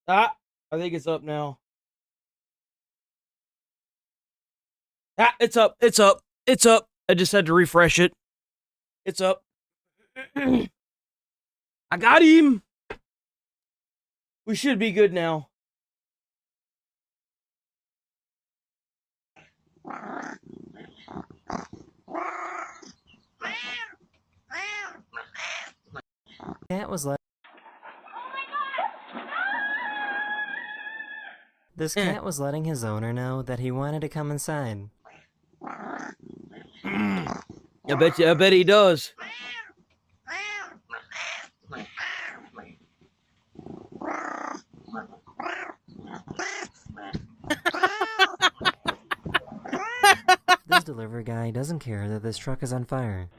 Ah, I think it's up now. Ah, it's up. It's up. It's up. I just had to refresh it. It's up. I got him. We should be good now. Cat was let. This cat was letting his owner know that he wanted to come inside. I bet he does. This delivery guy doesn't care that this truck is on fire.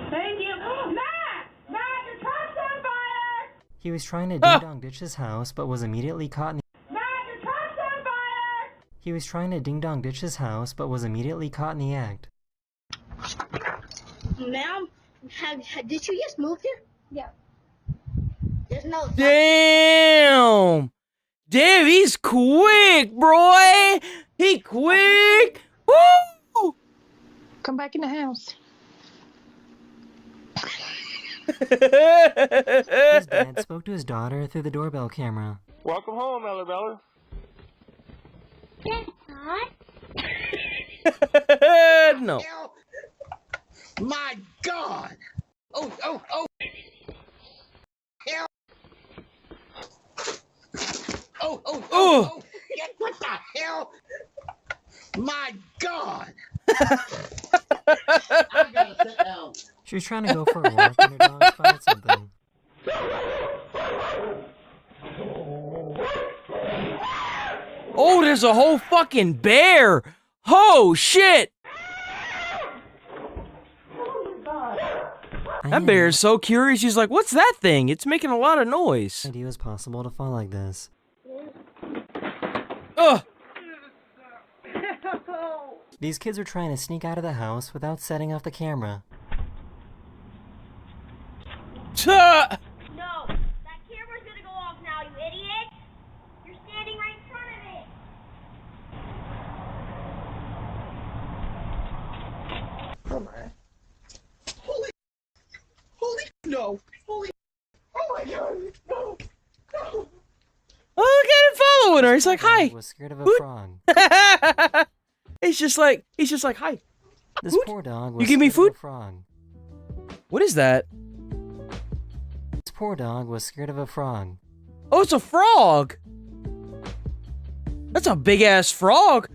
Thank you. Matt! Matt, your truck's on fire! He was trying to ding-dong ditch his house, but was immediately caught in the... Matt, your truck's on fire! He was trying to ding-dong ditch his house, but was immediately caught in the act. Ma'am, did you just move here? Yeah. There's no... Damn! Damn, he's quick, bro! He quick! Woo! Come back in the house. His dad spoke to his daughter through the doorbell camera. Welcome home, Ella. That's hot. No. My God! Oh! Help! Oh! What the hell? My God! I gotta sit down. She was trying to go for a walk and her dog spotted something. Oh, there's a whole fucking bear! Oh, shit! That bear is so curious, he's like, what's that thing? It's making a lot of noise. Idea was possible to fall like this. Ugh! These kids are trying to sneak out of the house without setting off the camera. Tuh! No, that camera's gonna go off now, you idiot! You're standing right in front of it! No! Holy! Oh my God! No! No! Oh, look at him following her. He's like, hi. Was scared of a Who- frog. he's just like, hi. This Hoot. poor dog was You give me scared of food? a frog. What is that? This poor dog was scared of a frog. Oh, it's a frog. That's a big ass frog.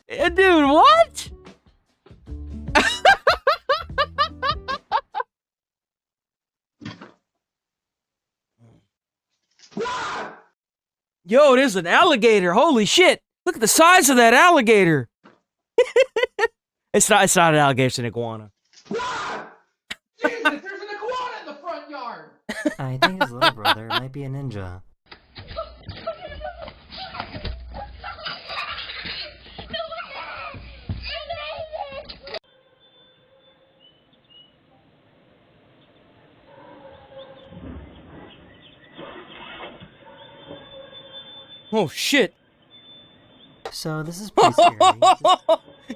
Dude, what? Yo, there's an alligator. Holy shit. Look at the size of that alligator. It's not an alligator, it's an iguana. Jesus, there's an iguana in the front yard! I think his little brother might be a ninja. Oh shit. So this is pretty scary.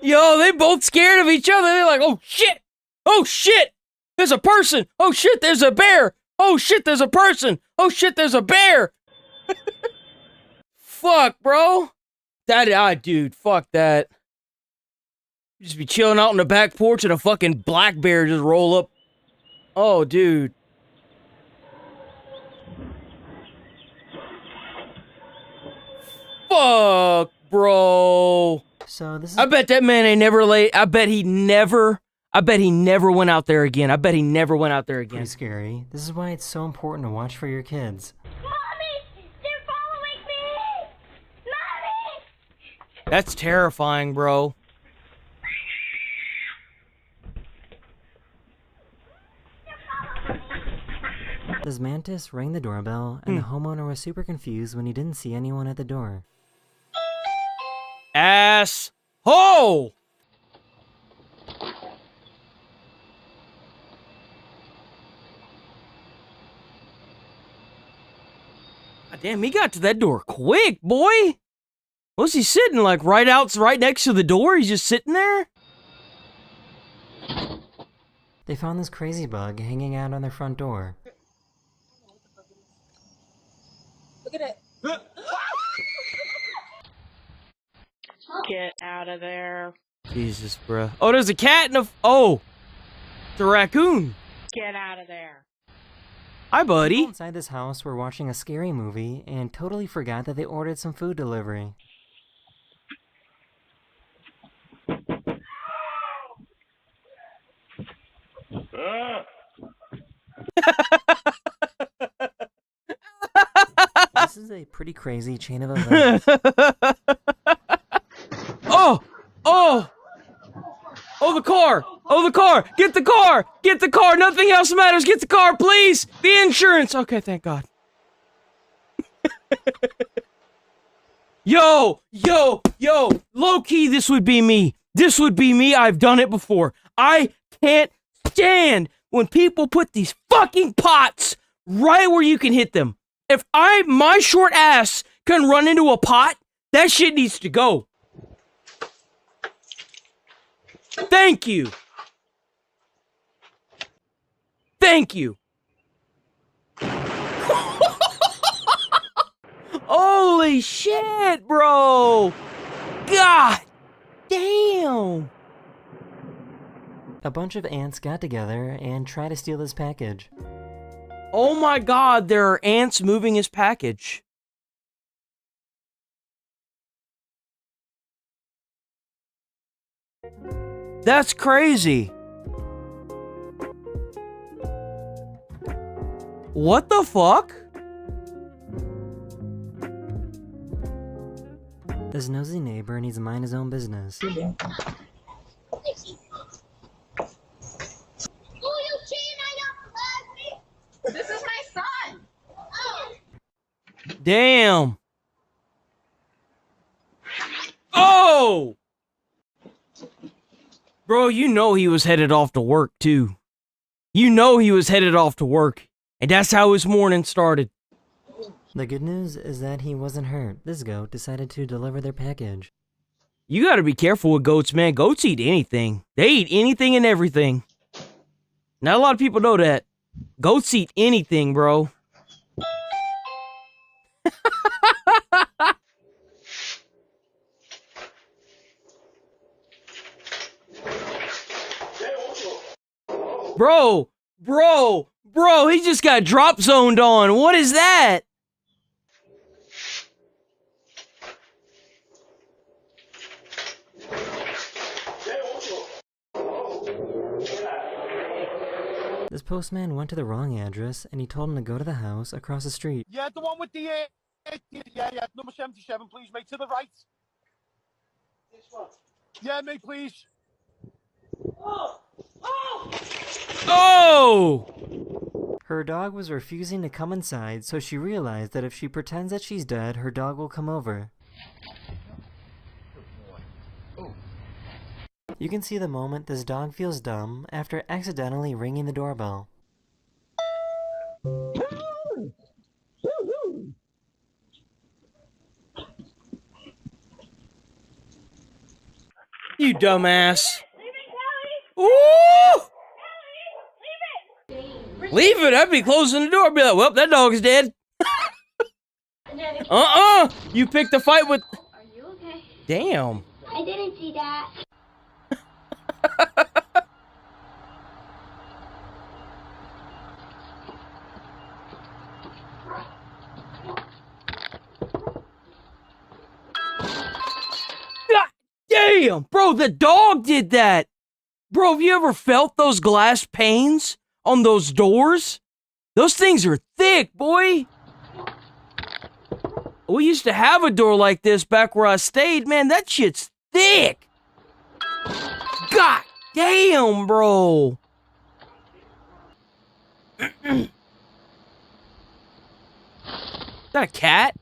Yo, they both scared of each other. They're like, oh shit! Oh shit! There's a person! Oh shit, there's a bear! Oh shit, there's a person! Oh shit, there's a bear! Fuck, bro. Dude, fuck that. Just be chilling out on the back porch and a fucking black bear just roll up. Oh, dude. Fuck, bro. So this is I bet that man ain't never late. I bet he never went out there again. I bet he never went out there again. pretty scary. This is why it's so important to watch for your kids. Mommy! They're following me! Mommy! That's terrifying, bro. This mantis rang the doorbell, and the homeowner was super confused when he didn't see anyone at the door. Ass hole. Damn, he got to that door quick, boy. Was he sitting like right next to the door? He's just sitting there? They found this crazy bug hanging out on their front door. Look at it. Get out of there. Jesus, bruh. Oh, there's a cat and oh! It's a raccoon. Get out of there. Hi, People buddy. inside this house were watching a scary movie and totally forgot that they ordered some food delivery. This is a pretty crazy chain of events. Oh! Oh! Oh, the car! Oh, the car! Get the car! Get the car! Nothing else matters! Get the car, please! The insurance! Okay, thank God. Yo! Yo! Yo! Low-key, this would be me. This would be me. I've done it before. I can't stand when people put these fucking pots right where you can hit them. If my short ass can run into a pot, that shit needs to go. Thank you. Thank you. Holy shit, bro. God damn. A bunch of ants got together and tried to steal this package. Oh my God, there are ants moving his package. That's crazy. What the fuck? This nosy neighbor needs to mind his own business. Oh, you cheating on your husband? This is my son. Oh. Damn. Oh! Bro, you know he was headed off to work, too. You know he was headed off to work. And that's how his morning started. The good news is that he wasn't hurt. This goat decided to deliver their package. You gotta be careful with goats, man. Goats eat anything. They eat anything and everything. Not a lot of people know that. Goats eat anything, bro. Bro, he just got drop zoned on. What is that? This postman went to the wrong address and he told him to go to the house across the street. Yeah, the one with the yeah, number 77, please, mate, to the right. This one. Yeah, mate, please. Oh! Her dog was refusing to come inside, so she realized that if she pretends that she's dead, her dog will come over. You can see the moment this dog feels dumb after accidentally ringing the doorbell. You dumbass. Leave it, Ooh! Kelly. Kelly, leave it. Leave it. I'd be closing the door. I'd be like, well, that dog's dead. You picked a fight with... Are you okay? Damn. I didn't see that. God damn. Bro, the dog did that. Bro, have you ever felt those glass panes on those doors? Those things are thick, boy. We used to have a door like this back where I stayed. Man, that shit's thick. God damn, bro. Is that a cat?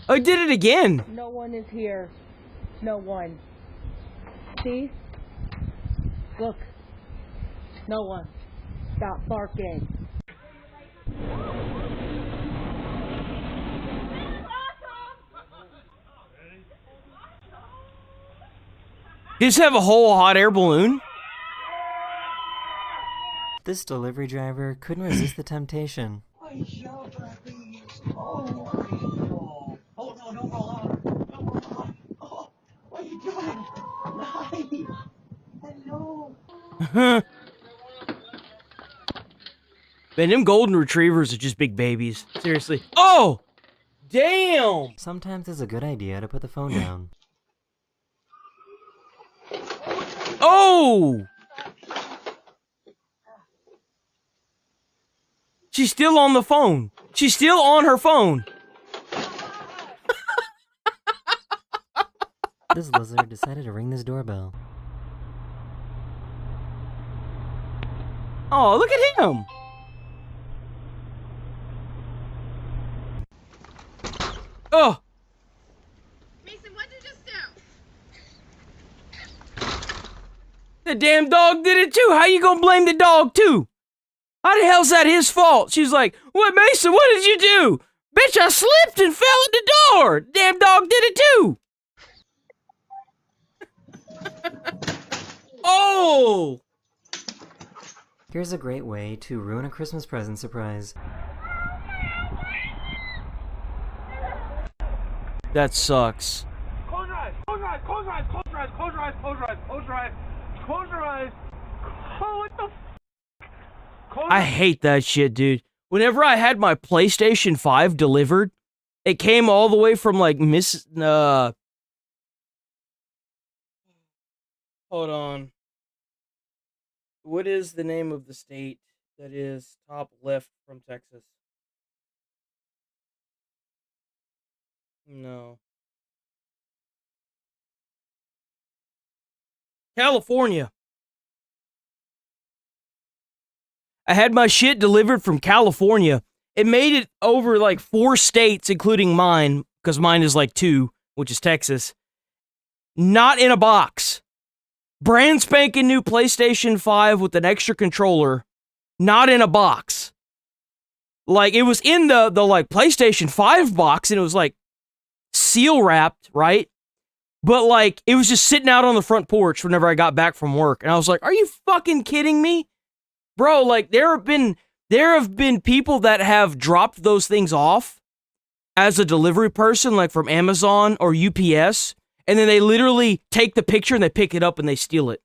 I did it again. No one is here. No one. See? Look. No one. Stop barking. You just have a whole hot air balloon? This delivery driver couldn't resist the temptation. Oh, no, don't roll out. Don't roll out. Oh, what are you doing? Hi. Hello. Man, them golden retrievers are just big babies. Seriously. Oh! Damn! Sometimes it's a good idea to put the phone down. Oh! She's still on the phone. She's still on her phone. This lizard decided to ring this doorbell. Oh, look at him! Oh! Mason, what'd you just do? The damn dog did it too! How you gonna blame the dog too? How the hell's that his fault? She's like, what, Mason, what did you do? Bitch, I slipped and fell in the door! Damn dog did it too! Oh! Here's a great way to ruin a Christmas present surprise. That sucks. Close your eyes, close your eyes, close your eyes, close your eyes, close your eyes, close your eyes, close your eyes, close your eyes. Oh, what the f? I hate that shit, dude. Whenever I had my PlayStation 5 delivered, it came all the way from like hold on. What is the name of the state that is top left from Texas? No. California. I had my shit delivered from California. It made it over like 4 states, including mine, because mine is like 2, which is Texas. Not in a box. Brand spanking new PlayStation 5 with an extra controller. Not in a box. Like, it was in the like PlayStation 5 box, and it was like seal wrapped, right? But like, it was just sitting out on the front porch whenever I got back from work. And I was like, are you fucking kidding me? Bro, like, there have been people that have dropped those things off as a delivery person, like from Amazon or UPS, and then they literally take the picture and they pick it up and they steal it.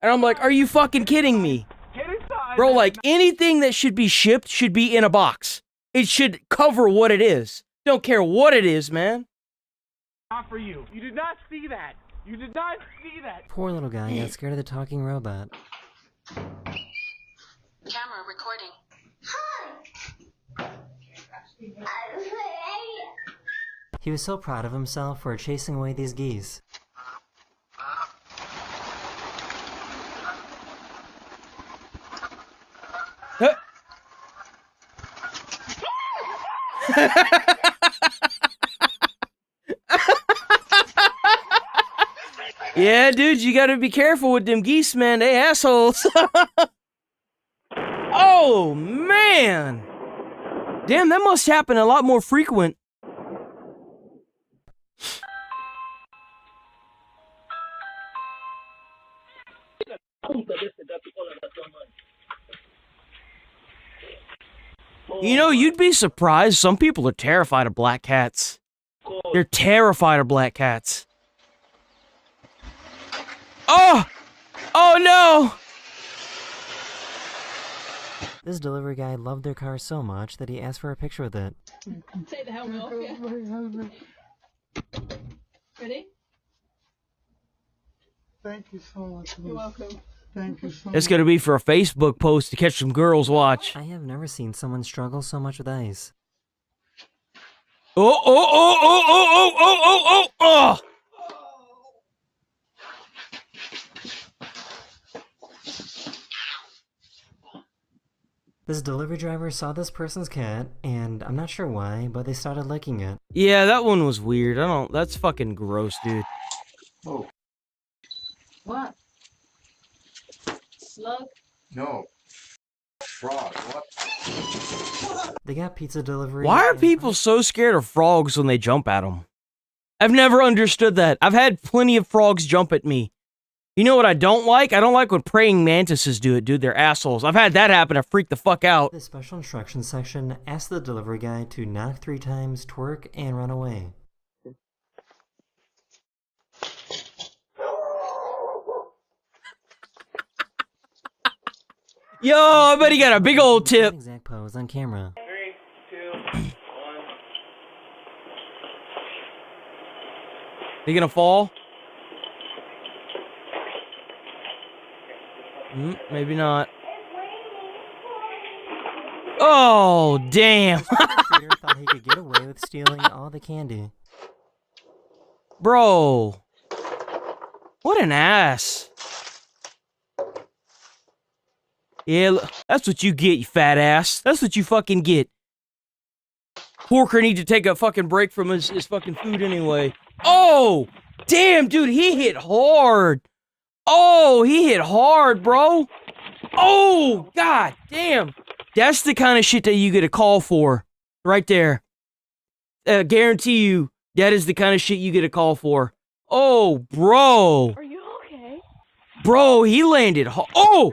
And I'm like, are you fucking kidding me? Bro, like, anything that should be shipped should be in a box. It should cover what it is. Don't care what it is, man. Not for you. You did not see that. You did not see that. Poor little guy got scared of the talking robot. Camera recording. He was so proud of himself for chasing away these geese. Yeah, dude, you gotta be careful with them geese, man. They assholes. Oh, man. Damn, that must happen a lot more frequent. You know, you'd be surprised. Some people are terrified of black cats. They're terrified of black cats. Oh! Oh no! This delivery guy loved their car so much that he asked for a picture with it. Take the helmet off, yeah. Ready? Thank you so much. You're welcome. Thank you so It's gonna be for a Facebook post to catch some girls watch. I have never seen someone struggle so much with ice. Oh, oh, oh, oh, oh, oh, oh, oh, oh, oh! This delivery driver saw this person's cat, and I'm not sure why, but they started licking it. Yeah, that one was weird. That's fucking gross, dude. Oh. What? Slug? No. Frog, what? They got pizza delivery. Why are and- people so scared of frogs when they jump at them? I've never understood that. I've had plenty of frogs jump at me. You know what I don't like? I don't like when praying mantises do it, dude. They're assholes. I've had that happen. I freak the fuck out. The special instructions section asks the delivery guy to knock 3 times, twerk, and run away. Yo, I bet he got a big old tip. Exact pose on camera. 3, 2, 1. He gonna fall? Maybe not. Oh, damn. Peter thought he could get away with stealing all the candy. Bro. What an ass. Yeah, that's what you get, you fat ass. That's what you fucking get. Porker need to take a fucking break from his fucking food anyway. Oh! Damn, dude, he hit hard. Oh, he hit hard, bro. Oh, god damn. That's the kind of shit that you get a call for. Right there. Guarantee you, that is the kind of shit you get a call for. Oh, bro. Are you okay? Bro, he landed oh!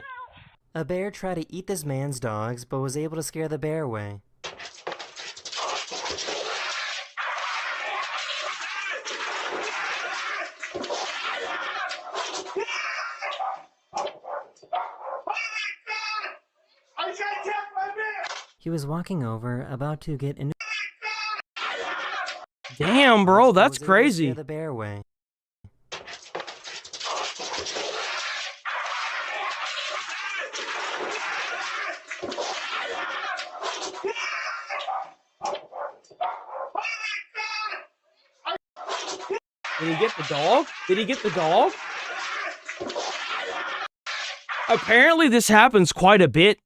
A bear tried to eat this man's dogs, but was able to scare the bear away. He was walking over, about to get into. Damn, bro, that's was able to crazy. scare the bear away. Did he get the dog? Did he get the dog? Apparently this happens quite a bit.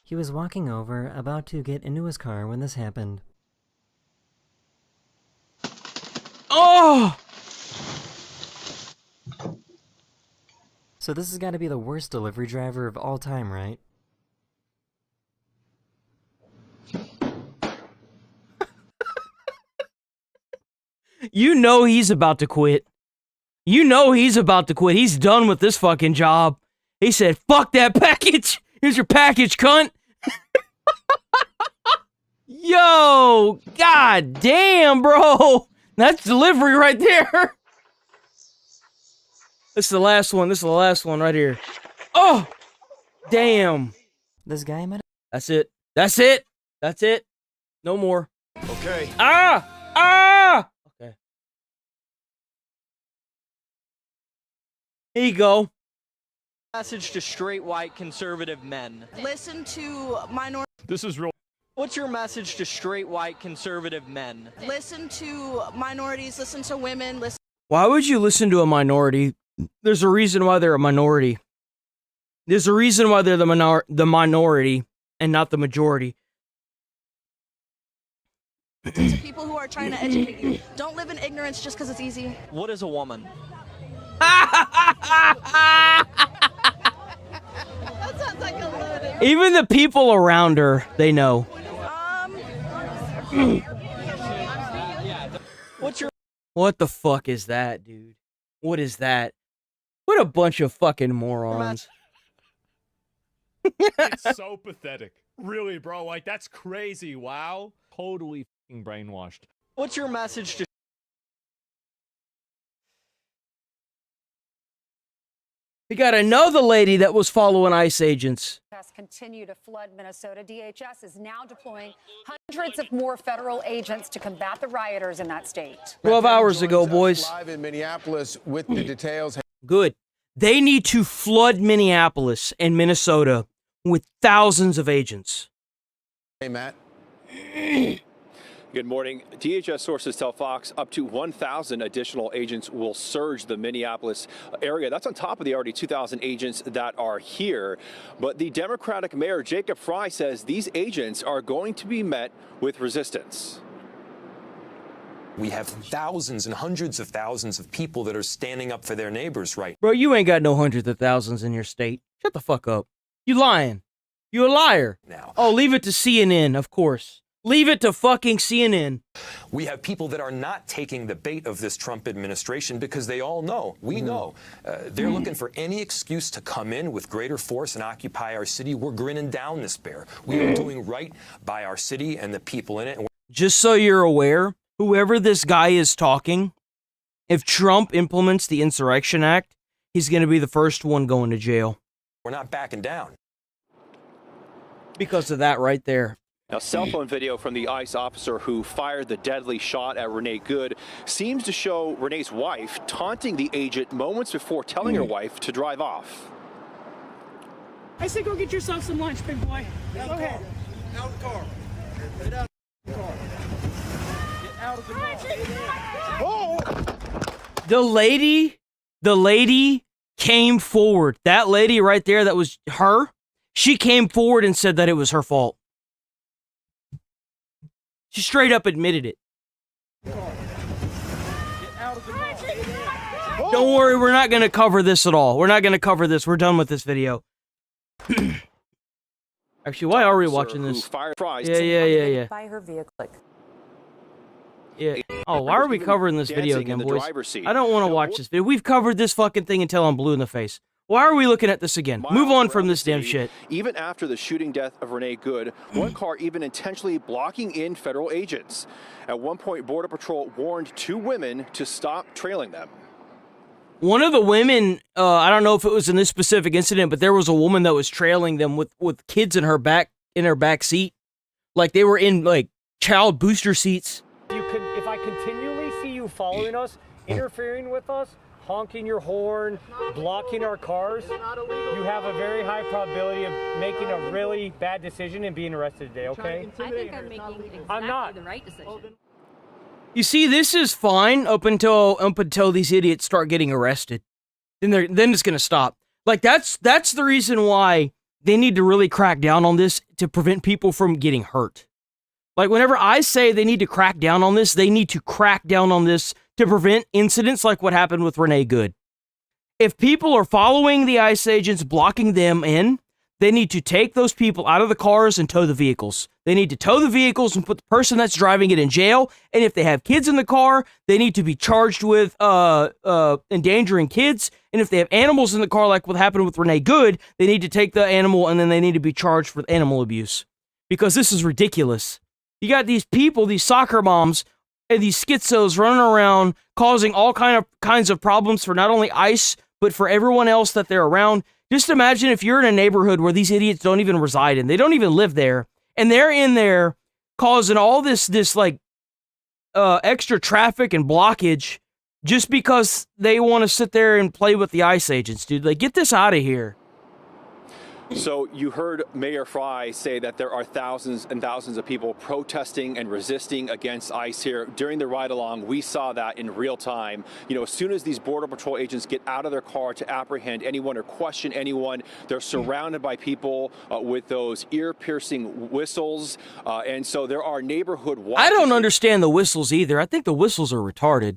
He was walking over, about to get into his car when this happened. Oh! So this has got to be the worst delivery driver of all time, right? You know he's about to quit. You know he's about to quit. He's done with this fucking job. He said, fuck that package. Here's your package, cunt. Yo, god damn, bro. That's delivery right there. This is the last one. This is the last one right here. Oh, damn. This guy might. That's it. That's it. That's it. No more. Okay. Ah! Ah! Okay. Here you go. Message to straight white conservative men. Listen to minor. This is real. What's your message to straight white conservative men? Listen to minorities. Listen to women. Listen. Why would you listen to a minority? There's a reason why they're a minority. There's a reason why they're the minority and not the majority. To people who are trying to educate you. Don't live in ignorance just because it's easy. What is a woman? That sounds like a loaded. Even the people around her, they know. What's your What the fuck is that, dude? What is that? What a bunch of fucking morons. It's so pathetic. Really, bro. Like, that's crazy. Wow. Totally fucking brainwashed. What's your message to We got another lady that was following ICE agents. Continue to flood Minnesota. DHS is now deploying hundreds of more federal agents to combat the rioters in that state. 12 hours ago, boys. Live in Minneapolis with the details. Good. They need to flood Minneapolis and Minnesota with thousands of agents. Hey, Matt. Good morning. DHS sources tell Fox up to 1,000 additional agents will surge the Minneapolis area. That's on top of the already 2,000 agents that are here. But the Democratic Mayor Jacob Fry says these agents are going to be met with resistance. We have thousands and hundreds of thousands of people that are standing up for their neighbors right Bro, you ain't got no hundreds of thousands in your state. Shut the fuck up. You lying. You a liar. now. Oh, leave it to CNN, of course. Leave it to fucking CNN. We have people that are not taking the bait of this Trump administration because they all know, we know, they're looking for any excuse to come in with greater force and occupy our city. We're grinning down this bear. We are doing right by our city and the people in it. Just so you're aware, whoever this guy is talking, if Trump implements the Insurrection Act, he's going to be the first one going to jail. We're not backing down. Because of that right there. Now, cell phone video from the ICE officer who fired the deadly shot at Renee Good seems to show Renee's wife taunting the agent moments before telling her wife to drive off. I say go get yourself some lunch, big boy. Go ahead. Out of the car. Get out of the car. Get out of the car. Oh! The lady came forward. That lady right there, that was her. She came forward and said that it was her fault. She straight up admitted it. Don't worry, we're not going to cover this at all. We're not going to cover this. We're done with this video. Actually, why are we watching this? Yeah. By her vehicle. Yeah. Oh, why are we covering this video again, boys? I don't want to watch this video. We've covered this fucking thing until I'm blue in the face. Why are we looking at this again? Move on from this damn shit. Even after the shooting death of Renee Good, one car even intentionally blocking in federal agents. At one point, Border Patrol warned 2 women to stop trailing them. One of the women, I don't know if it was in this specific incident, but there was a woman that was trailing them with kids in her back seat. Like they were in like child booster seats. If I continually see you following us, interfering with us, honking your horn, blocking our cars, you have a very high probability of making a really bad decision and being arrested today, okay? I think I'm making exactly the right decision. You see, this is fine up until these idiots start getting arrested. Then it's gonna stop. Like that's the reason why they need to really crack down on this to prevent people from getting hurt. Like whenever I say they need to crack down on this, they need to crack down on this to prevent incidents like what happened with Renee Good. If people are following the ICE agents, blocking them in, they need to take those people out of the cars and tow the vehicles. They need to tow the vehicles and put the person that's driving it in jail. And if they have kids in the car, they need to be charged with endangering kids. And if they have animals in the car, like what happened with Renee Good, they need to take the animal and then they need to be charged with animal abuse. Because this is ridiculous. You got these people, these soccer moms, and these schizos running around causing all kinds of problems for not only ICE, but for everyone else that they're around. Just imagine if you're in a neighborhood where these idiots don't even reside in. They don't even live there. And they're in there causing all this extra traffic and blockage just because they want to sit there and play with the ICE agents, dude. Like, get this out of here. So you heard Mayor Fry say that there are thousands and thousands of people protesting and resisting against ICE here. During the ride-along, we saw that in real time. You know, as soon as these Border Patrol agents get out of their car to apprehend anyone or question anyone, they're surrounded by people with those ear-piercing whistles. And so there are neighborhood watches. I don't understand the whistles either. I think the whistles are retarded.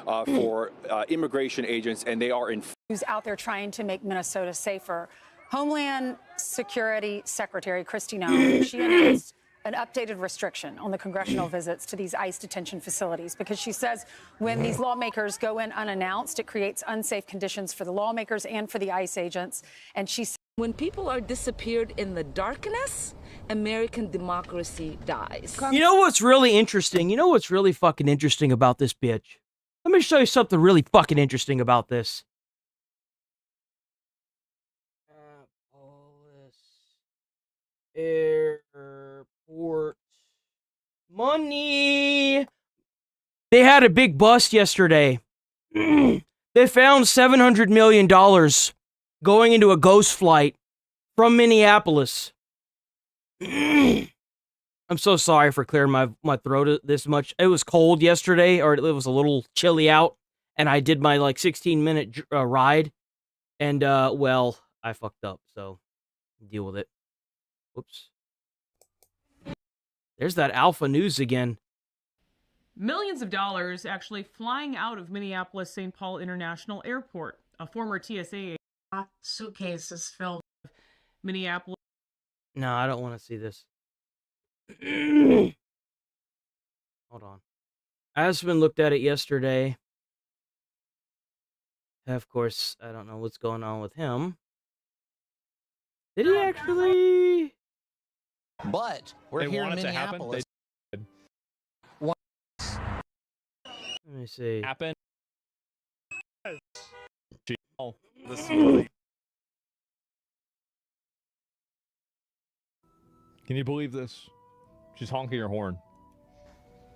For immigration agents, and they are in. Who's out there trying to make Minnesota safer? Homeland Security Secretary Kristi Noem, she announced an updated restriction on the congressional visits to these ICE detention facilities because she says when these lawmakers go in unannounced, it creates unsafe conditions for the lawmakers and for the ICE agents. And she said, when people are disappeared in the darkness, American democracy dies. You know what's really interesting? You know what's really fucking interesting about this bitch? Let me show you something really fucking interesting about this. Airport money. They had a big bust yesterday. They found $700 million going into a ghost flight from Minneapolis. I'm so sorry for clearing my throat this much. It was cold yesterday, or it was a little chilly out, and I did my like 16-minute ride, and well, I fucked up. So deal with it. Whoops. There's that Alpha News again. Millions of dollars actually flying out of Minneapolis St. Paul International Airport. A former TSA suitcases filled with Minneapolis. No, I don't want to see this. Hold on. Aspen looked at it yesterday. Of course, I don't know what's going on with him. Did he actually? But we're They here want in it to happen. Minneapolis. Let me see. Happen. Can you believe this? She's honking her horn.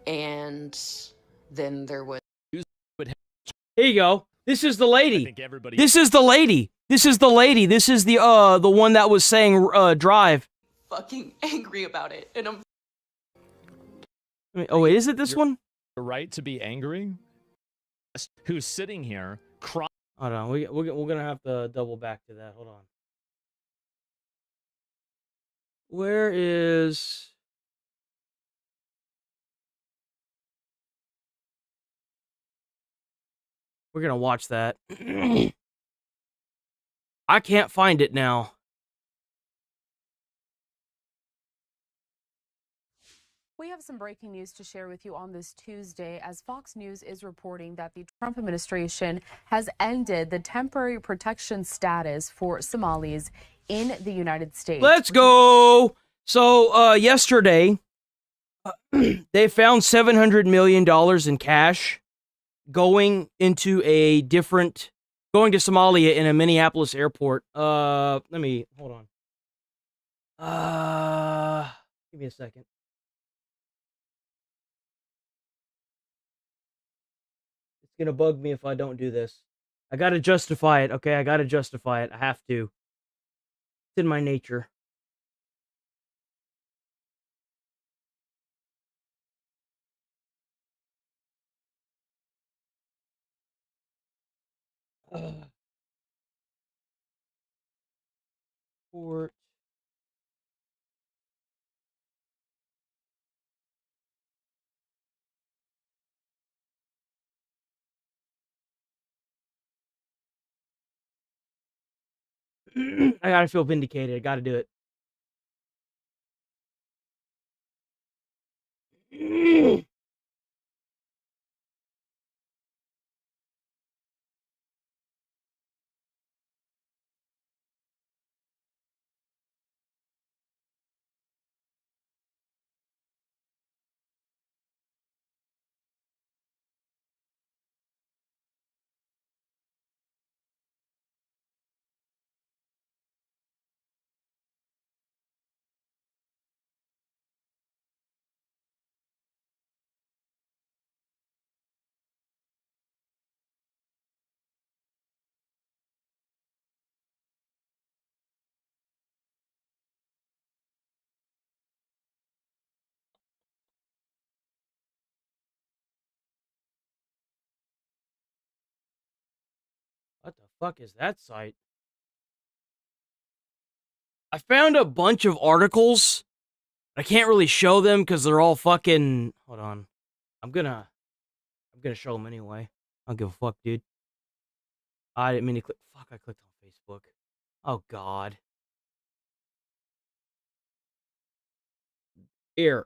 And then there was. Here you go. This is the lady. I think everybody. This is the lady. This is the lady. This is the one that was saying drive. Fucking angry about it, and I'm. Oh wait, is it this one? The right to be angry. Who's sitting here crying? Hold on. We're gonna have to double back to that. Hold on. Where is? We're gonna watch that. I can't find it now. We have some breaking news to share with you on this Tuesday, as Fox News is reporting that the Trump administration has ended the temporary protection status for Somalis in the United States. Let's go. So yesterday, they found $700 million in cash going to Somalia in a Minneapolis airport. Let me hold on. Give me a second. It's gonna bug me if I don't do this. I gotta justify it. Okay, I gotta justify it. I have to. It's in my nature. Port. I gotta feel vindicated. I gotta do it. What the fuck is that site? I found a bunch of articles. I can't really show them because they're all fucking. Hold on. I'm gonna show them anyway. I don't give a fuck, dude. I didn't mean to click. Fuck, I clicked on Facebook. Oh God. Here.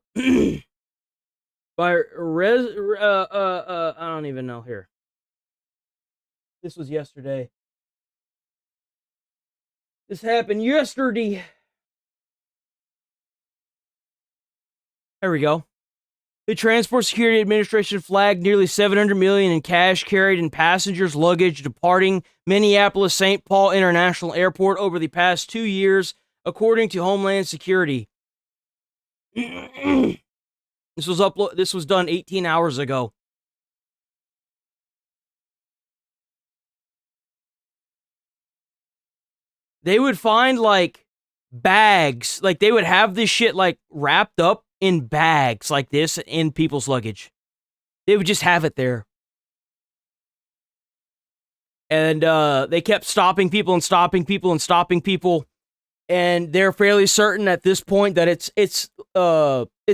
By I don't even know. Here. This was yesterday. This happened yesterday. There we go. The Transport Security Administration flagged nearly $700 million in cash carried in passengers' luggage departing Minneapolis St. Paul International Airport over the past 2 years, according to Homeland Security. This was done 18 hours ago. They would find like bags, like they would have this shit like wrapped up in bags like this in people's luggage. They would just have it there. And they kept stopping people and stopping people and stopping people. And they're fairly certain at this point that it's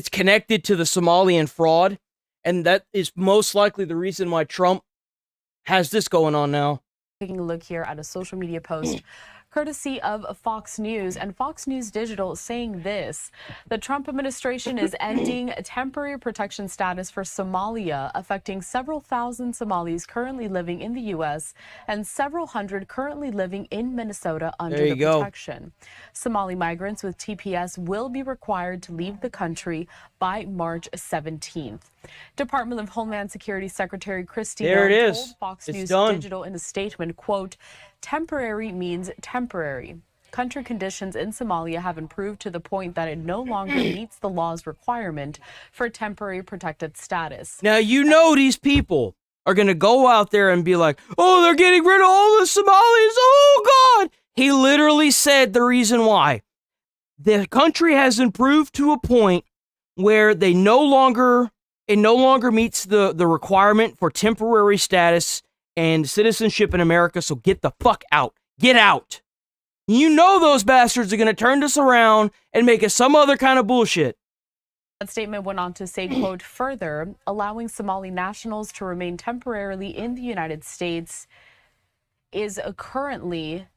connected to the Somalian fraud. And that is most likely the reason why Trump has this going on now. Taking a look here at a social media post courtesy of Fox News, and Fox News Digital saying this: the Trump administration is ending temporary protection status for Somalia, affecting several thousand Somalis currently living in the U.S. and several hundred currently living in Minnesota under the protection. Somali migrants with TPS will be required to leave the country by March 17th. Department of Homeland Security Secretary Kristi Noem told Fox News Digital in a statement, quote, "Temporary means temporary. Country conditions in Somalia have improved to the point that it no longer meets the law's requirement for temporary protected status." Now, you know these people are going to go out there and be like, oh, they're getting rid of all the Somalis. Oh, God. He literally said the reason why. The country has improved to a point where it no longer meets the requirement for temporary status and citizenship in America, so get the fuck out. Get out. You know those bastards are going to turn this around and make it some other kind of bullshit. That statement went on to say, quote, further, allowing Somali nationals to remain temporarily in the United States is currently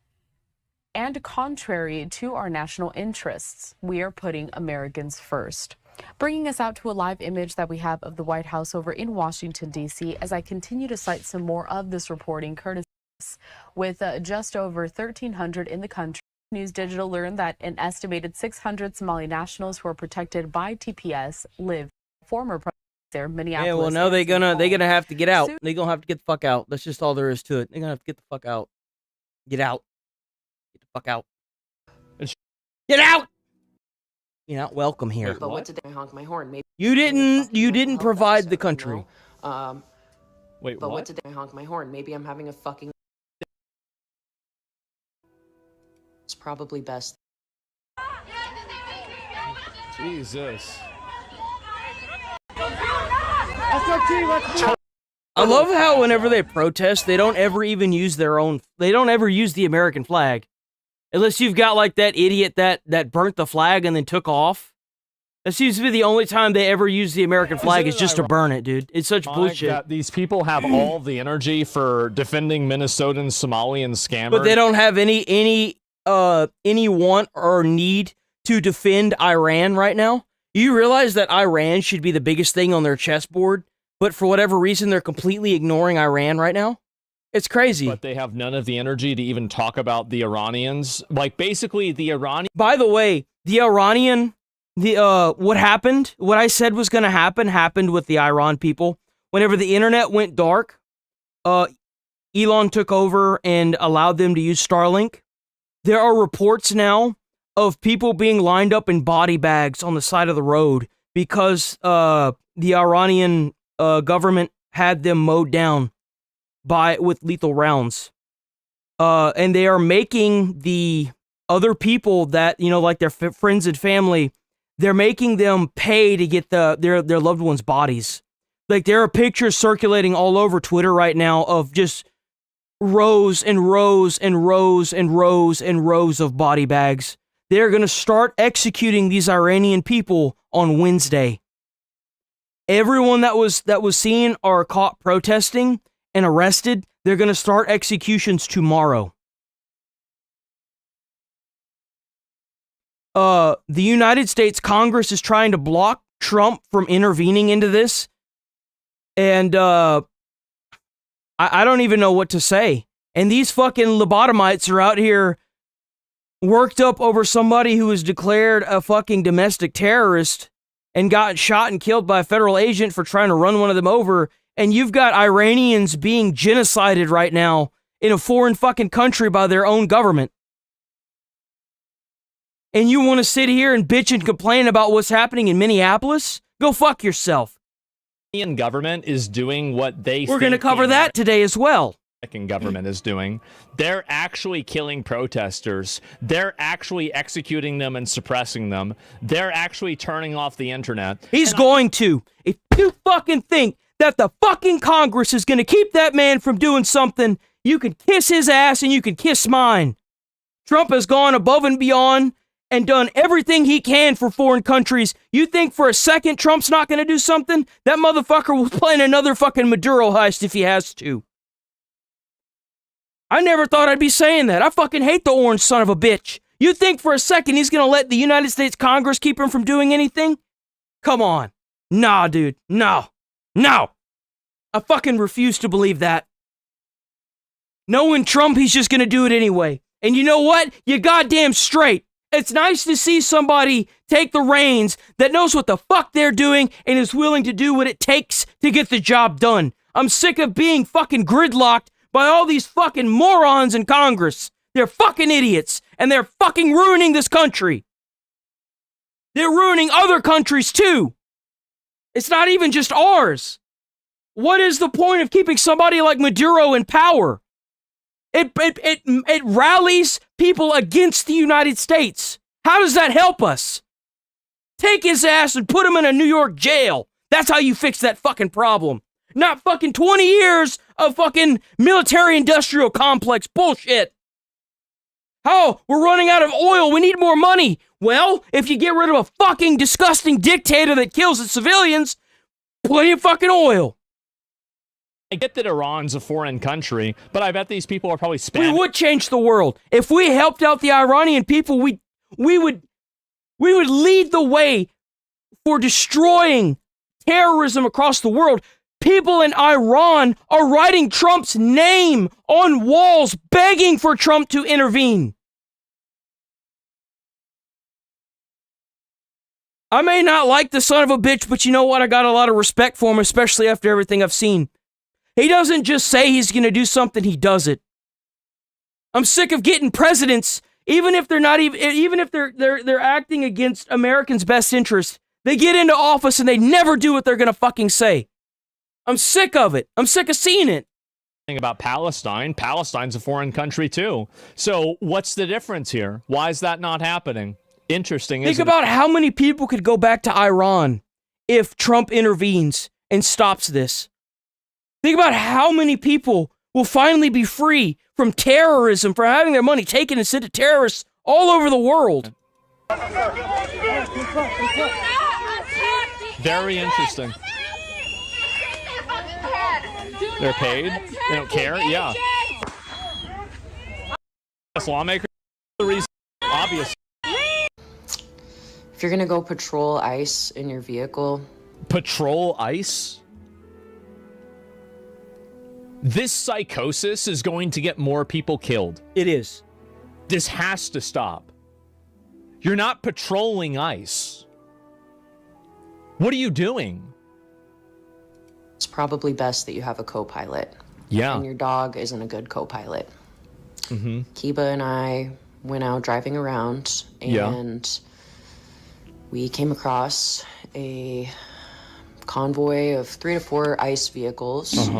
and contrary to our national interests. We are putting Americans first. Bringing us out to a live image that we have of the White House over in Washington, D.C., as I continue to cite some more of this reporting, courtesy with just over 1,300 in the country. News Digital learned that an estimated 600 Somali nationals who are protected by TPS live former there, Minneapolis. Yeah, well, now they're gonna have to get out. They're gonna have to get the fuck out. That's just all there is to it. They're gonna have to get the fuck out. Get out. Get the fuck out. Get out! You're not welcome here. But what did I honk my horn? Maybe you didn't provide the country. Wait, but what did I honk my horn? Maybe I'm having a fucking. It's probably best. Jesus. I love how whenever they protest, they don't ever even use their own. They don't ever use the American flag. Unless you've got like that idiot that burnt the flag and then took off. That seems to be the only time they ever use the American flag is just to burn it, dude. It's such bullshit. That these people have all the energy for defending Minnesotan Somalian scammers. But they don't have any want or need to defend Iran right now. You realize that Iran should be the biggest thing on their chessboard, but for whatever reason, they're completely ignoring Iran right now? It's crazy. But they have none of the energy to even talk about the Iranians. Like, basically, the Iranian... By the way, the Iranian... what happened, what I said was going to happen, happened with the Iran people. Whenever the internet went dark, Elon took over and allowed them to use Starlink. There are reports now of people being lined up in body bags on the side of the road because the Iranian government had them mowed down with lethal rounds. And they are making the other people that, like their friends and family, they're making them pay to get their loved ones' bodies. Like, there are pictures circulating all over Twitter right now of just rows and rows and rows and rows and rows of body bags. They're going to start executing these Iranian people on Wednesday. Everyone that was seen or caught protesting and arrested, they're going to start executions tomorrow. The United States Congress is trying to block Trump from intervening into this. And I don't even know what to say. And these fucking lobotomites are out here worked up over somebody who was declared a fucking domestic terrorist and got shot and killed by a federal agent for trying to run one of them over. And you've got Iranians being genocided right now in a foreign fucking country by their own government. And you want to sit here and bitch and complain about what's happening in Minneapolis? Go fuck yourself. The Iranian government is doing what they We're going to cover that today as well. American government is doing. They're actually killing protesters. They're actually executing them and suppressing them. They're actually turning off the internet. He's going to. If you fucking think that the fucking Congress is going to keep that man from doing something, you can kiss his ass and you can kiss mine. Trump has gone above and beyond and done everything he can for foreign countries. You think for a second Trump's not going to do something? That motherfucker will plan another fucking Maduro heist if he has to. I never thought I'd be saying that. I fucking hate the orange son of a bitch. You think for a second he's going to let the United States Congress keep him from doing anything? Come on. Nah, dude. No. No. I fucking refuse to believe that. Knowing Trump, he's just going to do it anyway. And you know what? You're goddamn straight. It's nice to see somebody take the reins that knows what the fuck they're doing and is willing to do what it takes to get the job done. I'm sick of being fucking gridlocked by all these fucking morons in Congress. They're fucking idiots, and they're fucking ruining this country. They're ruining other countries too. It's not even just ours. What is the point of keeping somebody like Maduro in power? It rallies people against the United States. How does that help us? Take his ass and put him in a New York jail. That's how you fix that fucking problem. Not fucking 20 years of fucking military-industrial complex bullshit. Oh, we're running out of oil. We need more money. Well, if you get rid of a fucking disgusting dictator that kills its civilians, plenty of fucking oil. I get that Iran's a foreign country, but I bet these people are probably Spanish. We would change the world. If we helped out the Iranian people, we would lead the way for destroying terrorism across the world. People in Iran are writing Trump's name on walls, begging for Trump to intervene. I may not like the son of a bitch, but you know what? I got a lot of respect for him, especially after everything I've seen. He doesn't just say he's going to do something, he does it. I'm sick of getting presidents, even if they're not even if they're acting against Americans' best interest. They get into office and they never do what they're going to fucking say. I'm sick of it. I'm sick of seeing it. About Palestine. Palestine's a foreign country too. So what's the difference here? Why is that not happening? Interesting. Think about how many people could go back to Iran if Trump intervenes and stops this. Think about how many people will finally be free from terrorism, for having their money taken and sent to terrorists all over the world. Very interesting. They're paid. They don't care. Yeah. Lawmakers. The reason obvious. If you're gonna go patrol ICE in your vehicle. Patrol ICE? This psychosis is going to get more people killed. It is. This has to stop. You're not patrolling ICE. What are you doing? It's probably best that you have a co-pilot. Yeah. And your dog isn't a good co-pilot. Mm-hmm. Kiba and I went out driving around, and we came across a convoy of 3 to 4 ICE vehicles.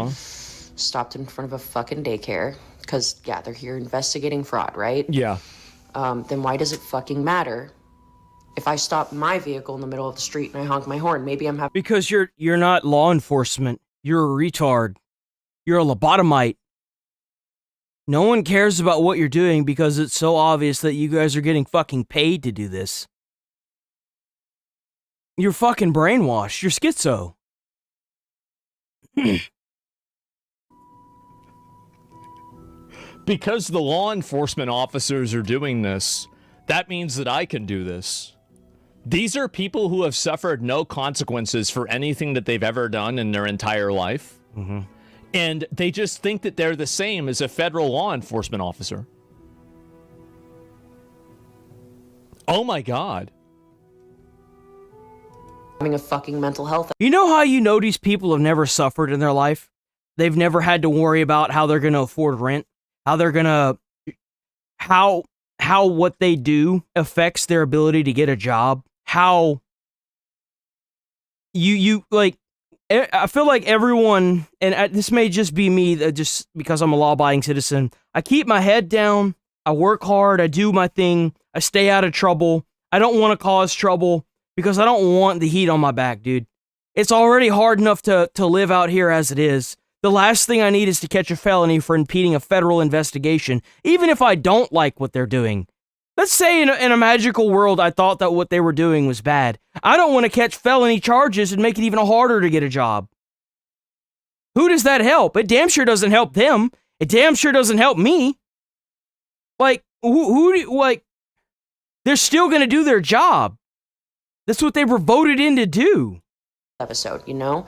Stopped in front of a fucking daycare because, they're here investigating fraud, right? Yeah. Then why does it fucking matter if I stop my vehicle in the middle of the street and I honk my horn? Maybe I'm having... Because you're not law enforcement. You're a retard. You're a lobotomite. No one cares about what you're doing because it's so obvious that you guys are getting fucking paid to do this. You're fucking brainwashed. You're schizo. Because the law enforcement officers are doing this, that means that I can do this. These are people who have suffered no consequences for anything that they've ever done in their entire life. Mm-hmm. And they just think that they're the same as a federal law enforcement officer. Oh my God. Having a fucking mental health... You know how you know these people have never suffered in their life? They've never had to worry about how they're going to afford rent. How they're gonna, how what they do affects their ability to get a job. How you like, I feel like everyone, and this may just be me, just because I'm a law-abiding citizen, I keep my head down, I work hard, I do my thing, I stay out of trouble, I don't want to cause trouble, because I don't want the heat on my back, dude. It's already hard enough to live out here as it is. The last thing I need is to catch a felony for impeding a federal investigation, even if I don't like what they're doing. Let's say in a magical world I thought that what they were doing was bad. I don't want to catch felony charges and make it even harder to get a job. Who does that help? It damn sure doesn't help them. It damn sure doesn't help me. Like, they're still going to do their job. That's what they were voted in to do. Episode, you know?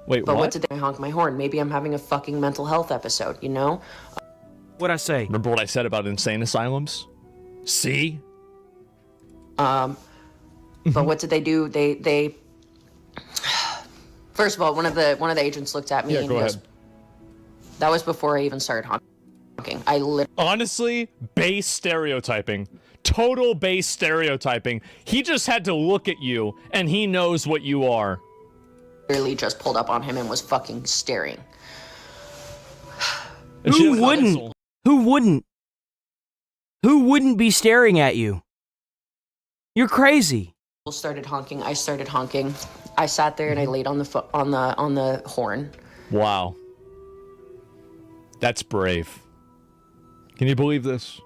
Wait, but what? what did I honk my horn? Maybe I'm having a fucking mental health episode, you know? What'd I say? Remember what I said about insane asylums? See? But what did they do? They first of all, one of the agents looked at me and go goes, ahead. That was before I even started honking. Honestly, base stereotyping. Total base stereotyping. He just had to look at you, and he knows what you are. Literally just pulled up on him and was fucking staring. Who wouldn't? Who wouldn't? Who wouldn't be staring at you? You're crazy. People started honking. I started honking. I sat there and I laid on the horn. Wow. That's brave. Can you believe this?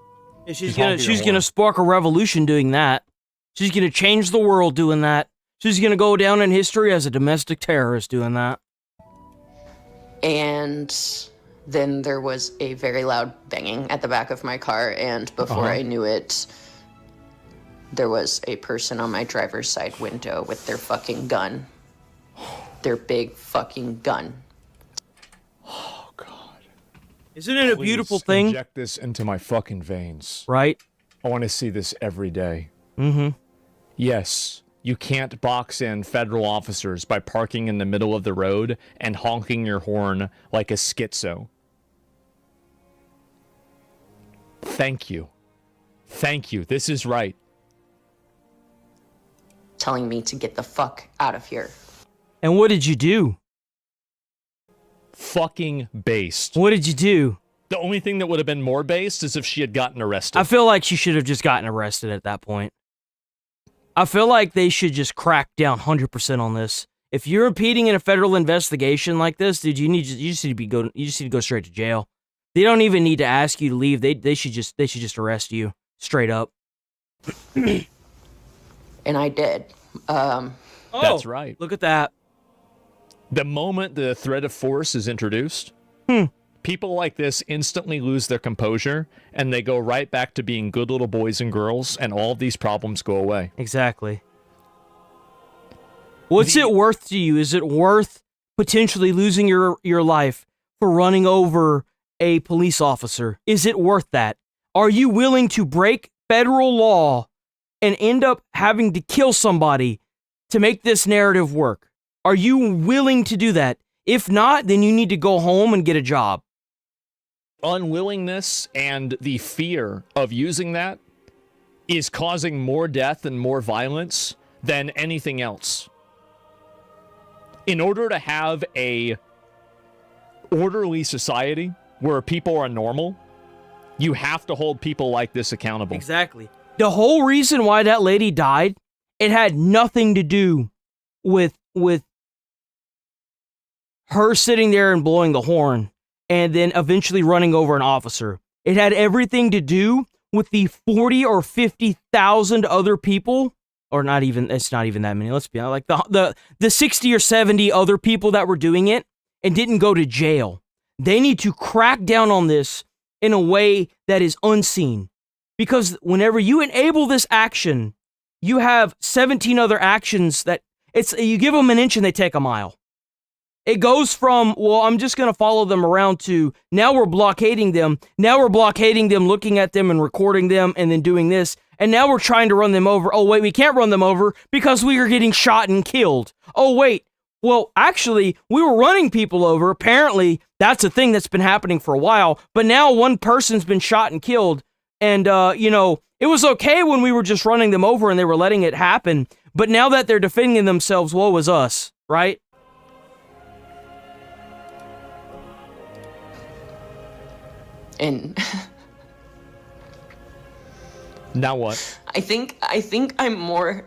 Yeah, she's gonna spark a revolution doing that. She's gonna change the world doing that. She's gonna go down in history as a domestic terrorist doing that. And then there was a very loud banging at the back of my car, and before I knew it, there was a person on my driver's side window with their fucking gun. Their big fucking gun. Oh, God. Isn't it a beautiful thing? Inject this into my fucking veins. Right? I want to see this every day. Mm-hmm. Yes, you can't box in federal officers by parking in the middle of the road and honking your horn like a schizo. Thank you. Thank you. This is right. Telling me to get the fuck out of here. And what did you do? Fucking based. What did you do? The only thing that would have been more based is if she had gotten arrested. I feel like she should have just gotten arrested at that point. I feel like they should just crack down 100% on this. If you're impeding in a federal investigation like this, dude, you just need to go straight to jail. They don't even need to ask you to leave. They should just arrest you straight up. And I did. That's right. Look at that. The moment the threat of force is introduced, people like this instantly lose their composure, and they go right back to being good little boys and girls, and all of these problems go away. Exactly. What's it worth to you? Is it worth potentially losing your life for running over a police officer? Is it worth that? Are you willing to break federal law and end up having to kill somebody to make this narrative work? Are you willing to do that? If not, then you need to go home and get a job. Unwillingness and the fear of using that is causing more death and more violence than anything else. In order to have a orderly society where people are normal, you have to hold people like this accountable. Exactly. The whole reason why that lady died, it had nothing to do with her sitting there and blowing the horn and then eventually running over an officer. It had everything to do with the 40 or 50,000 other people, or not even, it's not even that many, let's be honest, like the 60 or 70 other people that were doing it and didn't go to jail. They need to crack down on this in a way that is unseen. Because whenever you enable this action, you have 17 other actions that you give them an inch and they take a mile. It goes from, well, I'm just going to follow them around to, now we're blockading them. Now we're blockading them, looking at them and recording them and then doing this. And now we're trying to run them over. Oh, wait, we can't run them over because we are getting shot and killed. Oh, wait. Well, actually, we were running people over. Apparently, that's a thing that's been happening for a while. But now one person's been shot and killed. And, it was okay when we were just running them over and they were letting it happen. But now that they're defending themselves, woe is us, right? And now what? I think I'm more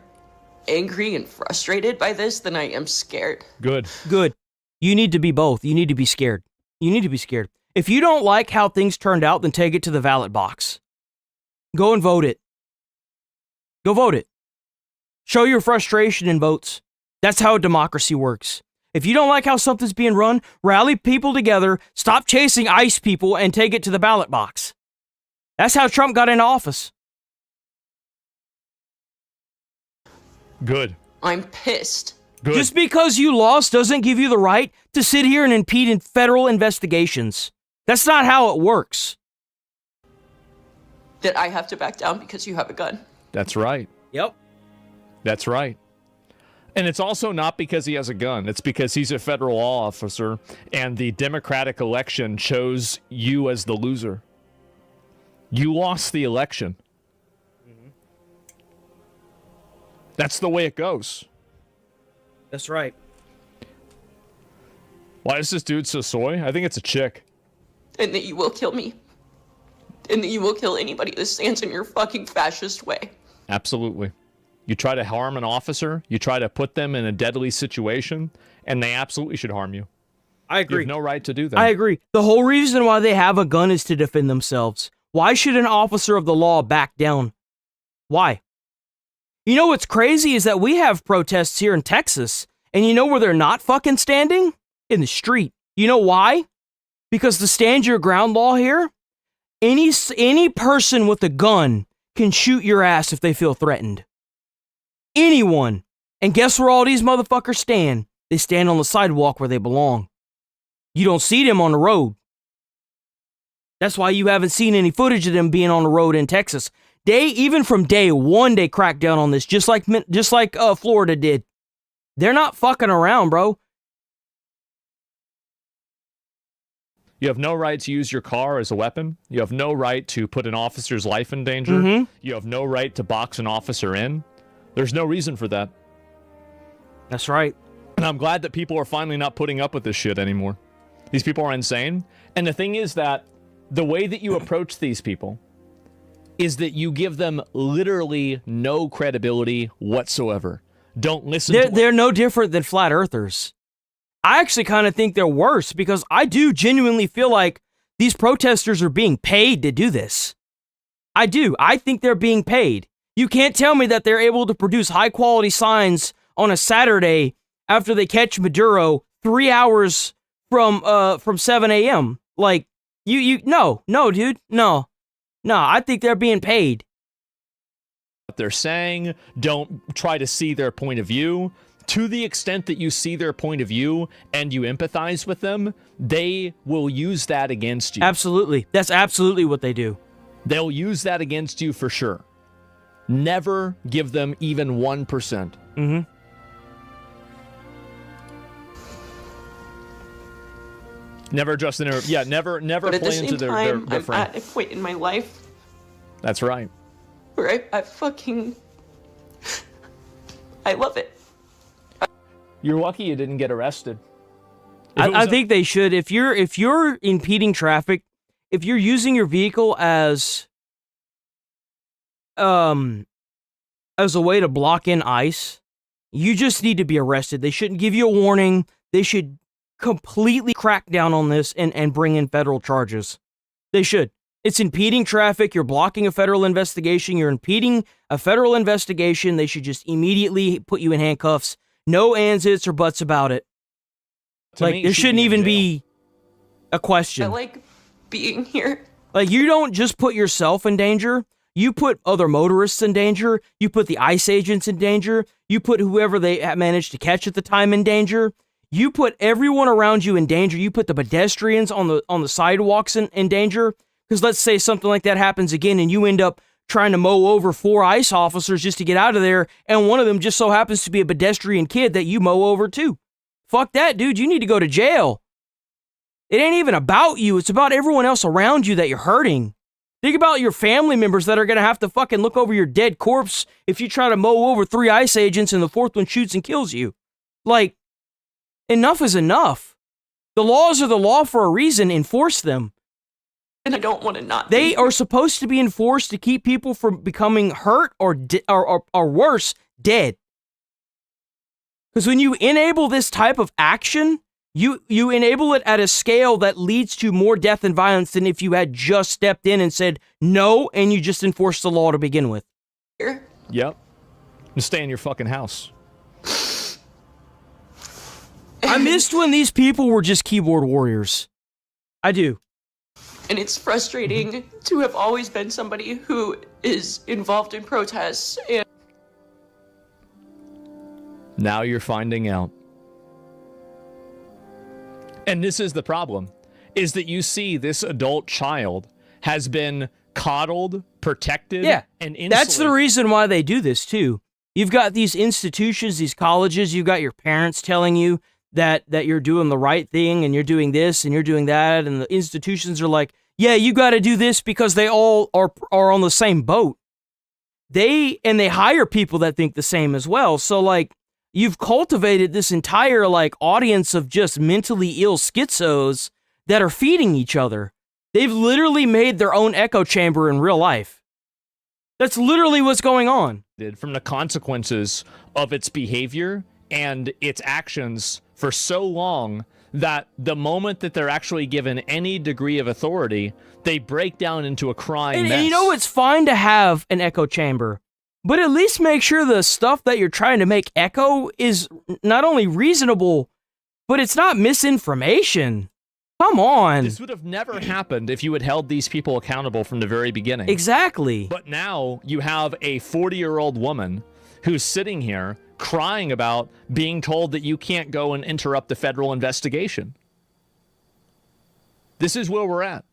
angry and frustrated by this than I am scared. Good. Good. You need to be both. You need to be scared. You need to be scared. If you don't like how things turned out, then take it to the ballot box. Go and vote it. Go vote it. Show your frustration in votes. That's how democracy works. If you don't like how something's being run, rally people together, stop chasing ICE people, and take it to the ballot box. That's how Trump got into office. Good. I'm pissed. Good. Just because you lost doesn't give you the right to sit here and impede in federal investigations. That's not how it works. That I have to back down because you have a gun. That's right. Yep. That's right. And it's also not because he has a gun. It's because he's a federal law officer, and the Democratic election chose you as the loser. You lost the election. That's the way it goes. That's right. Why is this dude so soy? I think it's a chick. And that you will kill me. And that you will kill anybody that stands in your fucking fascist way. Absolutely. You try to harm an officer, you try to put them in a deadly situation, and they absolutely should harm you. I agree. You have no right to do that. I agree. The whole reason why they have a gun is to defend themselves. Why should an officer of the law back down? Why? You know what's crazy is that we have protests here in Texas, and you know where they're not fucking standing? In the street. You know why? Because the stand your ground law here, any person with a gun can shoot your ass if they feel threatened. Anyone. And guess where all these motherfuckers stand? They stand on the sidewalk where they belong. You don't see them on the road. That's why you haven't seen any footage of them being on the road in Texas. Even from day one, they cracked down on this, just like Florida did. They're not fucking around, bro. You have no right to use your car as a weapon. You have no right to put an officer's life in danger. Mm-hmm. You have no right to box an officer in. There's no reason for that. That's right. And I'm glad that people are finally not putting up with this shit anymore. These people are insane. And the thing is that the way that you approach these people is that you give them literally no credibility whatsoever. Don't listen They're no different than flat earthers. I actually kind of think they're worse because I do genuinely feel like these protesters are being paid to do this. I do. I think they're being paid. You can't tell me that they're able to produce high quality signs on a Saturday after they catch Maduro 3 hours from 7 a.m. Like, no, dude, no, I think they're being paid. What they're saying, don't try to see their point of view. To the extent that you see their point of view and you empathize with them, they will use that against you. Absolutely. That's absolutely what they do. They'll use that against you for sure. Never give them even 1%. Mm-hmm. Never just never But play into their I'm frame. at a point in my life That's right. where I fucking I love it. You're lucky you didn't get arrested. I think they should. If you're impeding traffic, if you're using your vehicle as a way to block in ICE, you just need to be arrested. They shouldn't give you a warning. They should completely crack down on this and bring in federal charges. They should. It's impeding traffic. You're blocking a federal investigation. You're impeding a federal investigation. They should just immediately put you in handcuffs. No ands, ifs, or buts about it. Like, there shouldn't even be a question. I like being here. Like, you don't just put yourself in danger. You put other motorists in danger. You put the ICE agents in danger. You put whoever they managed to catch at the time in danger. You put everyone around you in danger. You put the pedestrians on the sidewalks in danger. Because let's say something like that happens again and you end up trying to mow over 4 ICE officers just to get out of there, and one of them just so happens to be a pedestrian kid that you mow over too. Fuck that, dude. You need to go to jail. It ain't even about you. It's about everyone else around you that you're hurting. Think about your family members that are going to have to fucking look over your dead corpse if you try to mow over 3 ICE agents and the 4th one shoots and kills you. Like, enough is enough. The laws are the law for a reason. Enforce them. and I don't want to not. They are supposed to be enforced to keep people from becoming hurt or worse, dead. Because when you enable this type of action, you enable it at a scale that leads to more death and violence than if you had just stepped in and said no, and you just enforced the law to begin with. Yep. And stay in your fucking house. I missed when these people were just keyboard warriors. I do. And it's frustrating to have always been somebody who is involved in protests. And now you're finding out. And this is the problem, is that you see this adult child has been coddled, protected, and insulated. That's the reason why they do this, too. You've got these institutions, these colleges, you've got your parents telling you that you're doing the right thing, and you're doing this, and you're doing that, and the institutions are like, yeah, you got to do this because they all are on the same boat. They hire people that think the same as well. So, like, you've cultivated this entire, like, audience of just mentally ill schizos that are feeding each other. They've literally made their own echo chamber in real life. That's literally what's going on. From the consequences of its behavior and its actions for so long that the moment that they're actually given any degree of authority, they break down into a crying mess. And you know, it's fine to have an echo chamber, but at least make sure the stuff that you're trying to make echo is not only reasonable, but it's not misinformation. Come on. This would have never happened if you had held these people accountable from the very beginning. Exactly. But now you have a 40-year-old woman who's sitting here crying about being told that you can't go and interrupt the federal investigation. This is where we're at.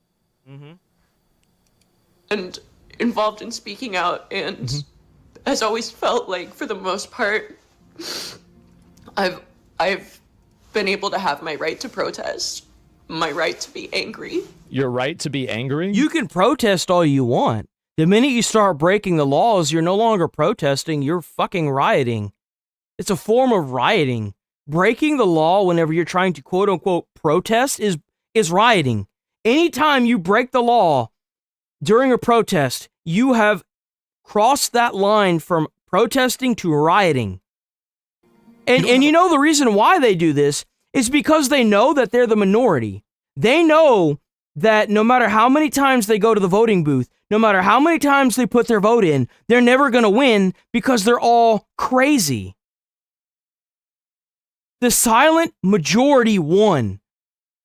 and involved in speaking out, and has always felt like, for the most part, I've been able to have my right to protest, my right to be angry. Your right to be angry? You can protest all you want. The minute you start breaking the laws, you're no longer protesting, you're fucking rioting. It's a form of rioting. Breaking the law whenever you're trying to quote-unquote protest is rioting. Anytime you break the law during a protest, you have crossed that line from protesting to rioting. And you know the reason why they do this is because they know that they're the minority. They know that no matter how many times they go to the voting booth, no matter how many times they put their vote in, they're never going to win because they're all crazy. The silent majority won.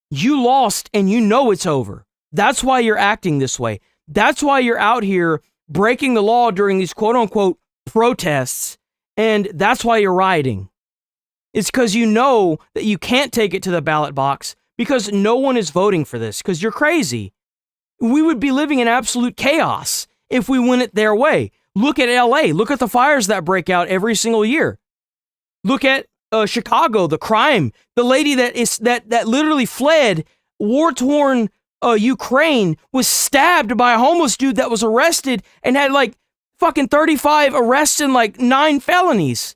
You lost and you know it's over. That's why you're acting this way. That's why you're out here breaking the law during these quote-unquote protests, and that's why you're rioting. It's because you know that you can't take it to the ballot box because no one is voting for this, because you're crazy. We would be living in absolute chaos if we went it their way. Look at LA. Look at the fires that break out every single year. Look at Chicago, the crime. The lady that literally fled war-torn Ukraine was stabbed by a homeless dude that was arrested and had like fucking 35 arrests and like 9 felonies.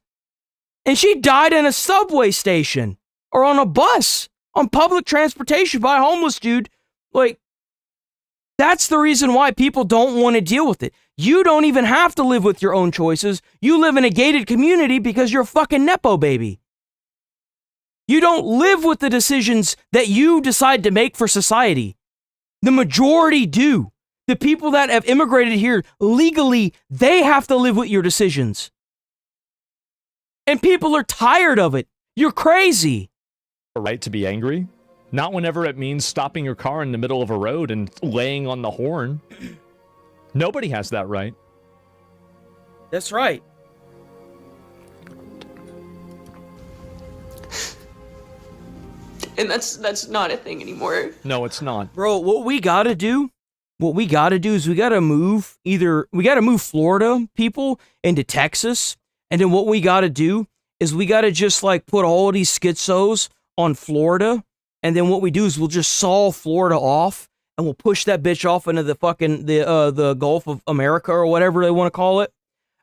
And she died in a subway station or on a bus on public transportation by a homeless dude. Like, that's the reason why people don't want to deal with it. You don't even have to live with your own choices. You live in a gated community because you're a fucking Nepo baby. You don't live with the decisions that you decide to make for society. The majority do. The people that have immigrated here legally, they have to live with your decisions. And people are tired of it. You're crazy. A right to be angry? Not whenever it means stopping your car in the middle of a road and laying on the horn. Nobody has that right. That's right. And that's not a thing anymore. No, it's not. Bro, what we gotta do is we gotta move Florida people into Texas, and then what we gotta do is we gotta just like put all of these schizos on Florida, and then what we do is we'll just saw Florida off, and we'll push that bitch off into the fucking the Gulf of America or whatever they want to call it,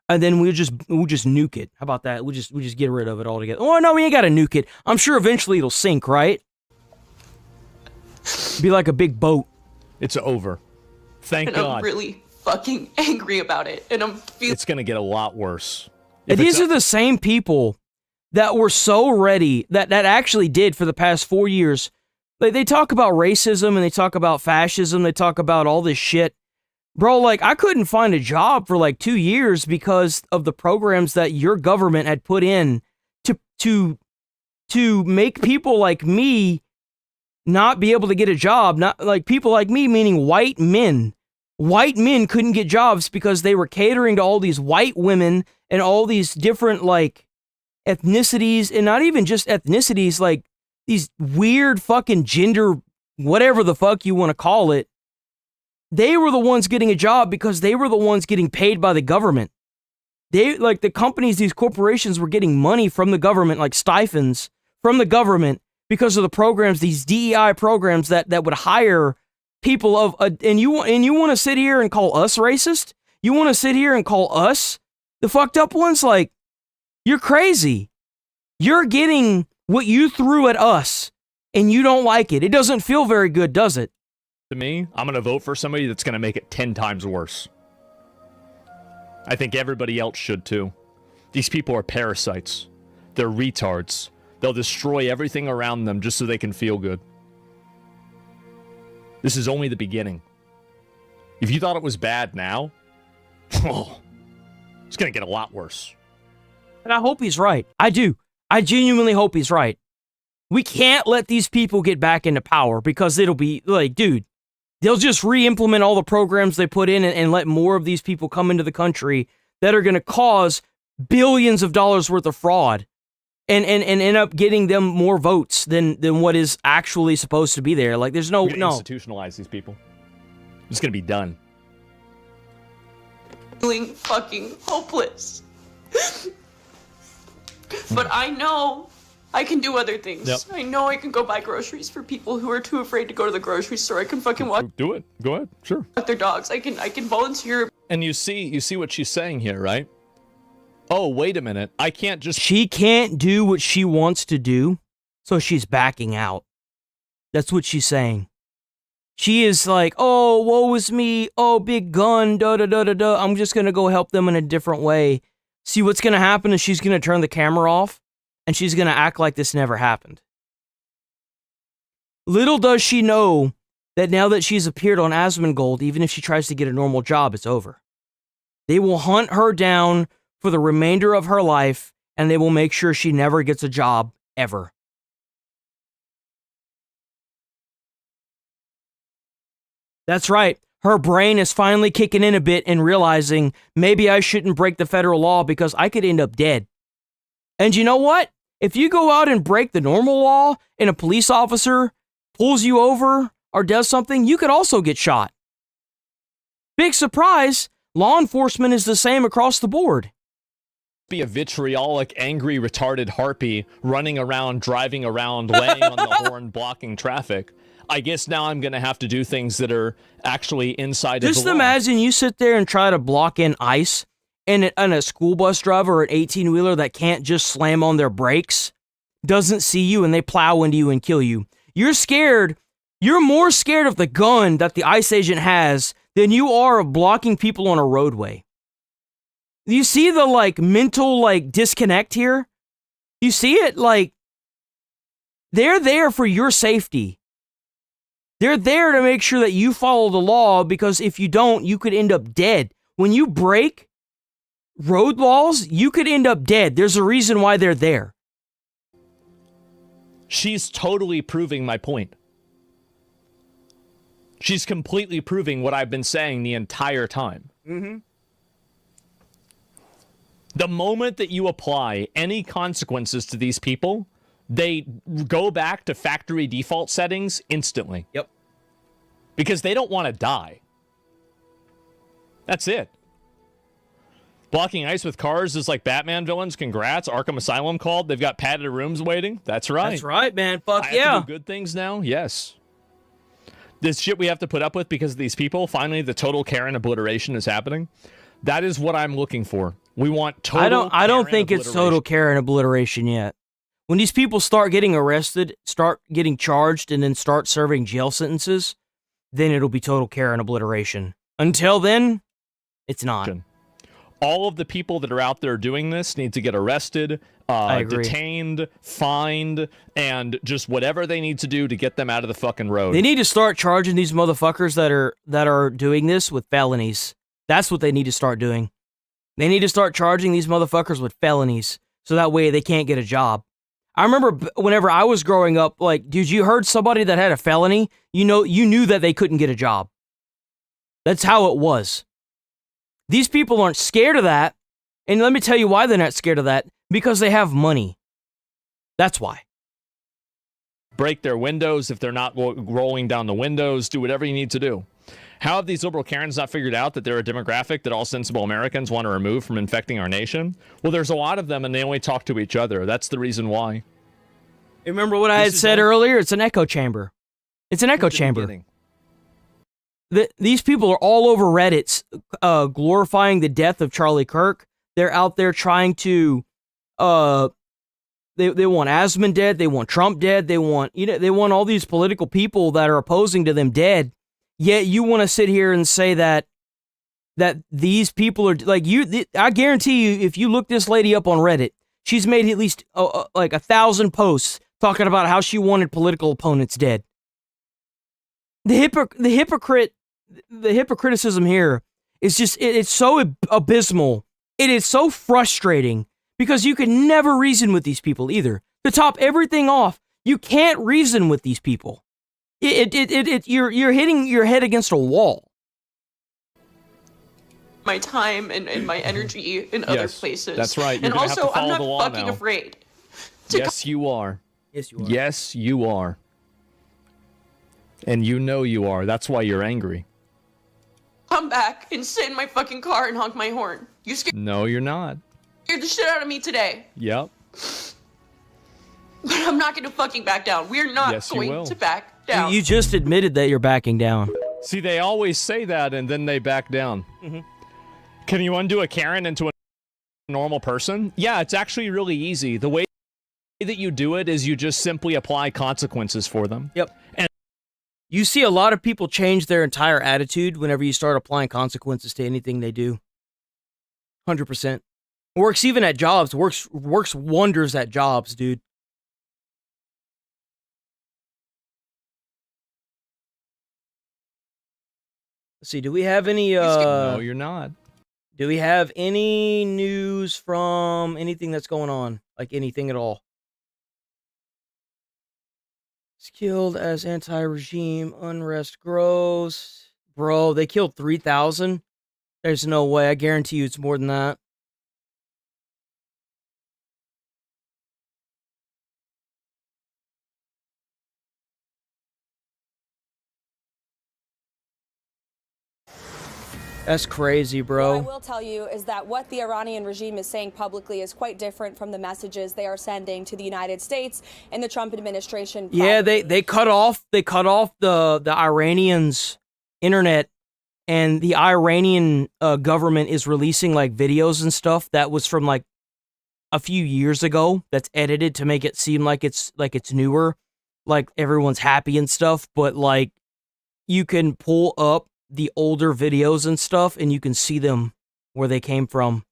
and then we'll just nuke it. How about that? We'll just get rid of it altogether. Oh no, we ain't gotta nuke it. I'm sure eventually it'll sink, right? Be like a big boat. It's over. Thank and God. I'm really fucking angry about it. And I'm feeling. It's going to get a lot worse. And these are the same people that were so ready, that actually did for the past 4 years. Like, they talk about racism and they talk about fascism. They talk about all this shit. Bro, like, I couldn't find a job for like 2 years because of the programs that your government had put in to make people like me not be able to get a job. Not like people like me, meaning white men. White men couldn't get jobs because they were catering to all these white women and all these different, like, ethnicities, and not even just ethnicities, like these weird fucking gender, whatever the fuck you want to call it. They were the ones getting a job because they were the ones getting paid by the government. They, like, the companies, these corporations were getting money from the government, like stipends from the government, because of the programs, these DEI programs that would hire people of, and you want to sit here and call us racist? You want to sit here and call us the fucked up ones? Like, you're crazy. You're getting what you threw at us, and you don't like it. It doesn't feel very good, does it? To me, I'm going to vote for somebody that's going to make it 10 times worse. I think everybody else should too. These people are parasites. They're retards. They'll destroy everything around them just so they can feel good. This is only the beginning. If you thought it was bad now, it's going to get a lot worse. And I hope he's right. I do. I genuinely hope he's right. We can't let these people get back into power, because it'll be like, dude, they'll just re-implement all the programs they put in and let more of these people come into the country that are going to cause billions of dollars worth of fraud and end up getting them more votes than what is actually supposed to be there. Like, there's no... institutionalize these people. It's going to be done. Feeling fucking hopeless. But I know I can do other things. Yep. I know I can go buy groceries for people who are too afraid to go to the grocery store. I can fucking walk. Do it. Go ahead. Sure. Their dogs. I can volunteer. And you see what she's saying here, right? Oh, wait a minute. I can't just... She can't do what she wants to do, so she's backing out. That's what she's saying. She is like, oh, woe is me. Oh, big gun. Da-da-da-da-da. I'm just going to go help them in a different way. See, what's going to happen is she's going to turn the camera off, and she's going to act like this never happened. Little does she know that now that she's appeared on Asmongold, even if she tries to get a normal job, it's over. They will hunt her down for the remainder of her life, and they will make sure she never gets a job, ever. That's right. Her brain is finally kicking in a bit and realizing, maybe I shouldn't break the federal law because I could end up dead. And you know what? If you go out and break the normal law and a police officer pulls you over or does something, you could also get shot. Big surprise, law enforcement is the same across the board. Be a vitriolic, angry, retarded harpy running around, driving around, laying on the horn, blocking traffic. I guess now I'm going to have to do things that are actually inside of the law. Just imagine you sit there and try to block in ICE, and a school bus driver or an 18-wheeler that can't just slam on their brakes doesn't see you, and they plow into you and kill you. You're scared. You're more scared of the gun that the ICE agent has than you are of blocking people on a roadway. You see the, like, mental, like, disconnect here? You see it? Like, they're there for your safety. They're there to make sure that you follow the law, because if you don't, you could end up dead. When you break road laws, you could end up dead. There's a reason why they're there. She's totally proving my point. She's completely proving what I've been saying the entire time. Mm-hmm. The moment that you apply any consequences to these people, they go back to factory default settings instantly. Yep. Because they don't want to die. That's it. Blocking ICE with cars is like Batman villains. Congrats. Arkham Asylum called. They've got padded rooms waiting. That's right. That's right, man. Fuck I yeah. have to do good things now? Yes. This shit we have to put up with because of these people. Finally, the total Karen obliteration is happening. That is what I'm looking for. We want total I don't think it's total Karen obliteration yet. When these people start getting arrested, start getting charged, and then start serving jail sentences, then it'll be total care and obliteration. Until then, it's not. All of the people that are out there doing this need to get arrested, detained, fined, and just whatever they need to do to get them out of the fucking road. They need to start charging these motherfuckers that are doing this with felonies. That's what they need to start doing. They need to start charging these motherfuckers with felonies, so that way they can't get a job. I remember whenever I was growing up, like, dude, you heard somebody that had a felony, you knew that they couldn't get a job. That's how it was. These people aren't scared of that, and let me tell you why they're not scared of that. Because they have money. That's why. Break their windows if they're not rolling down the windows. Do whatever you need to do. How have these liberal Karens not figured out that they're a demographic that all sensible Americans want to remove from infecting our nation? Well, there's a lot of them, and they only talk to each other. That's the reason why. Remember what I had said earlier? It's an echo chamber. It's an echo chamber. These people are all over Reddit glorifying the death of Charlie Kirk. They're out there trying to, they want Asman dead. They want Trump dead. They want all these political people that are opposing to them dead. Yet you want to sit here and say that these people are like you. I guarantee you, if you look this lady up on Reddit, she's made at least like 1,000 posts talking about how she wanted political opponents dead. The hypocriticism here is just, it's so abysmal. It is so frustrating because you can never reason with these people either. To top everything off, you can't reason with these people. You're hitting your head against a wall. My time and my energy in other places. That's right. You're and gonna also, have to follow I'm not the law fucking now. afraid. Yes, you are. Yes, you are. Yes, you are. And you know you are. That's why you're angry. Come back and sit in my fucking car and honk my horn. You scared No, you're not. the shit out of me today. Yep. But I'm not gonna fucking back down. We're not Yes, you going will. to back down. You just admitted that you're backing down. See, they always say that and then they back down. Mm-hmm. Can you undo a Karen into a normal person? Yeah, it's actually really easy. The way that you do it is you just simply apply consequences for them. Yep. And you see a lot of people change their entire attitude whenever you start applying consequences to anything they do. 100%. Works even at jobs. Works wonders at jobs, dude. Let's see, do we have any No, you're not. Do we have any news from anything that's going on? Like anything at all? It's killed as anti-regime unrest grows. Bro, they killed 3,000? There's no way. I guarantee you it's more than that. That's crazy, bro. What I will tell you is that what the Iranian regime is saying publicly is quite different from the messages they are sending to the United States and the Trump administration. Yeah, they cut off the Iranians' internet, and the Iranian government is releasing like videos and stuff that was from like a few years ago that's edited to make it seem like it's newer, like everyone's happy and stuff, but like you can pull up the older videos and stuff and you can see them where they came from.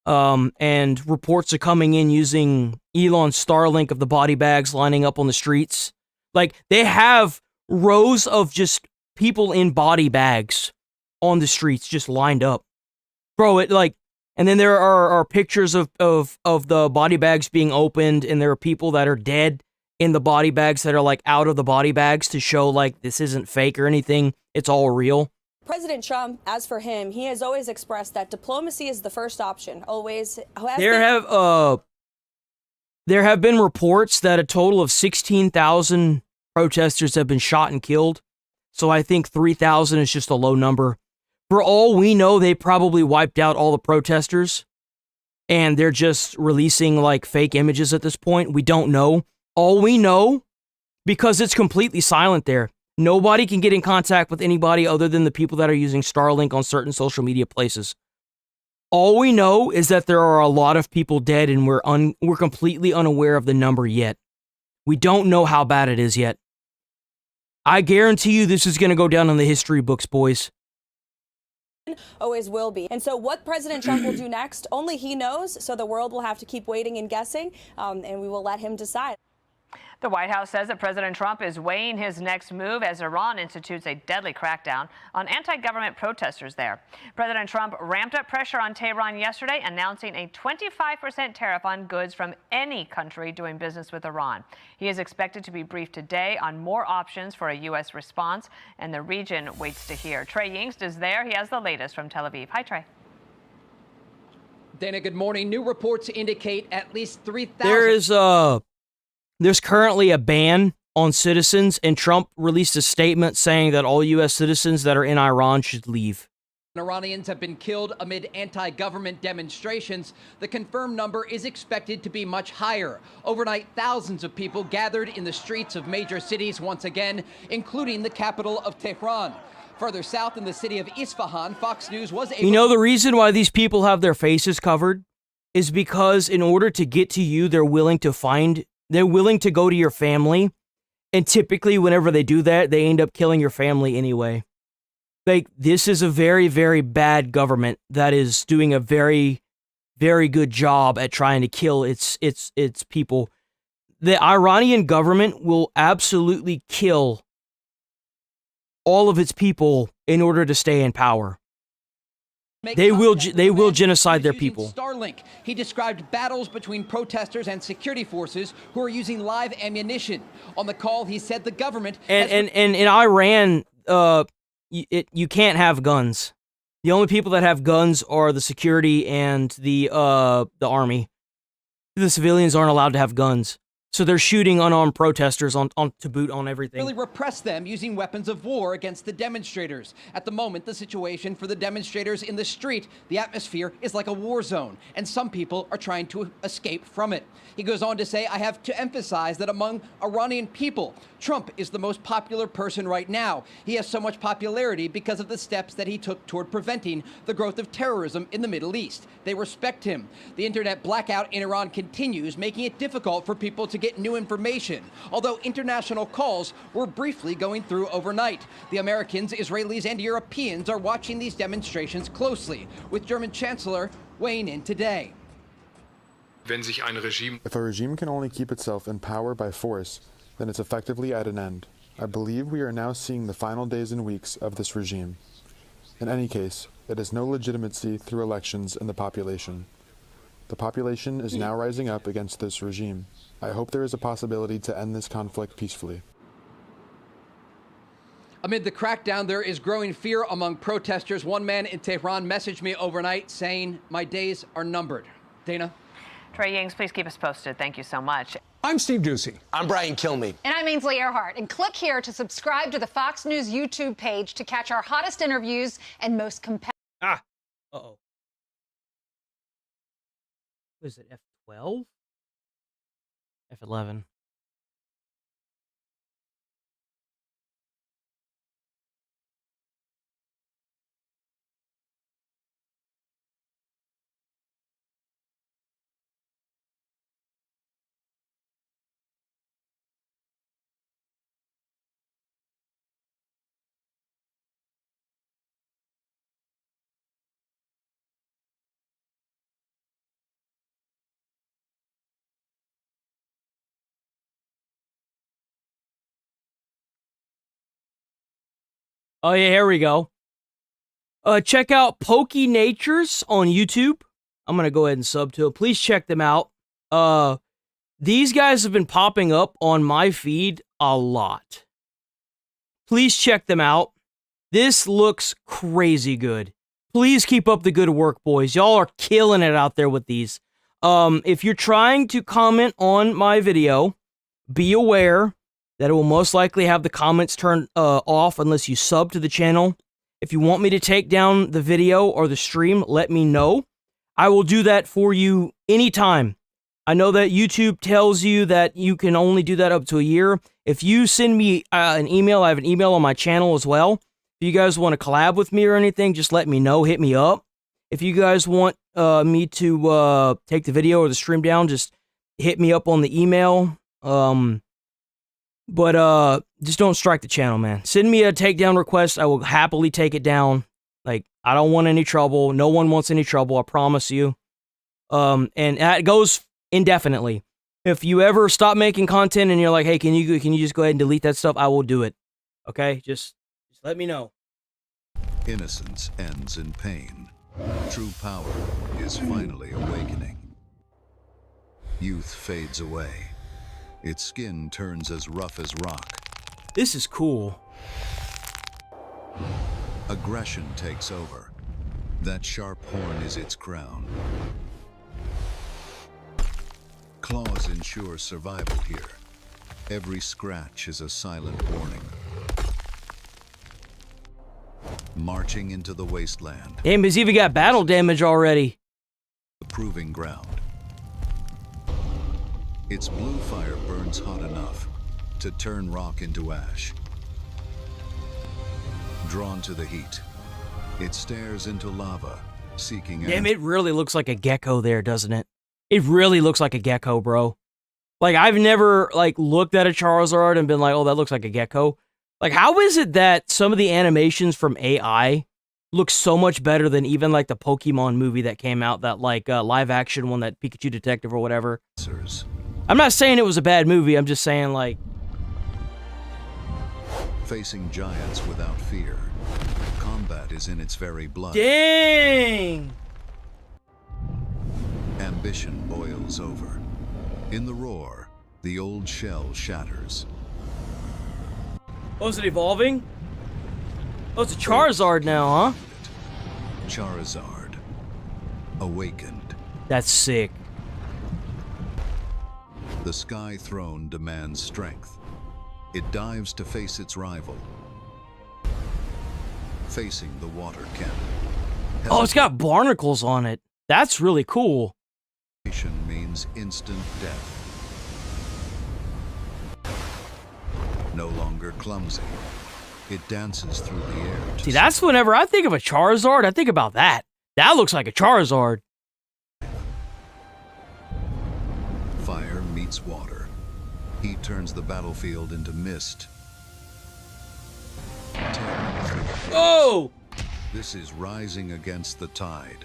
And reports are coming in using Elon's Starlink of the body bags lining up on the streets. Like they have rows of just people in body bags on the streets just lined up. Bro, it like, and then there are pictures of the body bags being opened, and there are people that are dead in the body bags that are like out of the body bags to show like this isn't fake or anything. It's all real. President Trump, as for him, he has always expressed that diplomacy is the first option. Always. There have been reports that a total of 16,000 protesters have been shot and killed. So I think 3,000 is just a low number. For all we know, they probably wiped out all the protesters, and they're just releasing like fake images at this point. We don't know. All we know, because it's completely silent there, nobody can get in contact with anybody other than the people that are using Starlink on certain social media places. All we know is that there are a lot of people dead, and we're completely unaware of the number yet. We don't know how bad it is yet. I guarantee you this is going to go down in the history books, boys. Always will be. And so what President Trump will do next, only he knows, so the world will have to keep waiting and guessing, and we will let him decide. The White House says that President Trump is weighing his next move as Iran institutes a deadly crackdown on anti-government protesters there. President Trump ramped up pressure on Tehran yesterday, announcing a 25% tariff on goods from any country doing business with Iran. He is expected to be briefed today on more options for a U.S. response, and the region waits to hear. Trey Yingst is there. He has the latest from Tel Aviv. Hi, Trey. Dana, good morning. New reports indicate at least 3,000... There's currently a ban on citizens, and Trump released a statement saying that all U.S. citizens that are in Iran should leave. Iranians have been killed amid anti-government demonstrations. The confirmed number is expected to be much higher. Overnight, thousands of people gathered in the streets of major cities once again, including the capital of Tehran. Further south in the city of Isfahan, Fox News was able... You know, the reason why these people have their faces covered is because in order to get to you, they're willing to go to your family, and typically whenever they do that, they end up killing your family anyway. Like, this is a very, very bad government that is doing a very, very good job at trying to kill its people. The Iranian government will absolutely kill all of its people in order to stay in power. They will genocide their people. Starlink. He described battles between protesters and security forces who are using live ammunition. On the call, he said the government and in Iran, you can't have guns. The only people that have guns are the security and the army. The civilians aren't allowed to have guns. So they're shooting unarmed protesters on to boot on everything. Really repress them using weapons of war against the demonstrators. At the moment, the situation for the demonstrators in the street, the atmosphere is like a war zone, and some people are trying to escape from it. He goes on to say, I have to emphasize that among Iranian people, Trump is the most popular person right now. He has so much popularity because of the steps that he took toward preventing the growth of terrorism in the Middle East. They respect him. The internet blackout in Iran continues, making it difficult for people to get new information, although international calls were briefly going through overnight. The Americans, Israelis, and Europeans are watching these demonstrations closely, with German Chancellor weighing in today. If a regime can only keep itself in power by force, then it's effectively at an end. I believe we are now seeing the final days and weeks of this regime. In any case, it has no legitimacy through elections in the population. The population is now rising up against this regime. I hope there is a possibility to end this conflict peacefully. Amid the crackdown, there is growing fear among protesters. One man in Tehran messaged me overnight saying, my days are numbered. Dana? Trey Yingst, please keep us posted. Thank you so much. I'm Steve Doocy. I'm Brian Kilmeade. And I'm Ainsley Earhart. And click here to subscribe to the Fox News YouTube page to catch our hottest interviews and most compelling. Uh-oh. Was it F12? F11. Oh yeah, here we go. Check out Pokey Natures on YouTube. I'm gonna go ahead and sub to it. Please check them out. These guys have been popping up on my feed a lot. Please check them out. This looks crazy good. Please keep up the good work, boys. Y'all are killing it out there with these. If you're trying to comment on my video, be aware that it will most likely have the comments turned off unless you sub to the channel. If you want me to take down the video or the stream, let me know. I will do that for you anytime. I know that YouTube tells you that you can only do that up to a year. If you send me an email, I have an email on my channel as well. If you guys want to collab with me or anything, just let me know. Hit me up. If you guys want me to take the video or the stream down, just hit me up on the email. But just don't strike the channel, man. Send me a takedown request. I will happily take it down. Like, I don't want any trouble. No one wants any trouble, I promise you. And that goes indefinitely. If you ever stop making content and you're like, hey, can you just go ahead and delete that stuff? I will do it. Okay? Just let me know. Innocence ends in pain. True power is finally awakening. Youth fades away. Its skin turns as rough as rock. This is cool. Aggression takes over. That sharp horn is its crown. Claws ensure survival here. Every scratch is a silent warning. Marching into the wasteland. Damn, he's even got battle damage already. The proving ground. Its blue fire burns hot enough to turn rock into ash. Drawn to the heat, it stares into lava, seeking Damn, it really looks like a gecko there, doesn't it? It really looks like a gecko, bro. Like, I've never, like, looked at a Charizard and been like, oh, that looks like a gecko. Like, how is it that some of the animations from AI look so much better than even, like, the Pokemon movie that came out, that, like, live-action one, that Pikachu Detective or whatever? I'm not saying it was a bad movie, I'm just saying, like... Facing giants without fear. Combat is in its very blood. Dang! Ambition boils over. In the roar, the old shell shatters. Oh, is it evolving? Oh, it's a Charizard now, huh? Charizard. Awakened. That's sick. The Sky Throne demands strength. It dives to face its rival. Facing the water cannon. Oh, it's got barnacles on it. That's really cool. Hesitation means instant death. No longer clumsy. It dances through the air. See, that's whenever I think of a Charizard, I think about that. That looks like a Charizard. Fire meets water. Heat turns the battlefield into mist. Oh! This is rising against the tide.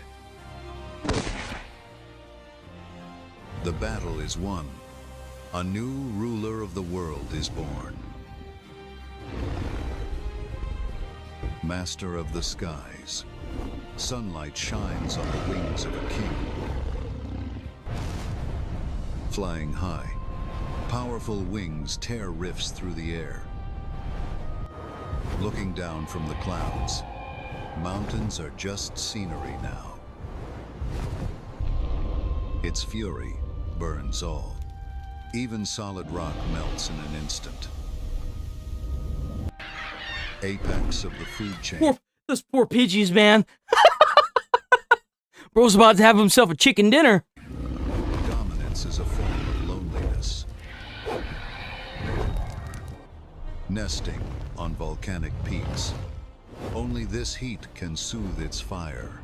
The battle is won. A new ruler of the world is born. Master of the skies. Sunlight shines on the wings of a king. Flying high, powerful wings tear rifts through the air. Looking down from the clouds, mountains are just scenery now. Its fury burns all. Even solid rock melts in an instant. Apex of the food chain. Those poor Pidgeys, man. Bro's about to have himself a chicken dinner. Dominance is a form of loneliness. Nesting on volcanic peaks. Only this heat can soothe its fire.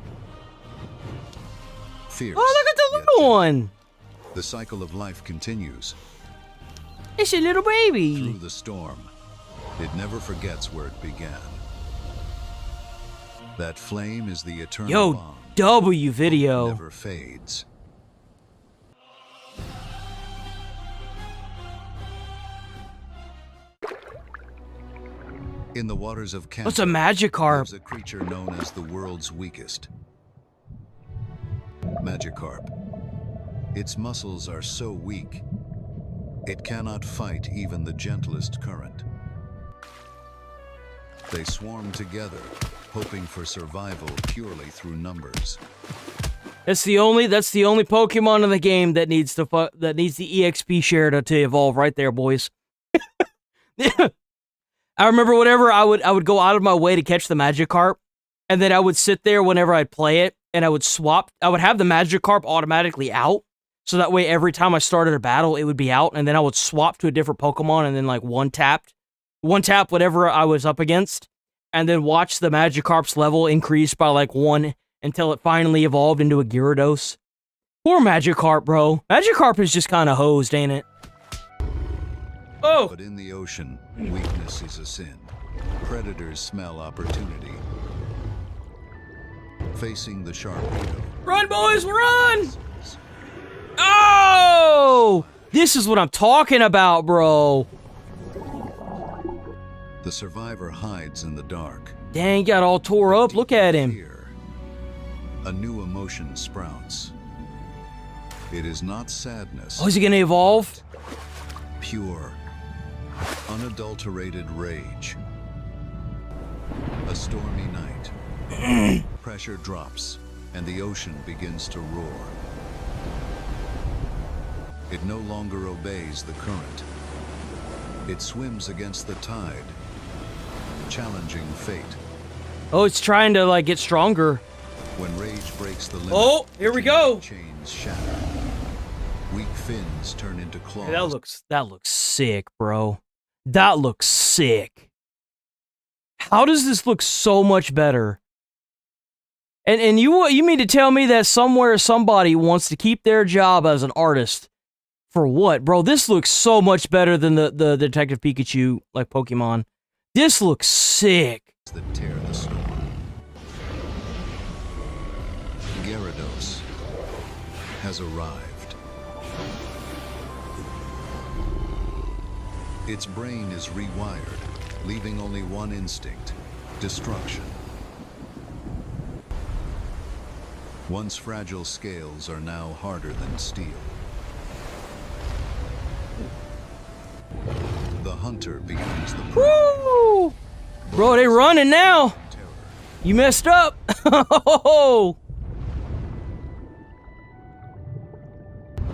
Fierce. Oh, look at the little one. The cycle of life continues. It's a little baby. Through the storm, it never forgets where it began. That flame is the eternal bond. W video. Never fades. In the waters of Canada, what's a Magikarp? lives a creature known as the world's weakest. Magikarp. Its muscles are so weak, it cannot fight even the gentlest current. They swarm together, hoping for survival purely through numbers. That's the only Pokemon in the game that needs the EXP share to evolve right there, boys. I remember whenever I would go out of my way to catch the Magikarp, and then I would sit there whenever I'd play it, and I would swap. I would have the Magikarp automatically out, so that way every time I started a battle, it would be out, and then I would swap to a different Pokemon, and then like one tap whatever I was up against, and then watch the Magikarp's level increase by like 1 until it finally evolved into a Gyarados. Poor Magikarp, bro. Magikarp is just kind of hosed, ain't it? Oh! But in the ocean, weakness is a sin. Predators smell opportunity. Facing the Sharpedo. Run, boys, run! Oh! This is what I'm talking about, bro. The survivor hides in the dark. Dang, got all tore up. Look at him. Fear. A new emotion sprouts. It is not sadness. Oh, is he gonna evolve? Pure, unadulterated rage. A stormy night. Pressure drops, and the ocean begins to roar. It no longer obeys the current. It swims against the tide, challenging fate. Oh, it's trying to, like, get stronger. When rage breaks the limit, oh, here we go. Chains shatter. Weak fins turn into claws. Hey, that looks sick, bro. That looks sick. How does this look so much better? And you mean to tell me that somewhere somebody wants to keep their job as an artist for what, bro? This looks so much better than the Detective Pikachu, like, Pokemon. This looks sick. That tear the storm. Gyarados has arrived. Its brain is rewired, leaving only one instinct: destruction. Once fragile scales are now harder than steel. The hunter becomes the prey. Woo! Bro, they running now. You messed up.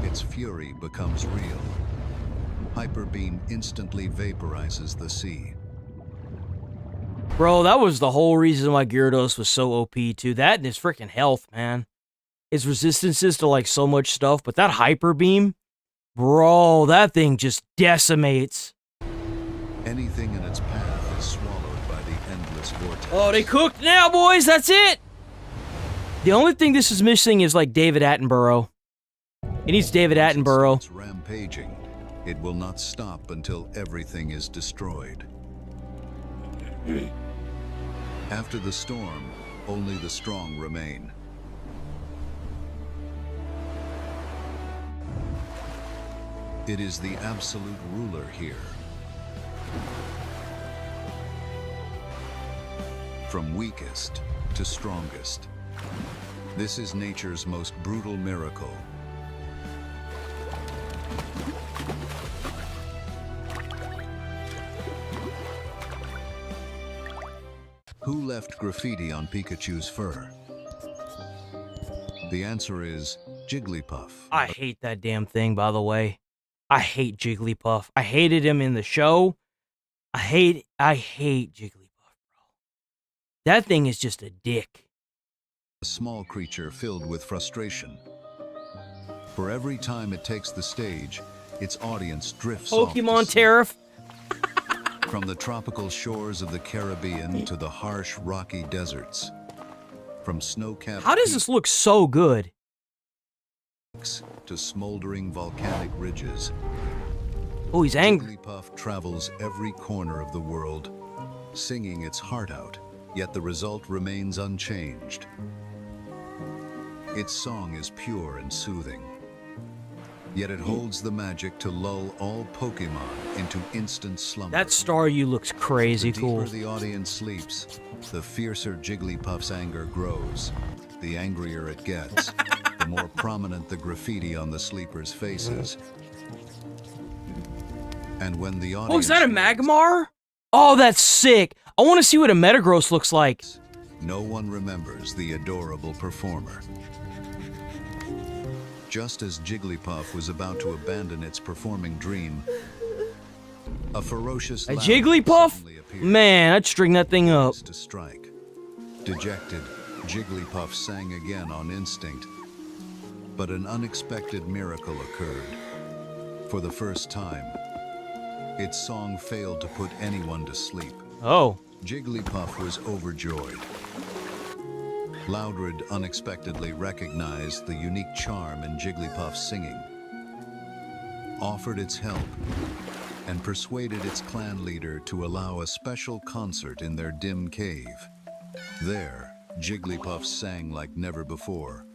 Its fury becomes real. Hyper Beam instantly vaporizes the sea. Bro, that was the whole reason why Gyarados was so OP too. That and his freaking health, man. His resistances to, like, so much stuff, but that Hyper Beam, bro, that thing just decimates. Anything in its path is swallowed by the endless vortex. Oh, they cooked now, boys. That's it. The only thing this is missing is, like, David Attenborough. It needs David Attenborough. It's rampaging. It will not stop until everything is destroyed. After the storm, only the strong remain. It is the absolute ruler here. From weakest to strongest. This is nature's most brutal miracle. Who left graffiti on Pikachu's fur? The answer is Jigglypuff. I hate that damn thing, by the way. I hate Jigglypuff. I hated him in the show. I hate Jigglypuff, bro. That thing is just a dick. A small creature filled with frustration. For every time it takes the stage, its audience drifts off Pokemon to sleep. Tariff. From the tropical shores of the Caribbean to the harsh, rocky deserts. From snow-capped How does this look so good? peaks to smoldering volcanic ridges. Oh, he's angry. Jigglypuff travels every corner of the world, singing its heart out, yet the result remains unchanged. Its song is pure and soothing, yet it holds the magic to lull all Pokemon into instant slumber. That Staryu looks crazy The cool. deeper the audience sleeps, the fiercer Jigglypuff's anger grows. The angrier it gets, the more prominent the graffiti on the sleepers' faces. And when the audience... Oh, is that a Magmar? Oh, that's sick. I want to see what a Metagross looks like. No one remembers the adorable performer. Just as Jigglypuff was about to abandon its performing dream, a ferocious A laugh Jigglypuff? suddenly appeared. Man, I'd string that thing up. To strike. Dejected, Jigglypuff sang again on instinct. But an unexpected miracle occurred. For the first time, its song failed to put anyone to sleep. Oh. Jigglypuff was overjoyed. Loudred unexpectedly recognized the unique charm in Jigglypuff's singing, offered its help, and persuaded its clan leader to allow a special concert in their dim cave. There, Jigglypuff sang like never before,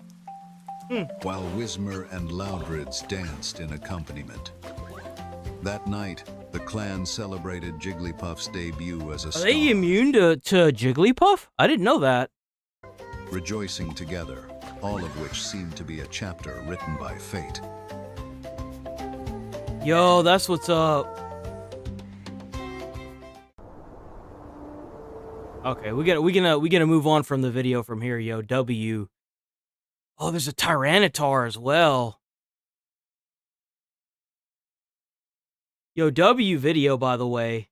while Whismer and Loudrids danced in accompaniment. That night, the clan celebrated Jigglypuff's debut as a Are star, they immune to Jigglypuff? I didn't know that. rejoicing together, all of which seemed to be a chapter written by fate. Yo, that's what's up. Okay, we gotta move on from the video from here, yo. W. Oh, there's a Tyranitar as well. Yo, W video, by the way.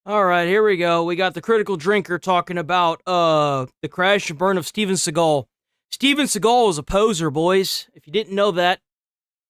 All right, here we go. We got the Critical Drinker talking about the crash and burn of Steven Seagal. Steven Seagal is a poser, boys. If you didn't know that,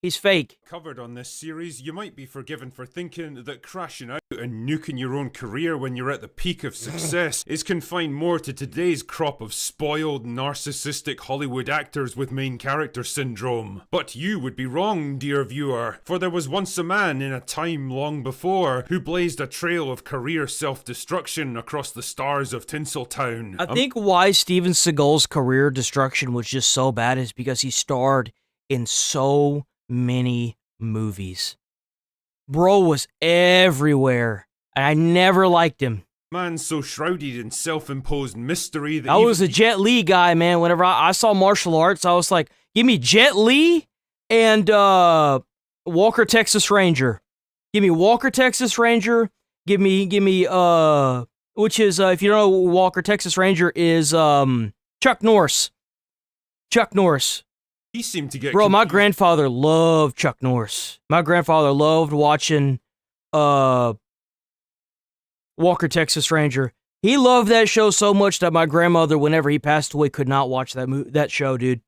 he's fake. Covered on this series, you might be forgiven for thinking that crashing out and nuking your own career when you're at the peak of success is confined more to today's crop of spoiled, narcissistic Hollywood actors with main character syndrome. But you would be wrong, dear viewer, for there was once a man in a time long before who blazed a trail of career self-destruction across the stars of Tinseltown. I think why Steven Seagal's career destruction was just so bad is because he starred in so many movies. Bro was everywhere. I never liked him. Man so shrouded in self-imposed mystery that I was a Jet Li guy, man. Whenever I saw martial arts, I was like, give me Jet Li and Walker Texas Ranger. Give me Walker Texas Ranger. Give me which is if you don't know, Walker Texas Ranger is Chuck Norris. Chuck Norris. He seemed to get Bro, my grandfather loved Chuck Norris. My grandfather loved watching Walker Texas Ranger. He loved that show so much that my grandmother, whenever he passed away, could not watch that show, dude.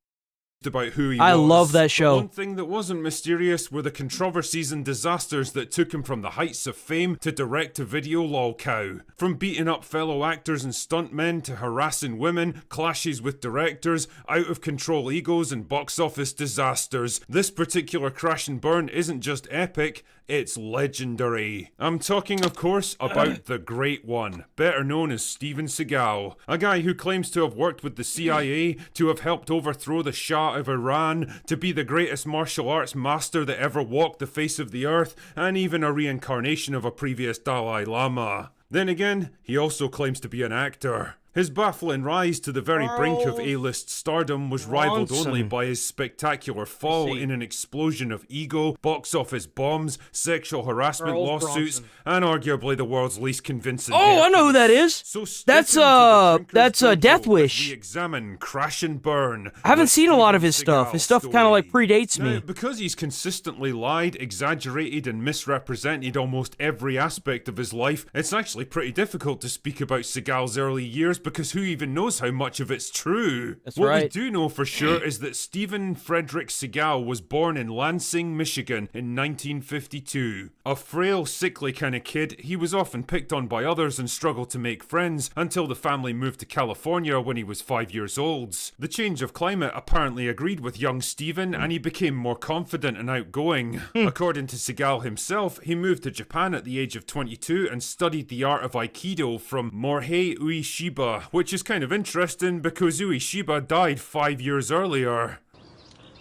About who he I was. love that show. But one thing that wasn't mysterious were the controversies and disasters that took him from the heights of fame to direct-to-video lolcow. From beating up fellow actors and stuntmen to harassing women, clashes with directors, out-of-control egos and box office disasters. This particular crash and burn isn't just epic, it's legendary. I'm talking, of course, about the Great One, better known as Steven Seagal, a guy who claims to have worked with the CIA, to have helped overthrow the Shah of Iran, to be the greatest martial arts master that ever walked the face of the earth, and even a reincarnation of a previous Dalai Lama. Then again, he also claims to be an actor. His baffling rise to the very brink of A-list stardom was rivaled only by his spectacular fall in an explosion of ego, box office bombs, sexual harassment lawsuits, and arguably the world's least convincing. Oh, I know who that is. So that's Death Wish. We examine Crash and Burn. I haven't seen a lot of his stuff. His stuff kind of like predates me. Now, because he's consistently lied, exaggerated, and misrepresented almost every aspect of his life, it's actually pretty difficult to speak about Seagal's early years, because who even knows how much of it's true? That's what right. we do know for sure is that Stephen Frederick Seagal was born in Lansing, Michigan in 1952. A frail, sickly kind of kid, he was often picked on by others and struggled to make friends until the family moved to California when he was 5 years old. The change of climate apparently agreed with young Stephen and he became more confident and outgoing. According to Seagal himself, he moved to Japan at the age of 22 and studied the art of Aikido from Morihei Ueshiba, which is kind of interesting because Ueshiba died 5 years earlier.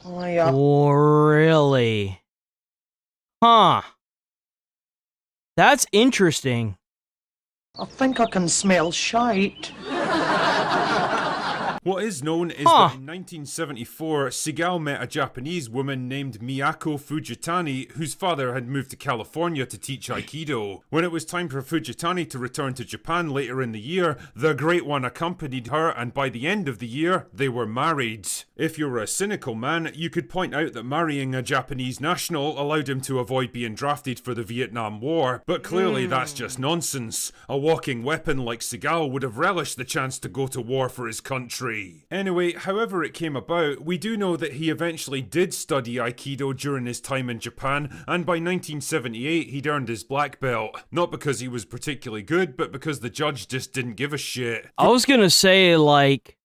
Oh, yeah. Really? Huh. That's interesting. I think I can smell shite. What is known is that in 1974, Seagal met a Japanese woman named Miyako Fujitani, whose father had moved to California to teach Aikido. When it was time for Fujitani to return to Japan later in the year, the Great One accompanied her, and by the end of the year, they were married. If you were a cynical man, you could point out that marrying a Japanese national allowed him to avoid being drafted for the Vietnam War, but clearly that's just nonsense. A walking weapon like Seagal would have relished the chance to go to war for his country. Anyway, however it came about, we do know that he eventually did study Aikido during his time in Japan, and by 1978 he'd earned his black belt. Not because he was particularly good, but because the judge just didn't give a shit. I was gonna say, like,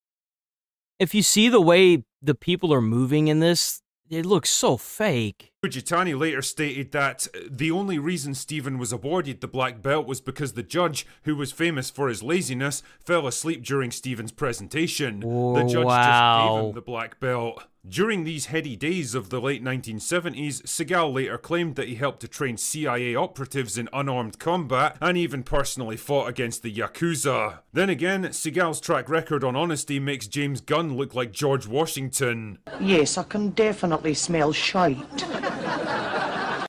if you see the way the people are moving in this, it looks so fake. Fujitani later stated that the only reason Steven was awarded the black belt was because the judge, who was famous for his laziness, fell asleep during Steven's presentation. The judge just gave him the black belt. During these heady days of the late 1970s, Seagal later claimed that he helped to train CIA operatives in unarmed combat and even personally fought against the Yakuza. Then again, Seagal's track record on honesty makes James Gunn look like George Washington. Yes, I can definitely smell shite.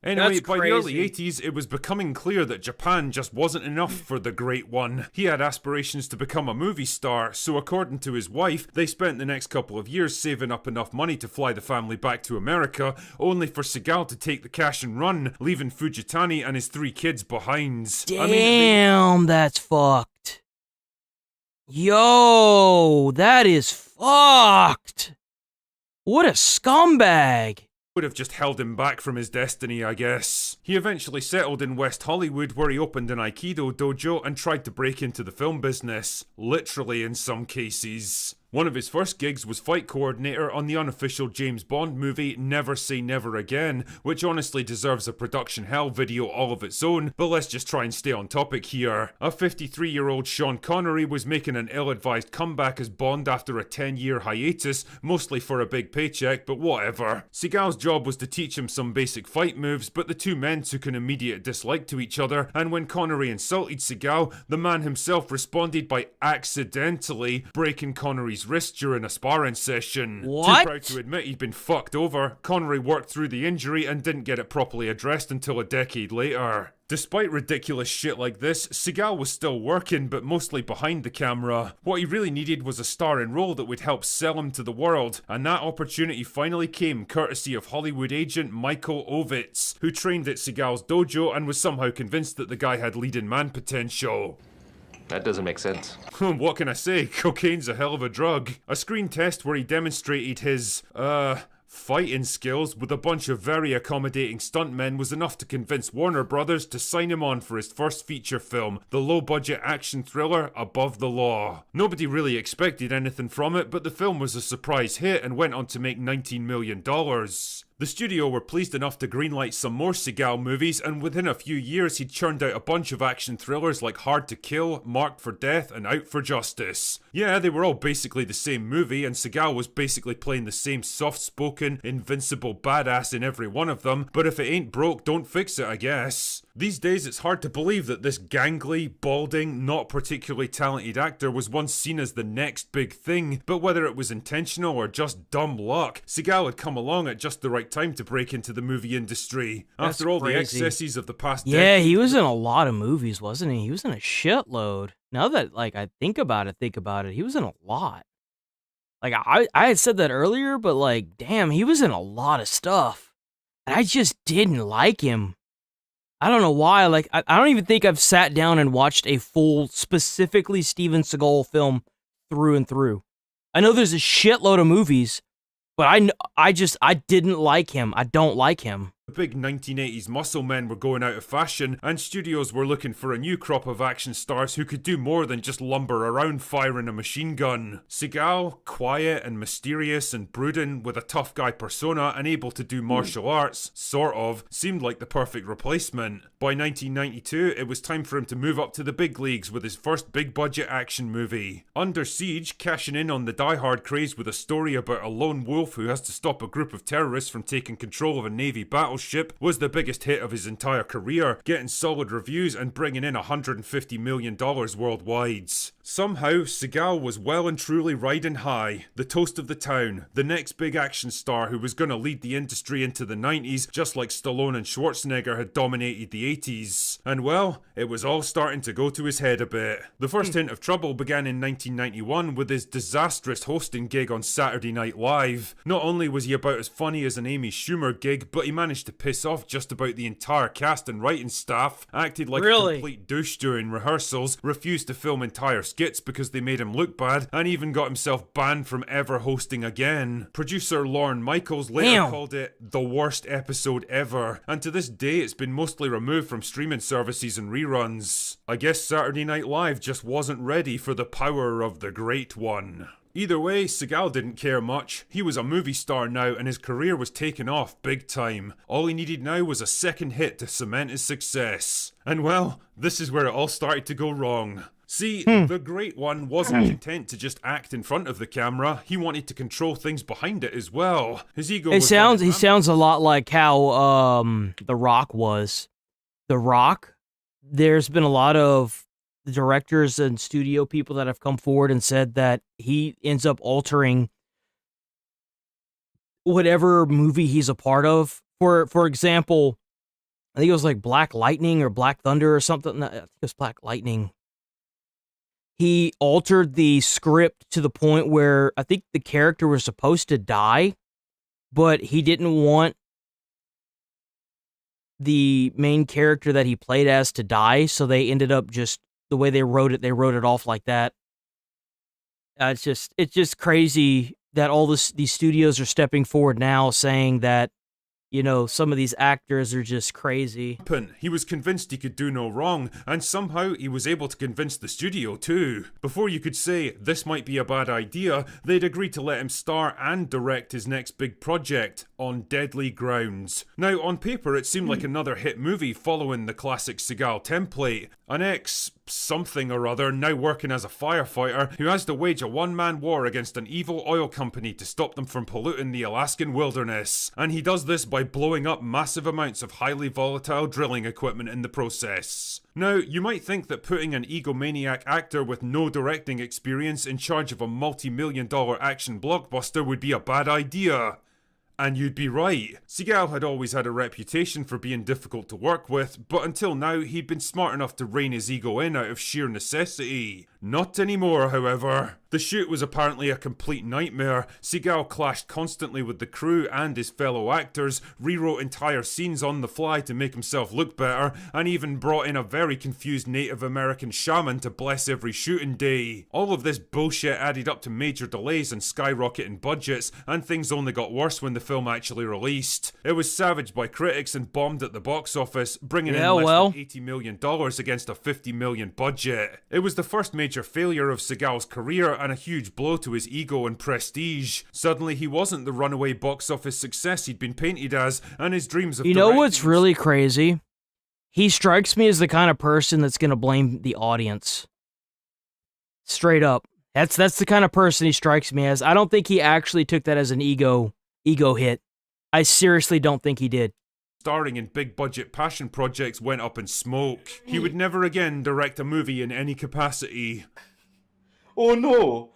Anyway, That's by the early crazy. 80s, it was becoming clear that Japan just wasn't enough for the Great One. He had aspirations to become a movie star, so according to his wife, they spent the next couple of years saving up enough money to fly the family back to America, only for Seagal to take the cash and run, leaving Fujitani and his 3 kids behind. Damn, that's fucked. Yo, that is fucked. What a scumbag. Would have just held him back from his destiny, I guess. He eventually settled in West Hollywood, where he opened an Aikido dojo and tried to break into the film business. Literally in some cases. One of his first gigs was fight coordinator on the unofficial James Bond movie Never Say Never Again, which honestly deserves a production hell video all of its own, but let's just try and stay on topic here. A 53-year-old Sean Connery was making an ill-advised comeback as Bond after a 10-year hiatus, mostly for a big paycheck, but whatever. Seagal's job was to teach him some basic fight moves, but the two men took an immediate dislike to each other, and when Connery insulted Seagal, the man himself responded by accidentally breaking Connery's wrist during a sparring session. What? Too proud to admit he'd been fucked over, Connery worked through the injury and didn't get it properly addressed until a decade later. Despite ridiculous shit like this, Seagal was still working, but mostly behind the camera. What he really needed was a starring role that would help sell him to the world, and that opportunity finally came courtesy of Hollywood agent Michael Ovitz, who trained at Seagal's dojo and was somehow convinced that the guy had leading man potential. That doesn't make sense. What can I say? Cocaine's a hell of a drug. A screen test where he demonstrated his, fighting skills with a bunch of very accommodating stuntmen was enough to convince Warner Brothers to sign him on for his first feature film, the low-budget action thriller Above the Law. Nobody really expected anything from it, but the film was a surprise hit and went on to make $19 million. The studio were pleased enough to greenlight some more Seagal movies, and within a few years he'd churned out a bunch of action thrillers like Hard to Kill, Marked for Death, and Out for Justice. Yeah, they were all basically the same movie, and Seagal was basically playing the same soft-spoken, invincible badass in every one of them, but if it ain't broke, don't fix it, I guess. These days it's hard to believe that this gangly, balding, not particularly talented actor was once seen as the next big thing, but whether it was intentional or just dumb luck, Seagal had come along at just the right time to break into the movie industry. That's After all crazy. the excesses of the past Yeah, decade, he was in a lot of movies, wasn't he? He was in a shitload. Now that, I think about it, he was in a lot. I had said that earlier, but, damn, he was in a lot of stuff. And I just didn't like him. I don't know why. I don't even think I've sat down and watched a full, specifically Steven Seagal film through and through. I know there's a shitload of movies, but I didn't like him. I don't like him. the big 1980s muscle men were going out of fashion, and studios were looking for a new crop of action stars who could do more than just lumber around firing a machine gun. Seagal, quiet and mysterious and brooding, with a tough guy persona and able to do martial arts, sort of, seemed like the perfect replacement. By 1992, it was time for him to move up to the big leagues with his first big budget action movie. Under Siege, cashing in on the Die Hard craze with a story about a lone wolf who has to stop a group of terrorists from taking control of a Navy battleship, was the biggest hit of his entire career, getting solid reviews and bringing in $150 million worldwide. Somehow, Seagal was well and truly riding high, the toast of the town, the next big action star who was going to lead the industry into the 90s, just like Stallone and Schwarzenegger had dominated the 80s. And well, it was all starting to go to his head a bit. The first hint of trouble began in 1991 with his disastrous hosting gig on Saturday Night Live. Not only was he about as funny as an Amy Schumer gig, but he managed to piss off just about the entire cast and writing staff, acted like a complete douche during rehearsals, refused to film entire skits because they made him look bad, and even got himself banned from ever hosting again. Producer Lorne Michaels later called it the worst episode ever, and to this day it's been mostly removed from streaming services and reruns. I guess Saturday Night Live just wasn't ready for the power of the Great One. Either way, Seagal didn't care much. He was a movie star now and his career was taking off big time. All he needed now was a second hit to cement his success. And well, this is where it all started to go wrong. See, the Great One wasn't content to just act in front of the camera. He wanted to control things behind it as well. His ego He sounds a lot like how The Rock was. The Rock, there's been a lot of directors and studio people that have come forward and said that he ends up altering whatever movie he's a part of. For example, I think it was like Black Lightning or Black Thunder or something. I think it was Black Lightning. He altered the script to the point where I think the character was supposed to die, but he didn't want the main character that he played as to die, so they ended up just, the way they wrote it off like that. It's just crazy that all these studios are stepping forward now saying that, you know, some of these actors are just crazy. He was convinced he could do no wrong, and somehow he was able to convince the studio too. Before you could say, this might be a bad idea, they'd agreed to let him star and direct his next big project, on deadly grounds. Now, on paper, it seemed like another hit movie following the classic Seagal template. An ex-something or other now working as a firefighter who has to wage a one-man war against an evil oil company to stop them from polluting the Alaskan wilderness. And he does this by blowing up massive amounts of highly volatile drilling equipment in the process. Now, you might think that putting an egomaniac actor with no directing experience in charge of a multi-million-dollar action blockbuster would be a bad idea. And you'd be right. Seagal had always had a reputation for being difficult to work with, but until now he'd been smart enough to rein his ego in out of sheer necessity. Not anymore, however. The shoot was apparently a complete nightmare. Seagal clashed constantly with the crew and his fellow actors, rewrote entire scenes on the fly to make himself look better, and even brought in a very confused Native American shaman to bless every shooting day. All of this bullshit added up to major delays and skyrocketing budgets, and things only got worse when the film actually released. It was savaged by critics and bombed at the box office, bringing in less than $80 million against a $50 million budget. It was the first major failure of Seagal's career and a huge blow to his ego and prestige. Suddenly he wasn't the runaway box office success he'd been painted as, and his dreams of You know what's really crazy? He strikes me as the kind of person that's gonna blame the audience. Straight up. That's the kind of person he strikes me as. I don't think he actually took that as an ego hit. I seriously don't think he did. Starring in big budget passion projects went up in smoke. He would never again direct a movie in any capacity. Oh no!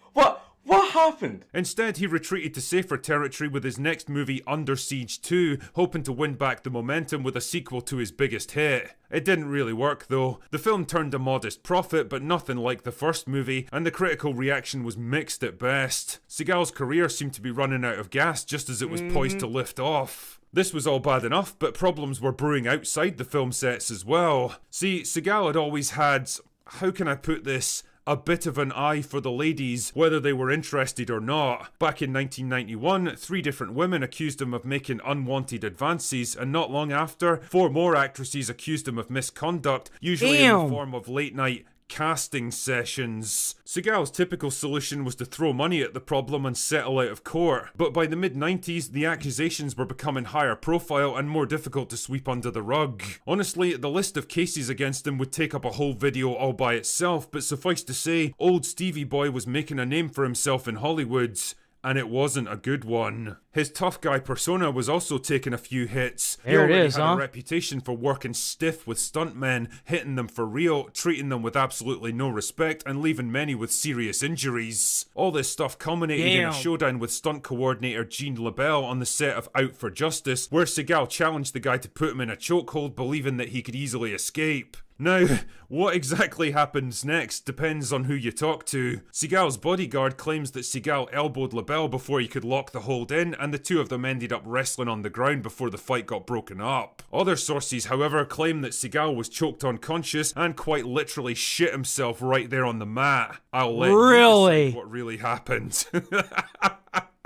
What happened? Instead, he retreated to safer territory with his next movie, Under Siege 2, hoping to win back the momentum with a sequel to his biggest hit. It didn't really work though. The film turned a modest profit, but nothing like the first movie, and the critical reaction was mixed at best. Seagal's career seemed to be running out of gas just as it was poised to lift off. This was all bad enough, but problems were brewing outside the film sets as well. See, Seagal had always had, how can I put this, a bit of an eye for the ladies, whether they were interested or not. Back in 1991, 3 different women accused him of making unwanted advances, and not long after, 4 more actresses accused him of misconduct, usually in the form of late-night casting sessions. Seagal's typical solution was to throw money at the problem and settle out of court, but by the mid-90s, the accusations were becoming higher profile and more difficult to sweep under the rug. Honestly, the list of cases against him would take up a whole video all by itself, but suffice to say, old Stevie Boy was making a name for himself in Hollywood. And it wasn't a good one. His tough guy persona was also taking a few hits. He already had a reputation for working stiff with stuntmen, hitting them for real, treating them with absolutely no respect, and leaving many with serious injuries. All this stuff culminated in a showdown with stunt coordinator Gene LaBelle on the set of Out for Justice, where Seagal challenged the guy to put him in a chokehold, believing that he could easily escape. Now, what exactly happens next depends on who you talk to. Seagal's bodyguard claims that Seagal elbowed LaBelle before he could lock the hold in, and the two of them ended up wrestling on the ground before the fight got broken up. Other sources, however, claim that Seagal was choked unconscious and quite literally shit himself right there on the mat. I'll let you decide what really happened.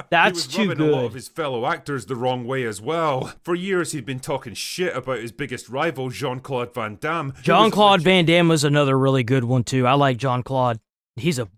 That's too good. He was rubbing a lot of his fellow actors the wrong way as well. For years, he'd been talking shit about his biggest rival, Jean-Claude Van Damme. Jean-Claude Van Damme was another really good one too. I like Jean-Claude. He's a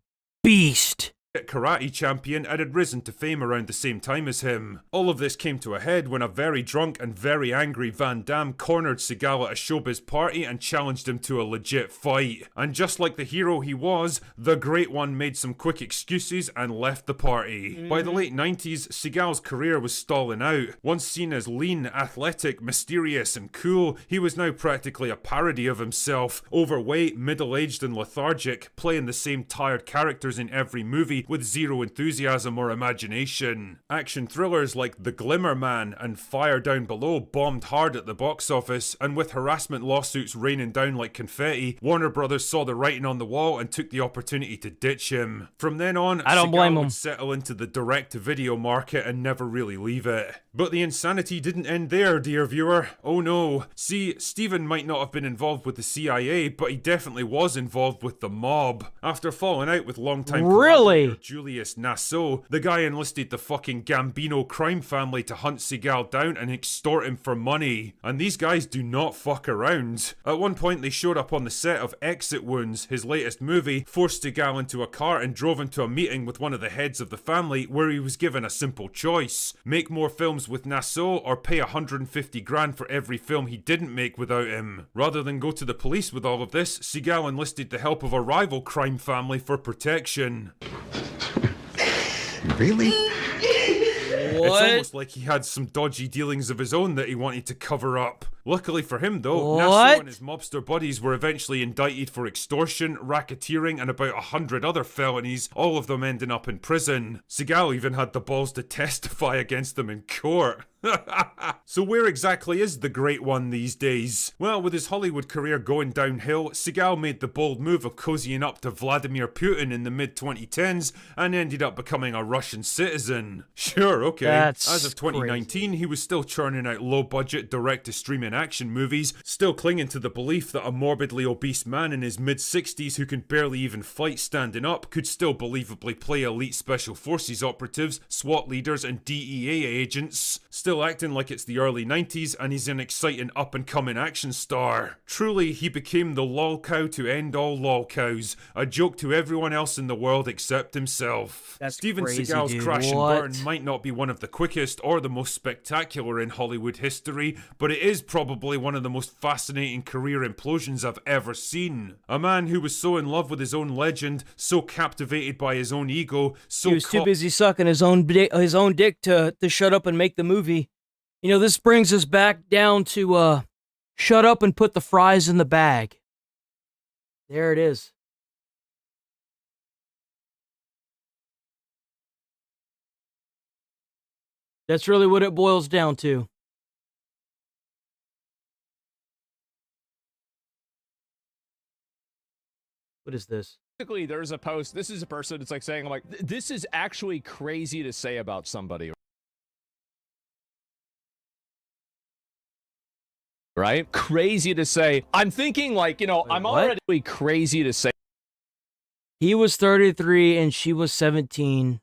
beast. karate champion and had risen to fame around the same time as him. All of this came to a head when a very drunk and very angry Van Damme cornered Seagal at a showbiz party and challenged him to a legit fight. And just like the hero he was, the Great One made some quick excuses and left the party. By the late 90s, Seagal's career was stalling out. Once seen as lean, athletic, mysterious and cool, he was now practically a parody of himself. Overweight, middle-aged and lethargic, playing the same tired characters in every movie with zero enthusiasm or imagination. Action thrillers like The Glimmer Man and Fire Down Below bombed hard at the box office, and with harassment lawsuits raining down like confetti, Warner Brothers saw the writing on the wall and took the opportunity to ditch him. From then on, I don't blame Seagal him. would settle into the direct-to-video market and never really leave it. But the insanity didn't end there, dear viewer. Oh no. See, Steven might not have been involved with the CIA, but he definitely was involved with the mob. After falling out with longtime collaborator Julius Nassau, the guy enlisted the fucking Gambino crime family to hunt Seagal down and extort him for money. And these guys do not fuck around. At one point they showed up on the set of Exit Wounds, his latest movie, forced Seagal into a car and drove him to a meeting with one of the heads of the family where he was given a simple choice. Make more films with Nassau or pay 150 grand for every film he didn't make without him. Rather than go to the police with all of this, Seagal enlisted the help of a rival crime family for protection. Really? It's almost like he had some dodgy dealings of his own that he wanted to cover up. Luckily for him though, Nassau and his mobster buddies were eventually indicted for extortion, racketeering and about 100 other felonies, all of them ending up in prison. Seagal even had the balls to testify against them in court. So where exactly is the Great One these days? Well, with his Hollywood career going downhill, Seagal made the bold move of cozying up to Vladimir Putin in the mid-2010s and ended up becoming a Russian citizen. Sure, okay. As of 2019, he was still churning out low-budget direct-to-streaming action movies, still clinging to the belief that a morbidly obese man in his mid-60s who can barely even fight standing up could still believably play elite special forces operatives, SWAT leaders and DEA agents. Still acting like it's the early 90s and he's an exciting up-and-coming action star. Truly, he became the lol cow to end all lol cows, a joke to everyone else in the world except himself. Steven Seagal's crash and burn might not be one of the quickest or the most spectacular in Hollywood history, but it is probably one of the most fascinating career implosions I've ever seen. A man who was so in love with his own legend, so captivated by his own ego, so he was too busy sucking his own dick to shut up and make the movie. You know, this brings us back down to shut up and put the fries in the bag. There it is. That's really what it boils down to. What is this? Basically, there's a post. This is a person. It's like saying, I'm like, this is actually crazy to say about somebody. Right? Crazy to say. I'm thinking like, you know, I'm already crazy to say. He was 33 and she was 17.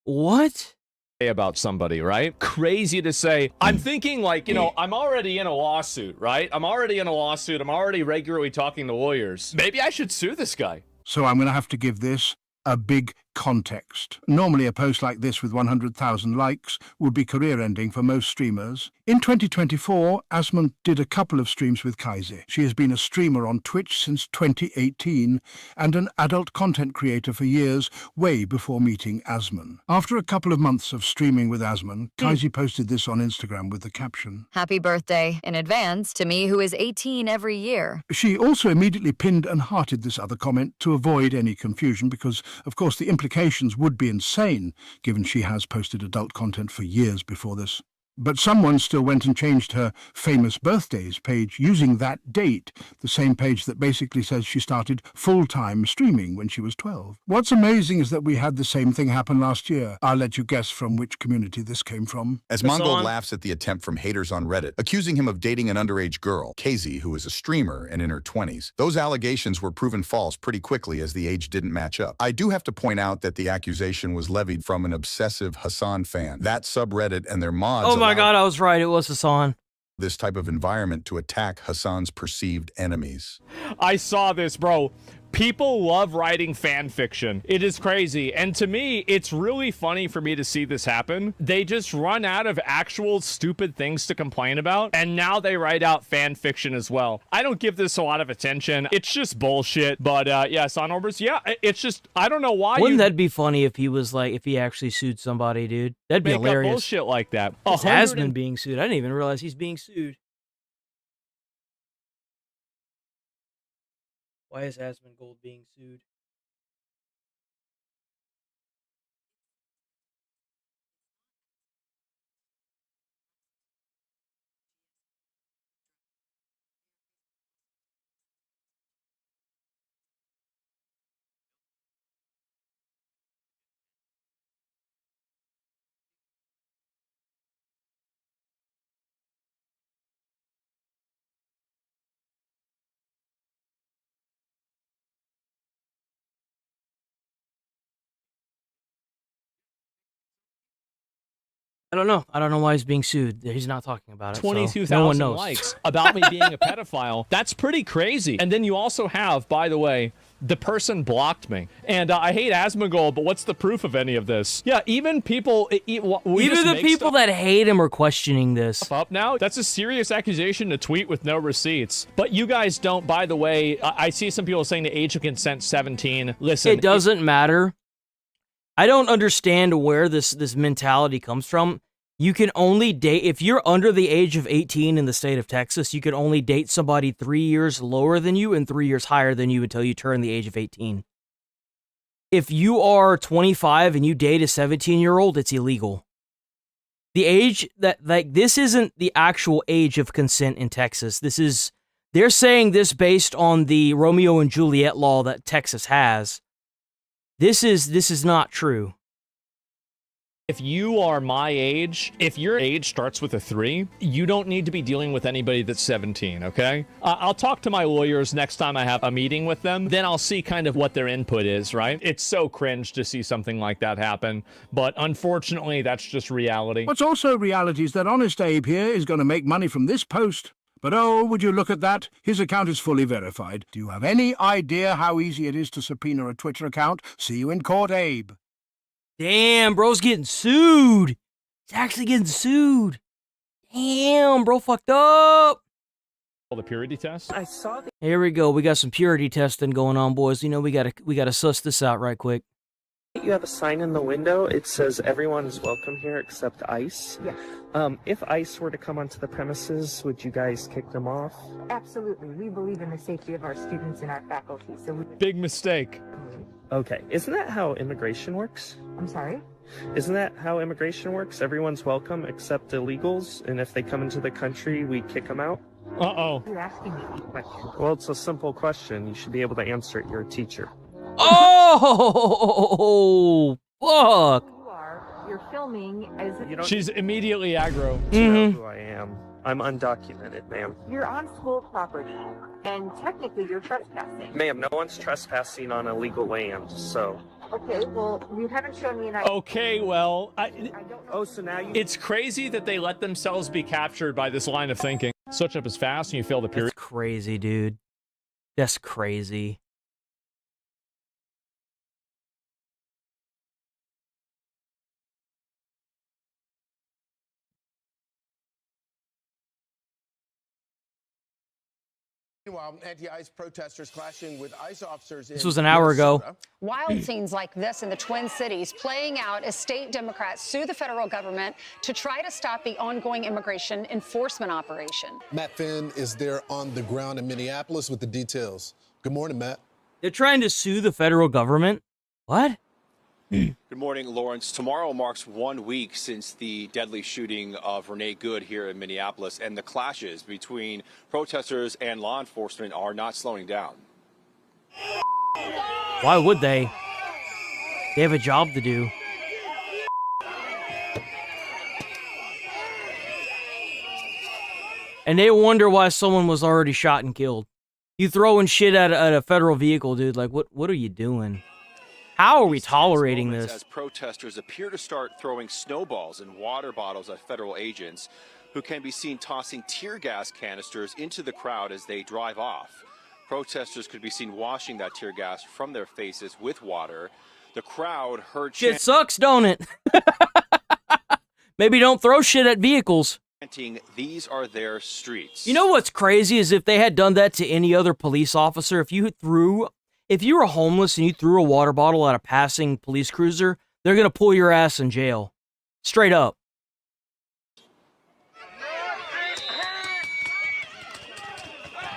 What? About somebody, right? Crazy to say. I'm thinking like, you know, I'm already in a lawsuit, right? I'm already in a lawsuit. I'm already regularly talking to lawyers. Maybe I should sue this guy. So I'm going to have to give this a big context. Normally a post like this with 100,000 likes would be career-ending for most streamers. In 2024, Asman did a couple of streams with Kaisi. She has been a streamer on Twitch since 2018 and an adult content creator for years, way before meeting Asman. After a couple of months of streaming with Asman, Kaisi posted this on Instagram with the caption, "Happy birthday in advance to me who is 18 every year." She also immediately pinned and hearted this other comment to avoid any confusion because, of course, the implications would be insane, given she has posted adult content for years before this. But someone still went and changed her famous birthdays page using that date, the same page that basically says she started full-time streaming when she was 12. What's amazing is that we had the same thing happen last year. I'll let you guess from which community this came from. As Mongold laughs at the attempt from haters on Reddit, accusing him of dating an underage girl, Kaisi, who is a streamer and in her 20s. Those allegations were proven false pretty quickly as the age didn't match up. I do have to point out that the accusation was levied from an obsessive Hassan fan. That subreddit and their mods Oh my god, I was right. It was Hassan. This type of environment to attack Hassan's perceived enemies. I saw this, bro. People love writing fan fiction. It is crazy. And to me, it's really funny for me to see this happen. They just run out of actual stupid things to complain about, and now they write out fan fiction as well. I don't give this a lot of attention. It's just bullshit. But yeah, Son Orbers, yeah, it's just, I don't know why. Wouldn't that be funny if he was like, if he actually sued somebody, dude? That'd be make up hilarious. bullshit like that. It's Hasman being sued. I didn't even realize he's being sued. Why is Asmongold Gold being sued? I don't know. I don't know why he's being sued. He's not talking about it. 22,000 so no one knows. likes about me being a pedophile. That's pretty crazy. And then you also have, by the way, the person blocked me. And I hate Asmongold, but what's the proof of any of this? Yeah, even people... even the people that hate him are questioning this. Up now? That's a serious accusation to tweet with no receipts. But you guys don't, by the way, I see some people saying the age of consent 17. Listen. It doesn't matter. I don't understand where this mentality comes from. You can only date, if you're under the age of 18 in the state of Texas, you can only date somebody 3 years lower than you and 3 years higher than you until you turn the age of 18. If you are 25 and you date a 17-year-old, it's illegal. The age that, like, this isn't the actual age of consent in Texas. They're saying this based on the Romeo and Juliet law that Texas has. This is not true. If you are my age, if your age starts with a 3, you don't need to be dealing with anybody that's 17, okay? I'll talk to my lawyers next time I have a meeting with them. Then I'll see kind of what their input is, right? It's so cringe to see something like that happen. But unfortunately, that's just reality. What's also reality is that Honest Abe here is going to make money from this post. But oh, would you look at that? His account is fully verified. Do you have any idea how easy it is to subpoena a Twitter account? See you in court, Abe. Damn, bro's getting sued. He's actually getting sued. Damn, bro fucked up. The purity test? I saw the Here we go. We got some purity testing going on, boys. You know, we gotta suss this out right quick. You have a sign in the window. It says everyone is welcome here except ICE. Yes. If ICE were to come onto the premises, would you guys kick them off? Absolutely. We believe in the safety of our students and our faculty. So we... Big mistake. Okay. Isn't that how immigration works? I'm sorry? Isn't that how immigration works? Everyone's welcome except illegals, and if they come into the country, we kick them out? Uh-oh. You're asking me a question. Well, it's a simple question. You should be able to answer it. You're a teacher. Oh, fuck. You're filming as if She's immediately aggro. You know who I am. I'm undocumented, ma'am. you're on school property, and technically you're trespassing. Ma'am, no one's trespassing on illegal land, so... Okay, well, you haven't shown me an ID. Okay, well, Oh, so now you... it's crazy that they let themselves be captured by this line of thinking. Switch up as fast and you fail the period. That's crazy, dude. That's crazy. Meanwhile, anti-ICE protesters clashing with ICE officers in This was an hour ago. Wild scenes like this in the Twin Cities playing out as state Democrats sue the federal government to try to stop the ongoing immigration enforcement operation. Matt Finn is there on the ground in Minneapolis with the details. Good morning, Matt. They're trying to sue the federal government? What? Good morning, Lawrence. Tomorrow marks 1 week since the deadly shooting of Renee Good here in Minneapolis, and the clashes between protesters and law enforcement are not slowing down. Why would they? They have a job to do. And they wonder why someone was already shot and killed. You throwing shit at a federal vehicle, dude. Like, what are you doing? How are we tolerating this? As protesters appear to start throwing snowballs and water bottles at federal agents who can be seen tossing tear gas canisters into the crowd as they drive off. Protesters could be seen washing that tear gas from their faces with water. The crowd heard Shit sucks, don't it? Maybe don't throw shit at vehicles. chanting, "These are their streets." You know what's crazy is if they had done that to any other police officer, if you were homeless and you threw a water bottle at a passing police cruiser, they're going to pull your ass in jail. Straight up.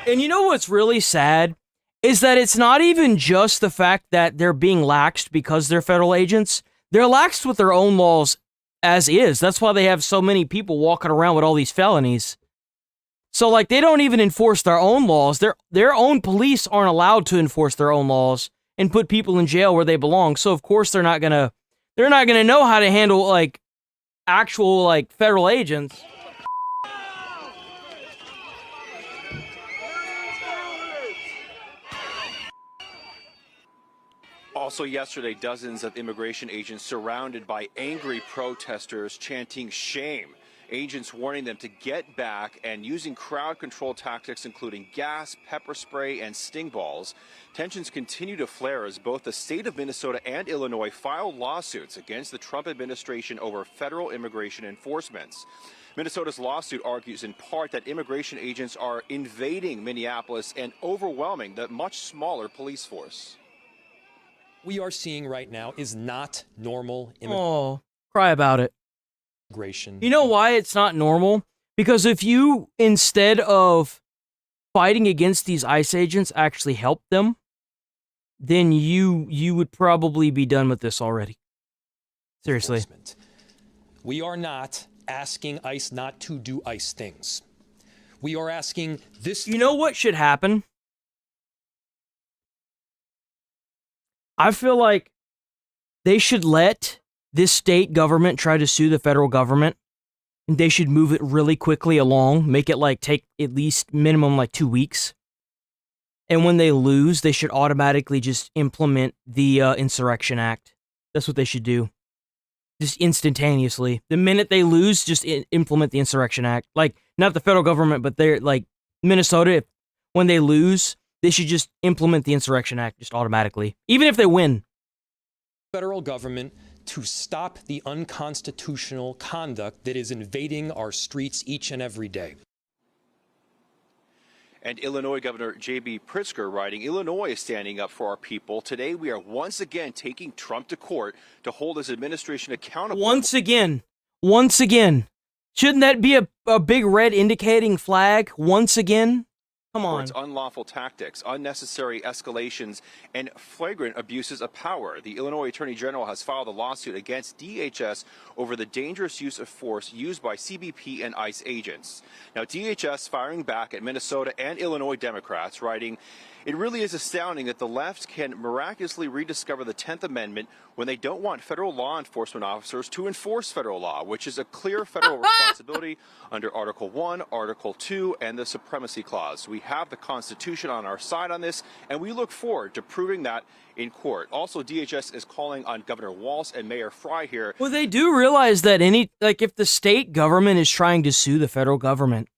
And you know what's really sad is that it's not even just the fact that they're being laxed because they're federal agents. They're laxed with their own laws as is. That's why they have so many people walking around with all these felonies. So, like, they don't even enforce their own laws. Their own police aren't allowed to enforce their own laws and put people in jail where they belong. So, of course, they're not gonna know how to handle, like, actual, like, federal agents. Also yesterday, dozens of immigration agents surrounded by angry protesters chanting shame. Agents warning them to get back and using crowd control tactics including gas, pepper spray, and sting balls. Tensions continue to flare as both the state of Minnesota and Illinois file lawsuits against the Trump administration over federal immigration enforcement. Minnesota's lawsuit argues in part that immigration agents are invading Minneapolis and overwhelming the much smaller police force. We are seeing right now is not normal Oh, cry about it. immigration. You know why it's not normal? Because if you, instead of fighting against these ICE agents, actually help them, then you would probably be done with this already. Seriously. We are not asking ICE not to do ICE things. We are asking this. You know what should happen? I feel like they should let this state government try to sue the federal government. And they should move it really quickly along, make it like take at least minimum like 2 weeks. And when they lose, they should automatically just implement the Insurrection Act. That's what they should do. Just instantaneously. The minute they lose, just implement the Insurrection Act. Like, not the federal government, but they're like Minnesota, when they lose, they should just implement the Insurrection Act just automatically. Even if they win. Federal government to stop the unconstitutional conduct that is invading our streets each and every day. And Illinois Governor J.B. Pritzker writing, "Illinois is standing up for our people. Today we are once again taking Trump to court to hold his administration accountable." Once again. Shouldn't that be a big red indicating flag? Once again? Come For on. its unlawful tactics, unnecessary escalations, and flagrant abuses of power. The Illinois Attorney General has filed a lawsuit against DHS over the dangerous use of force used by CBP and ICE agents. Now, DHS firing back at Minnesota and Illinois Democrats, writing, "It really is astounding that the left can miraculously rediscover the 10th Amendment when they don't want federal law enforcement officers to enforce federal law, which is a clear federal responsibility under Article 1, Article 2, and the Supremacy Clause. We have the Constitution on our side on this, and we look forward to proving that in court." Also, DHS is calling on Governor Walz and Mayor Fry here. Well, they do realize that if the state government is trying to sue the federal government,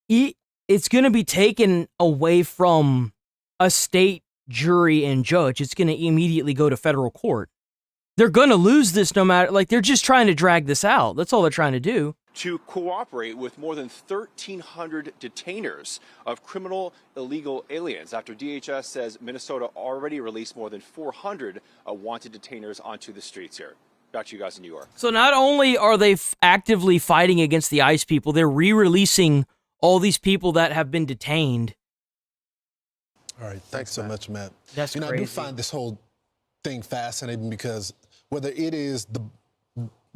it's going to be taken away from a state jury and judge. It's going to immediately go to federal court. They're going to lose this no matter, they're just trying to drag this out. That's all they're trying to do. To cooperate with more than 1,300 detainers of criminal illegal aliens after DHS says Minnesota already released more than 400 wanted detainers onto the streets here. Back to you guys in New York. So not only are they actively fighting against the ICE people, they're re-releasing all these people that have been detained. All right, thanks so much, Matt. That's I do crazy. find this whole thing fascinating because whether it is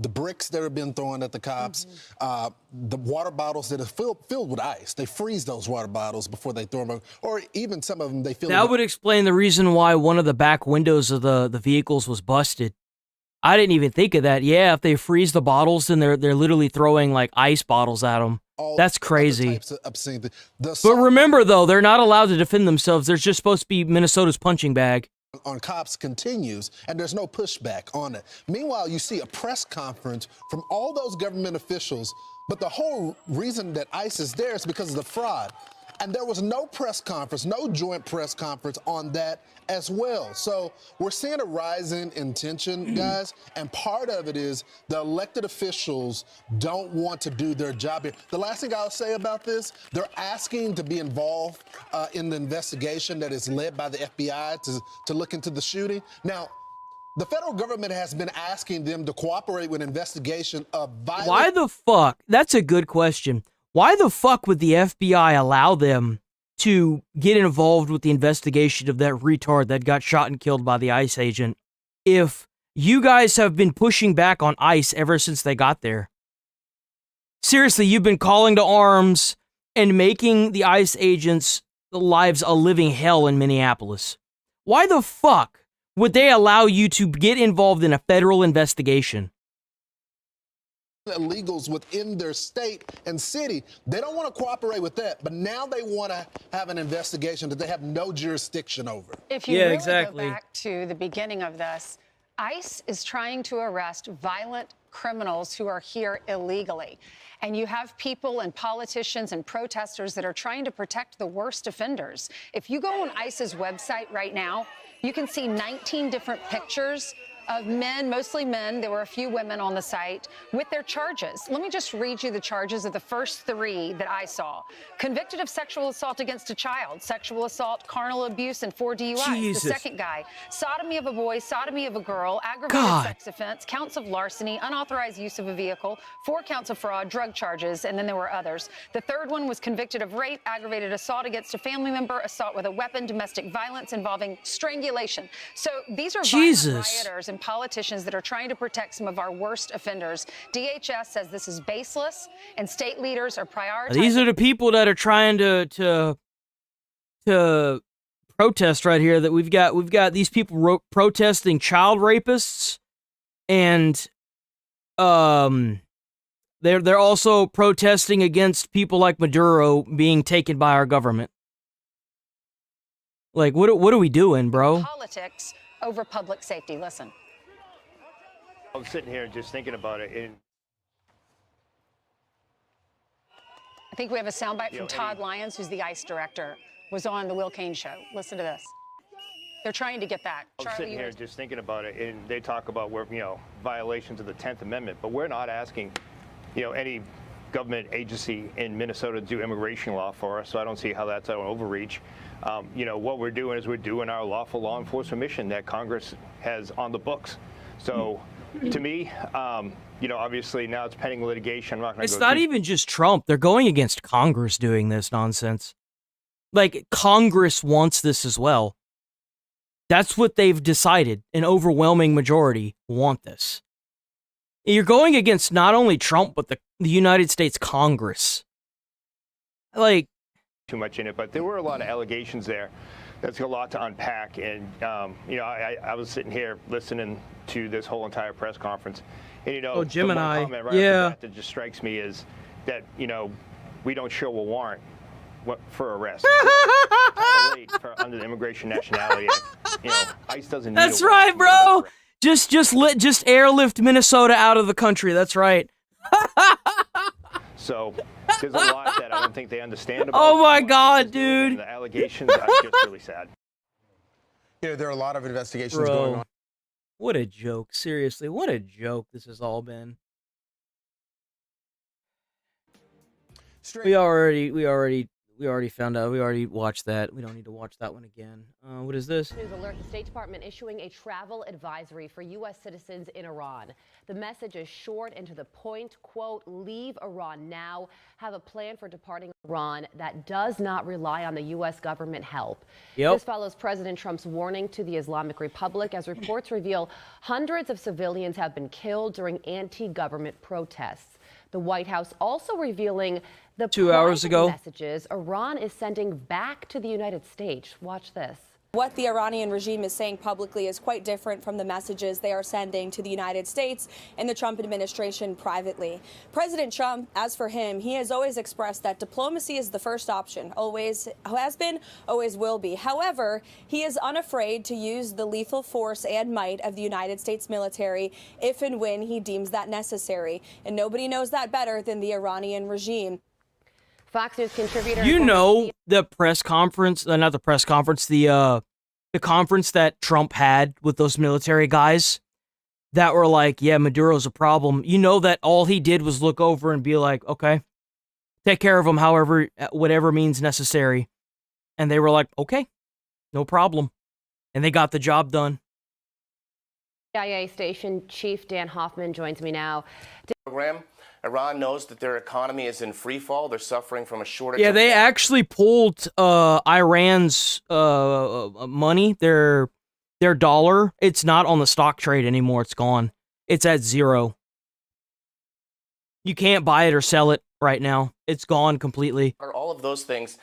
the bricks that have been thrown at the cops, the water bottles that are filled with ice, they freeze those water bottles before they throw them, or even some of them they fill. That would explain the reason why one of the back windows of the vehicles was busted. I didn't even think of that. Yeah, if they freeze the bottles, then they're literally throwing like ice bottles at them. That's crazy. But remember, though, they're not allowed to defend themselves. They're just supposed to be Minnesota's punching bag. On cops continues, and there's no pushback on it. Meanwhile, you see a press conference from all those government officials, but the whole reason that ICE is there is because of the fraud. And there was no press conference, no joint press conference on that as well. So we're seeing a rise in tension, guys, and part of it is the elected officials don't want to do their job here. The last thing I'll say about this, they're asking to be involved in the investigation that is led by the FBI to look into the shooting. Now, the federal government has been asking them to cooperate with investigation of violence. Why the fuck? That's a good question. Why the fuck would the FBI allow them to get involved with the investigation of that retard that got shot and killed by the ICE agent if you guys have been pushing back on ICE ever since they got there? Seriously, you've been calling to arms and making the ICE agents' lives a living hell in Minneapolis. Why the fuck would they allow you to get involved in a federal investigation? Illegals within their state and city. They don't want to cooperate with that, but now they want to have an investigation that they have no jurisdiction over. If you really go back to the beginning of this, ICE is trying to arrest violent criminals who are here illegally. And you have people and politicians and protesters that are trying to protect the worst offenders. If you go on ICE's website right now, you can see 19 different pictures of men, mostly men, there were a few women on the site, with their charges. Let me just read you the charges of the first 3 that I saw. Convicted of sexual assault against a child, sexual assault, carnal abuse, and 4 DUIs. Jesus. The second guy, sodomy of a boy, sodomy of a girl, aggravated sex offense, counts of larceny, unauthorized use of a vehicle, 4 counts of fraud, drug charges, and then there were others. The third one was convicted of rape, aggravated assault against a family member, assault with a weapon, domestic violence involving strangulation. So these are violent rioters and politicians that are trying to protect some of our worst offenders. DHS says this is baseless, and state leaders are prioritizing. These are the people that are trying to protest right here. That we've got these people protesting child rapists, and they're also protesting against people like Maduro being taken by our government. Like, what are we doing, bro? Politics over public safety. Listen. I'm sitting here just thinking about it. And I think we have a soundbite from Todd Lyons, who's the ICE director, was on the Will Cain show. Listen to this. They're trying to get back. I'm sitting here just thinking about it, and they talk about where, violations of the 10th Amendment, but we're not asking, any government agency in Minnesota to do immigration law for us, so I don't see how that's an overreach. What we're doing is we're doing our lawful law enforcement mission that Congress has on the books. So, to me, obviously now it's pending litigation. I'm not going to. It's not even just Trump. They're going against Congress doing this nonsense. Like, Congress wants this as well. That's what they've decided. An overwhelming majority want this. You're going against not only Trump, but the United States Congress. Like, too much in it, but there were a lot of allegations there. That's a lot to unpack, and I was sitting here listening to this whole entire press conference, and Gemini, the one comment right off the bat that just strikes me is that we don't show a warrant for arrest. Late for under the Immigration Nationality Act. ICE doesn't. That's right, bro. Just airlift Minnesota out of the country. That's right. So there's a lot that I don't think they understand about. Oh my God, dude! The allegations are just really sad. There are a lot of investigations Bro, going on. What a joke! Seriously, what a joke this has all been. We already found out. We already watched that. We don't need to watch that one again. What is this? News alert: the State Department issuing a travel advisory for U.S. citizens in Iran. The message is short and to the point. Quote, leave Iran now. Have a plan for departing Iran that does not rely on the U.S. government help. Yep. This follows President Trump's warning to the Islamic Republic as reports reveal hundreds of civilians have been killed during anti-government protests. The White House also revealing the 2 hours ago messages Iran is sending back to the United States. Watch this. What the Iranian regime is saying publicly is quite different from the messages they are sending to the United States and the Trump administration privately. President Trump, as for him, he has always expressed that diplomacy is the first option, always has been, always will be. However, he is unafraid to use the lethal force and might of the United States military if and when he deems that necessary. And nobody knows that better than the Iranian regime. Fox News contributor. You know the press conference, not the press conference, the conference that Trump had with those military guys that were like, yeah, Maduro's a problem. You know that all he did was look over and be like, okay, take care of him however, whatever means necessary. And they were like, okay, no problem. And they got the job done. CIA Station Chief Dan Hoffman joins me now. Program. Iran knows that their economy is in free fall. They're suffering from a shortage. Yeah, they actually pulled Iran's money, their dollar. It's not on the stock trade anymore. It's gone. It's at zero. You can't buy it or sell it right now. It's gone completely. All of those things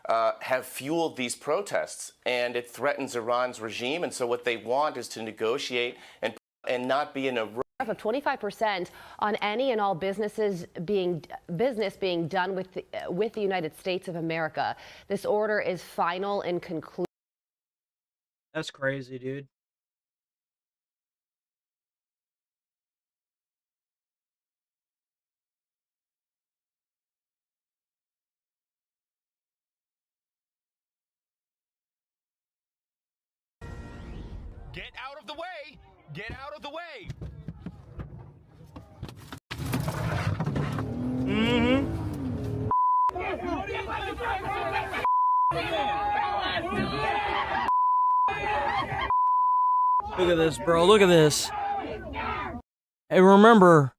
have fueled these protests, and it threatens Iran's regime. And so what they want is to negotiate and not be in a of 25% on any and all business being done with the United States of America. This order is final and conclusive. That's crazy, dude. Get out of the way! Get out of the way! Look at this, bro. Look at this. Hey, remember.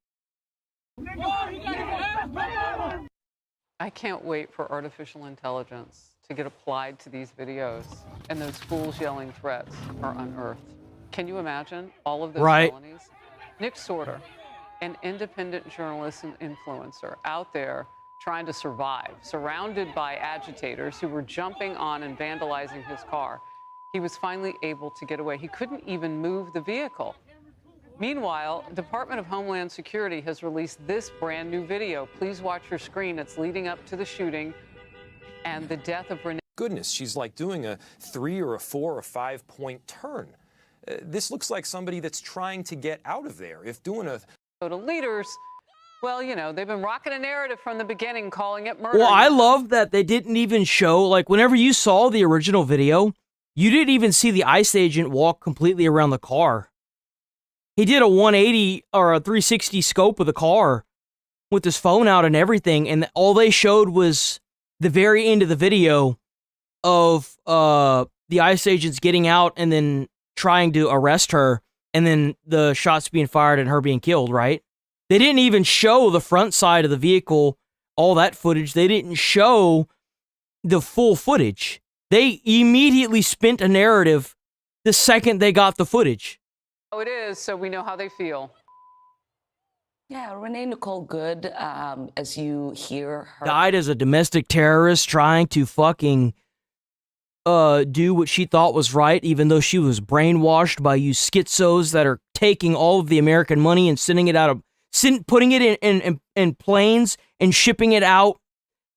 I can't wait for artificial intelligence to get applied to these videos and those fools yelling threats are unearthed. Can you imagine all of those felonies? Nick Sorter, an independent journalist and influencer out there trying to survive, surrounded by agitators who were jumping on and vandalizing his car. He was finally able to get away. He couldn't even move the vehicle. Meanwhile, Department of Homeland Security has released this brand new video. Please watch your screen. It's leading up to the shooting and the death of Renee. Goodness, she's like doing a 3 or a 4 or 5 point turn. This looks like somebody that's trying to get out of there. If doing a... To leaders, well, you know, they've been rocking a narrative from the beginning, calling it murder. Well, I love that they didn't even show, like, whenever you saw the original video, you didn't even see the ICE agent walk completely around the car. He did a 180 or a 360 scope of the car with his phone out and everything, and all they showed was the very end of the video of the ICE agents getting out and then trying to arrest her, and then the shots being fired and her being killed, right? They didn't even show the front side of the vehicle, all that footage. They didn't show the full footage. They immediately spent a narrative the second they got the footage. Oh, it is, so we know how they feel. Yeah, Renee Nicole Good, as you hear her... Died as a domestic terrorist trying to fucking do what she thought was right, even though she was brainwashed by you schizos that are taking all of the American money and sending it out of... putting it in planes and shipping it out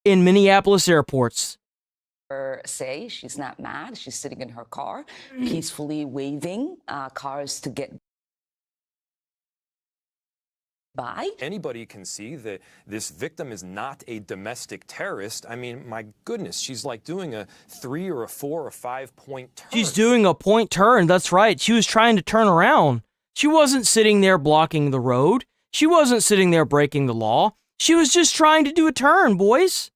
in Minneapolis airports. Say she's not mad. She's sitting in her car, peacefully waving cars to get by. Anybody can see that this victim is not a domestic terrorist. I mean, my goodness, she's like doing a 3 or a 4 or 5 point turn. She's doing a point turn. That's right. She was trying to turn around. She wasn't sitting there blocking the road. She wasn't sitting there breaking the law. She was just trying to do a turn, boys.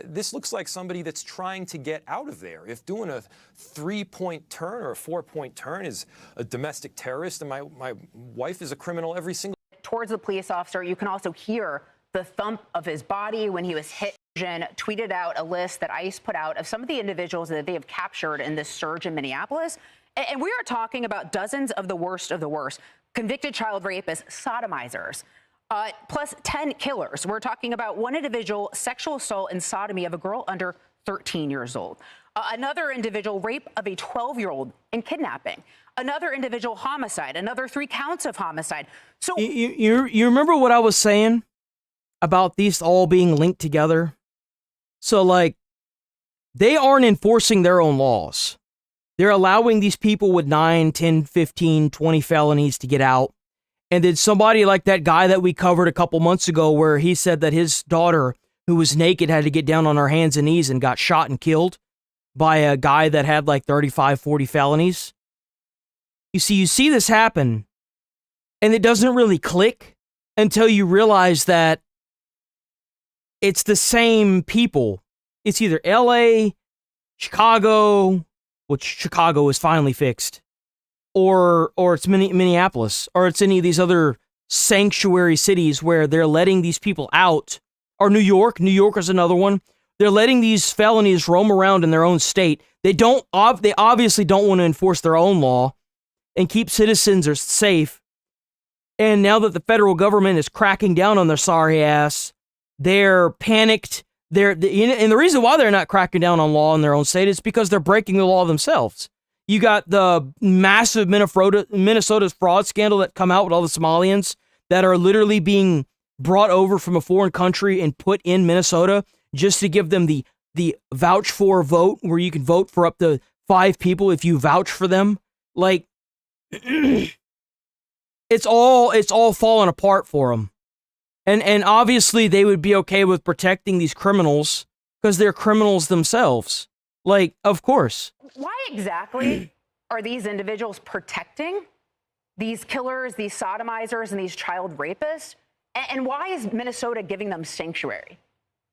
This looks like somebody that's trying to get out of there. If doing a 3 point turn or a 4 point turn is a domestic terrorist, and my wife is a criminal every single... Towards the police officer, you can also hear the thump of his body when he was hit. Tweeted out a list that ICE put out of some of the individuals that they have captured in this surge in Minneapolis. And we are talking about dozens of the worst, convicted child rapists, sodomizers. Plus 10 killers. We're talking about one individual sexual assault and sodomy of a girl under 13 years old. Another individual rape of a 12-year-old and kidnapping. Another individual homicide. Another 3 counts of homicide. So you remember what I was saying about these all being linked together? So, like, they aren't enforcing their own laws. They're allowing these people with 9, 10, 15, 20 felonies to get out. And then somebody like that guy that we covered a couple months ago where he said that his daughter, who was naked had to get down on her hands and knees and got shot and killed by a guy that had like 35, 40 felonies. You see this happen, and it doesn't really click until you realize that it's the same people. It's either LA, Chicago, which Chicago is finally fixed, or it's Minneapolis, or it's any of these other sanctuary cities where they're letting these people out, or New York. New York is another one. They're letting these felonies roam around in their own state. They obviously don't want to enforce their own law and keep citizens safe. And now that the federal government is cracking down on their sorry ass, they're panicked. And the reason why they're not cracking down on law in their own state is because they're breaking the law themselves. You got the massive Minnesota's fraud scandal that come out with all the Somalians that are literally being brought over from a foreign country and put in Minnesota just to give them the vouch for vote, where you can vote for up to 5 people if you vouch for them. Like, it's all falling apart for them. And obviously they would be okay with protecting these criminals because they're criminals themselves. Like, of course. Why exactly are these individuals protecting these killers, these sodomizers, and these child rapists? And why is Minnesota giving them sanctuary?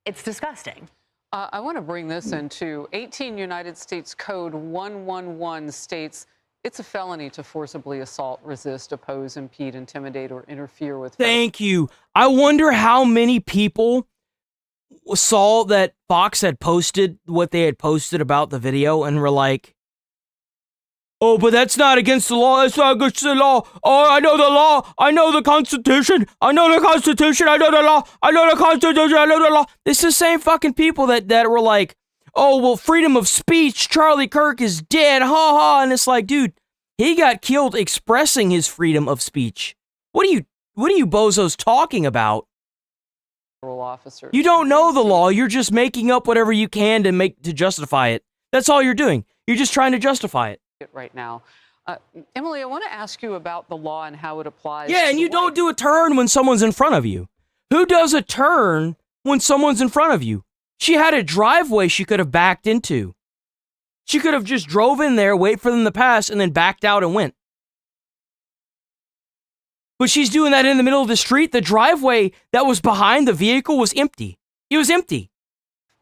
It's disgusting. I want to bring this into 18 United States Code 111 states it's a felony to forcibly assault, resist, oppose, impede, intimidate, or interfere with. Thank you. I wonder how many people saw that Fox had posted what they had posted about the video and were like, oh, but that's not against the law. That's not against the law. Oh, I know the law. I know the Constitution. I know the Constitution. I know the law. I know the Constitution. I know the law. It's the same fucking people that were like, oh, well, freedom of speech. Charlie Kirk is dead. Ha ha. And it's like, dude, he got killed expressing his freedom of speech. What are you bozos talking about? Officers. You don't know the law. You're just making up whatever you can to justify it. That's all you're doing. You're just trying to justify it. Right now. Emily, I want to ask you about the law and how it applies. Yeah, and you don't do a turn when someone's in front of you. Who does a turn when someone's in front of you? She had a driveway she could have backed into. She could have just drove in there, wait for them to pass, and then backed out and went. But she's doing that in the middle of the street. The driveway that was behind the vehicle was empty. It was empty.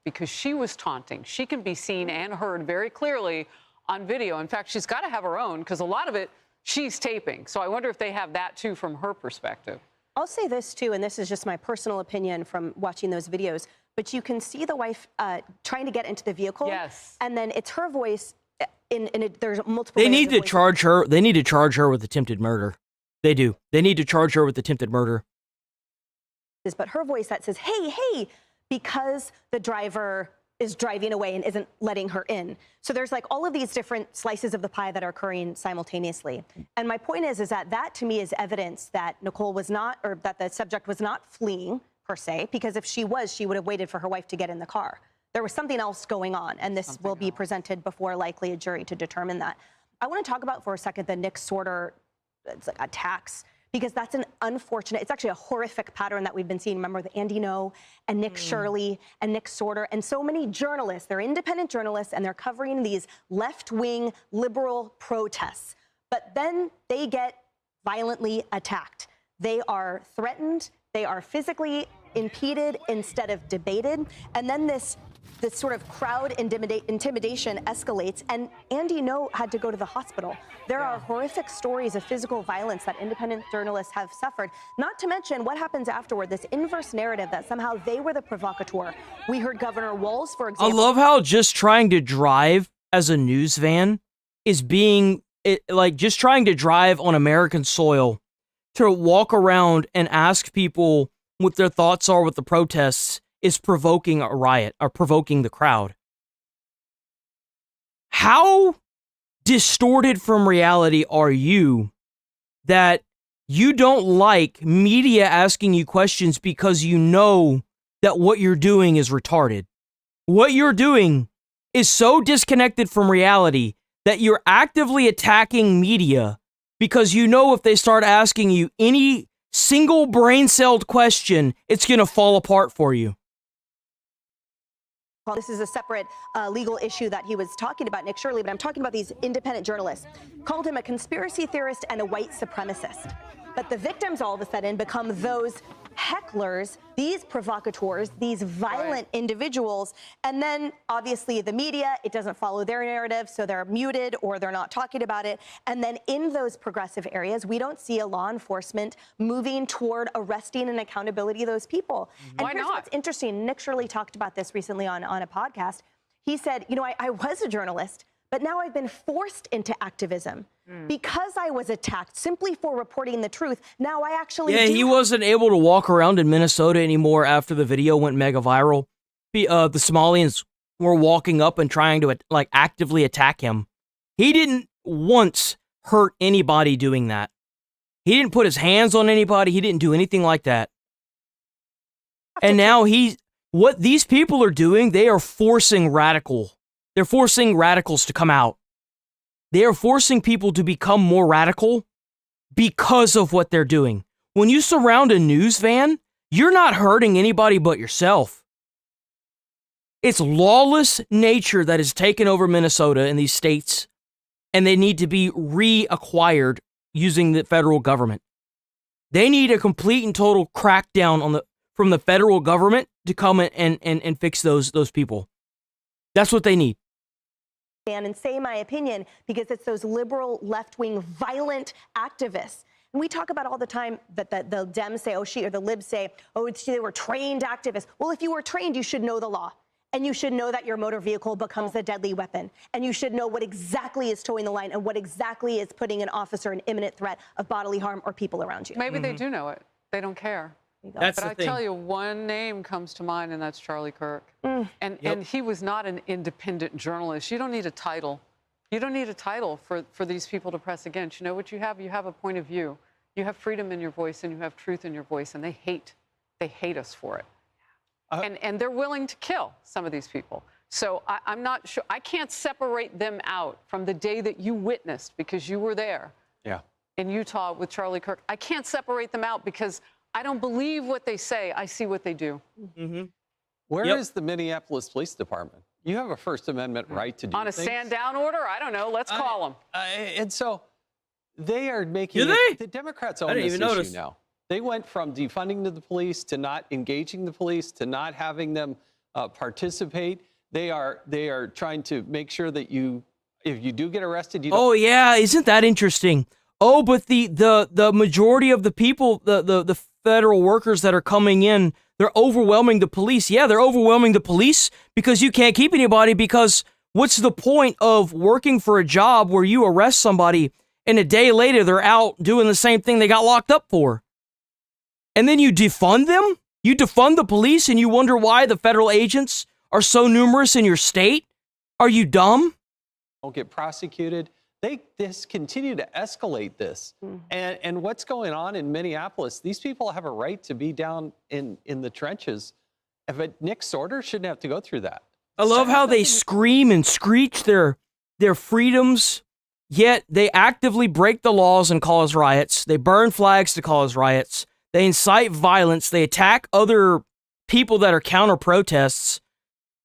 Because she was taunting. She can be seen and heard very clearly on video. In fact, she's got to have her own because a lot of it she's taping. So I wonder if they have that too from her perspective. I'll say this too, and this is just my personal opinion from watching those videos, but you can see the wife trying to get into the vehicle. Yes. And then it's her voice there's multiple. They need to charge her. They need to charge her with attempted murder. They do. They need to charge her with attempted murder. But her voice that says, hey, hey, because the driver is driving away and isn't letting her in. So there's like all of these different slices of the pie that are occurring simultaneously. And my point is that to me is evidence that Nicole was not, or that the subject was not fleeing per se, because if she was, she would have waited for her wife to get in the car. There was something else going on, and this will be presented before likely a jury to determine that. I want to talk about for a second the Nick Sorter attacks, because that's an unfortunate, it's actually a horrific pattern that we've been seeing. Remember the Andy Ngo and Nick Shirley and Nick Sorter and so many journalists, they're independent journalists and they're covering these left-wing liberal protests. But then they get violently attacked. They are threatened, they are physically impeded instead of debated. And then this sort of crowd intimidation escalates, and Andy Ngo had to go to the hospital. There are horrific stories of physical violence that independent journalists have suffered, not to mention what happens afterward, this inverse narrative that somehow they were the provocateur. We heard Governor Walz, for example. I love how just trying to drive as a news van is like just trying to drive on American soil to walk around and ask people what their thoughts are with the protests is provoking a riot or provoking the crowd. How distorted from reality are you that you don't like media asking you questions because you know that what you're doing is retarded? What you're doing is so disconnected from reality that you're actively attacking media because you know if they start asking you any single brain-celled question, it's going to fall apart for you. Well, this is a separate legal issue that he was talking about, Nick Shirley, but I'm talking about these independent journalists. Called him a conspiracy theorist and a white supremacist. But the victims all of a sudden become those hecklers, these provocateurs, these violent individuals. And then obviously the media, it doesn't follow their narrative, so they're muted or they're not talking about it. And then in those progressive areas, we don't see a law enforcement moving toward arresting and accountability of those people. And here's what's interesting. Nick Shirley talked about this recently on a podcast. He said, you know, I was a journalist, but now I've been forced into activism because I was attacked simply for reporting the truth. Now I actually he wasn't able to walk around in Minnesota anymore after the video went mega viral. The Somalians were walking up and trying to like actively attack him. He didn't once hurt anybody doing that. He didn't put his hands on anybody. He didn't do anything like that. And now what these people are doing, they are forcing They're forcing radicals to come out. They are forcing people to become more radical because of what they're doing. When you surround a news van, you're not hurting anybody but yourself. It's lawless nature that has taken over Minnesota and these states, and they need to be reacquired using the federal government. They need a complete and total crackdown from the federal government to come and fix those people. That's what they need. And say my opinion, because it's those liberal, left-wing, violent activists. And we talk about all the time that the Dems say, or the libs say, they were trained activists. Well, if you were trained, you should know the law. And you should know that your motor vehicle becomes a deadly weapon. And you should know what exactly is towing the line and what exactly is putting an officer in imminent threat of bodily harm or people around you. Maybe they do know it. They don't care. That's but I tell you, one name comes to mind, and that's Charlie Kirk. And he was not an independent journalist. You don't need a title. You don't need a title for these people to press against. You know what you have? You have a point of view. You have freedom in your voice, and you have truth in your voice, and they hate us for it. And they're willing to kill some of these people. So I'm not sure. I can't separate them out from the day that you witnessed, because you were there in Utah with Charlie Kirk. I can't separate them out because I don't believe what they say. I see what they do. Where is the Minneapolis Police Department? You have a First Amendment right to do on a things. stand-down order? I don't know. Let's call them. And so they are making the Democrats own this issue now. They went from defunding the police to not engaging the police to not having them participate. They are trying to make sure that if you do get arrested, you don't. Oh yeah, isn't that interesting? Oh, but the majority of the people, the federal workers that are coming in, they're overwhelming the police. Yeah, they're overwhelming the police because you can't keep anybody, because what's the point of working for a job where you arrest somebody and a day later they're out doing the same thing they got locked up for? And then you defund them? You defund the police and you wonder why the federal agents are so numerous in your state? Are you dumb? Don't get prosecuted. They just continue to escalate this. And what's going on in Minneapolis, these people have a right to be down in the trenches. But Nick Sorter shouldn't have to go through that. I love how they scream and screech their freedoms, yet they actively break the laws and cause riots. They burn flags to cause riots. They incite violence. They attack other people that are counter-protests,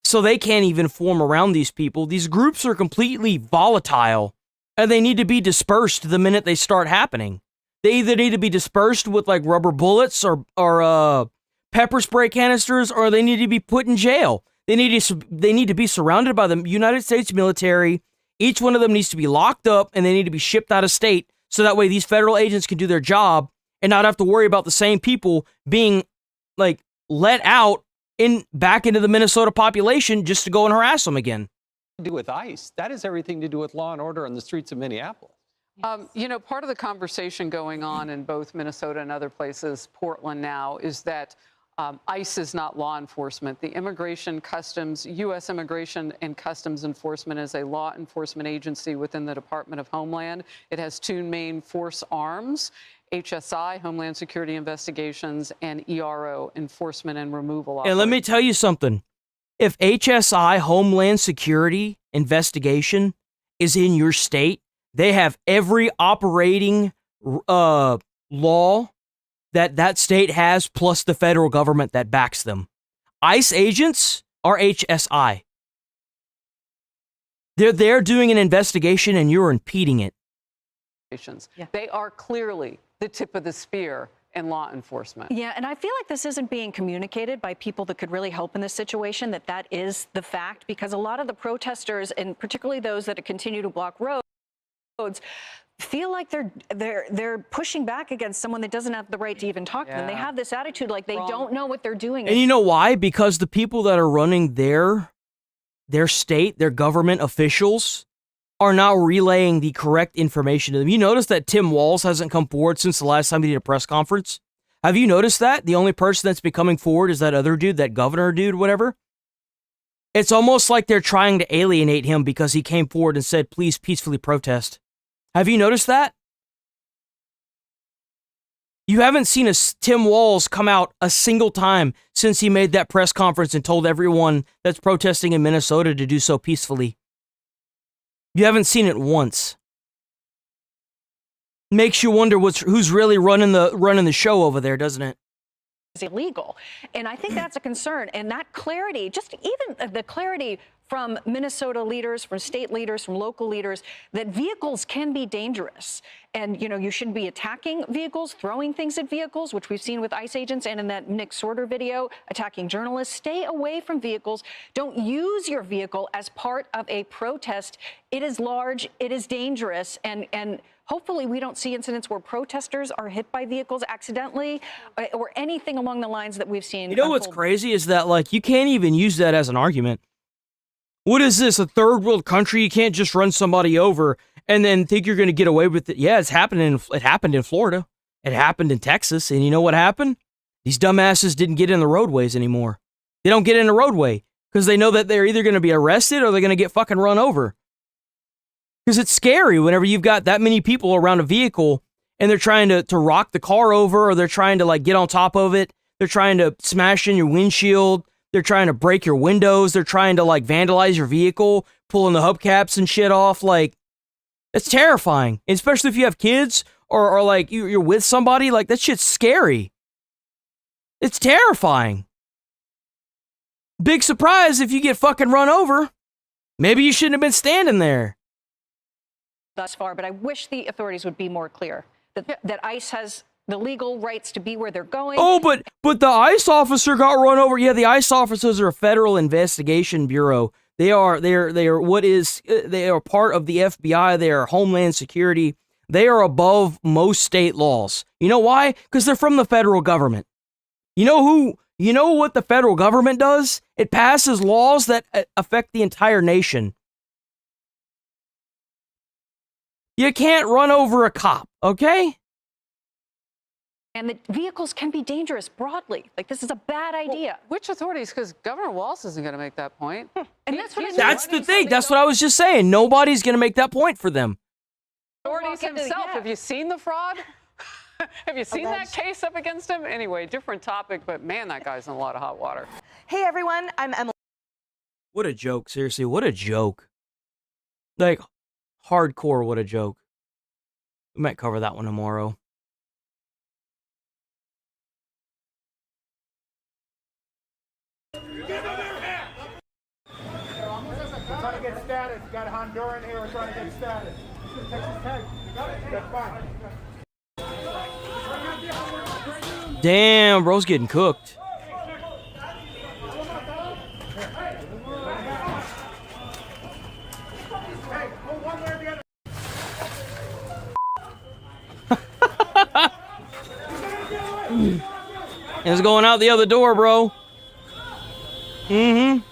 so they can't even form around these people. These groups are completely volatile, and they need to be dispersed the minute they start happening. They either need to be dispersed with like rubber bullets or pepper spray canisters, or they need to be put in jail. They need to be surrounded by the United States military. Each one of them needs to be locked up, and they need to be shipped out of state, so that way these federal agents can do their job and not have to worry about the same people being like let out back into the Minnesota population just to go and harass them again. To do with ICE. That has everything to do with law and order on the streets of Minneapolis. You know, part of the conversation going on in both Minnesota and other places, Portland now, is that ICE is not law enforcement. The U.S. Immigration and Customs Enforcement is a law enforcement agency within the Department of Homeland. It has two main force arms: HSI, Homeland Security Investigations, and ERO, Enforcement and Removal. And let me tell you something. If HSI, Homeland Security Investigation, is in your state, they have every operating law that state has, plus the federal government that backs them. ICE agents, RHSI. They're there doing an investigation and you're impeding it. They are clearly the tip of the spear in law enforcement. Yeah, and I feel like this isn't being communicated by people that could really help in this situation, that is the fact, because a lot of the protesters, and particularly those that continue to block roads, feel like they're pushing back against someone that doesn't have the right to even talk to them. They have this attitude like they don't know what they're doing. And you know why? Because the people that are running their state, their government officials, are now relaying the correct information to them. You notice that Tim Walz hasn't come forward since the last time he did a press conference? Have you noticed that? The only person that's been coming forward is that other dude, that governor dude, whatever. It's almost like they're trying to alienate him because he came forward and said, please peacefully protest. Have you noticed that? You haven't seen Tim Walz come out a single time since he made that press conference and told everyone that's protesting in Minnesota to do so peacefully. You haven't seen it once. Makes you wonder who's really running the show over there, doesn't it? Is illegal. And I think that's a concern. And that clarity, just even the clarity from Minnesota leaders, from state leaders, from local leaders, that vehicles can be dangerous. And, you shouldn't be attacking vehicles, throwing things at vehicles, which we've seen with ICE agents and in that Nick Sorter video, attacking journalists. Stay away from vehicles. Don't use your vehicle as part of a protest. It is large. It is dangerous. And hopefully we don't see incidents where protesters are hit by vehicles accidentally or anything along the lines that we've seen. You know what's crazy is that, you can't even use that as an argument. What is this, a third world country? You can't just run somebody over and then think you're going to get away with it. Yeah, it happened in Florida. It happened in Texas. And you know what happened? These dumbasses didn't get in the roadways anymore. They don't get in the roadway because they know that they're either going to be arrested or they're going to get fucking run over. Because it's scary whenever you've got that many people around a vehicle and they're trying to rock the car over, or they're trying to get on top of it. They're trying to smash in your windshield. They're trying to break your windows. They're trying to vandalize your vehicle, pulling the hubcaps and shit off. It's terrifying, especially if you have kids or you're with somebody. That shit's scary. It's terrifying. Big surprise if you get fucking run over. Maybe you shouldn't have been standing there. Thus far, but I wish the authorities would be more clear that ICE has the legal rights to be where they're going. Oh, but the ICE officer got run over. Yeah, the ICE officers are a Federal Investigation Bureau. They are part of the FBI. They are Homeland Security. They are above most state laws. You know why? Because they're from the federal government. You know what the federal government does? It passes laws that affect the entire nation. You can't run over a cop, okay? And the vehicles can be dangerous broadly. This is a bad idea. Which authorities? Because Governor Walz isn't going to make that point. And that's the thing. That's what I was just saying. Nobody's going to make that point for them. Authorities himself. Have you seen the fraud? Have you seen that case up against him? Anyway, different topic, but man, that guy's in a lot of hot water. Hey everyone, I'm Emily. What a joke. Seriously, what a joke. Hardcore, what a joke. We might cover that one tomorrow. We're trying to get status. You got a Honduran here. We're trying to get status. Texas Tech. That's fine. Damn, bro's getting cooked. It's going out the other door, bro. Mm-hmm.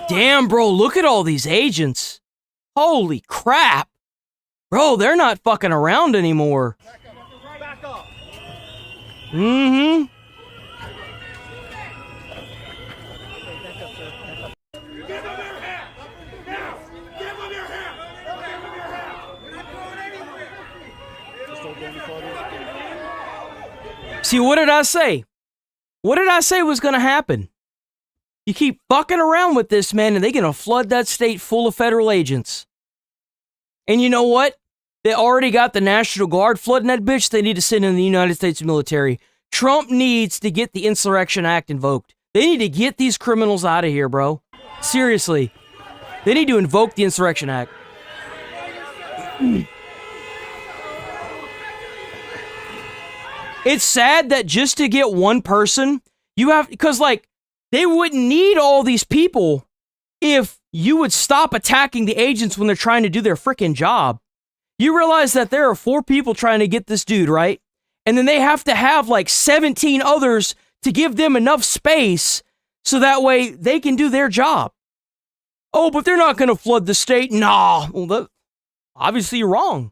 Damn, bro, look at all these agents. Holy crap. Bro, they're not fucking around anymore. Mm-hmm. See, what did I say? What did I say was going to happen? You keep fucking around with this, man, and they're going to flood that state full of federal agents. And you know what? They already got the National Guard flooding that bitch. They need to send in the United States military. Trump needs to get the Insurrection Act invoked. They need to get these criminals out of here, bro. Seriously. They need to invoke the Insurrection Act. It's sad that just to get one person, you have, because like, they wouldn't need all these people if you would stop attacking the agents when they're trying to do their freaking job. You realize that there are 4 people trying to get this dude, right? And then they have to have like 17 others to give them enough space so that way they can do their job. Oh, but they're not going to flood the state. Nah, well, obviously you're wrong.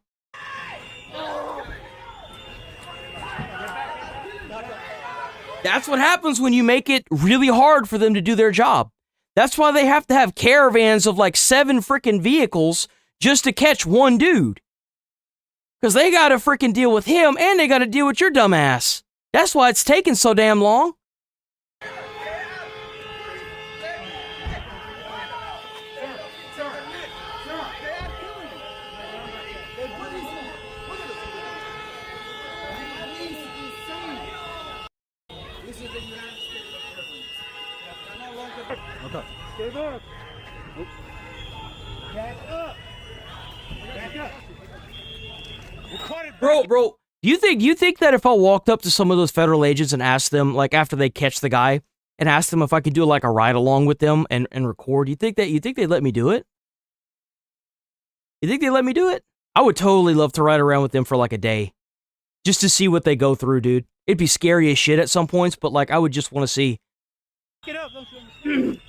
That's what happens when you make it really hard for them to do their job. That's why they have to have caravans of like 7 freaking vehicles just to catch one dude. Because they got to freaking deal with him and they got to deal with your dumb ass. That's why it's taking so damn long. Okay. Stay back. Back up. Back up. Bro, do you think that if I walked up to some of those federal agents and asked them, like after they catch the guy, and asked them if I could do like a ride along with them and record, you think they'd let me do it? You think they'd let me do it? I would totally love to ride around with them for like a day. Just to see what they go through, dude. It'd be scary as shit at some points, but like I would just want to see. Get up, don't you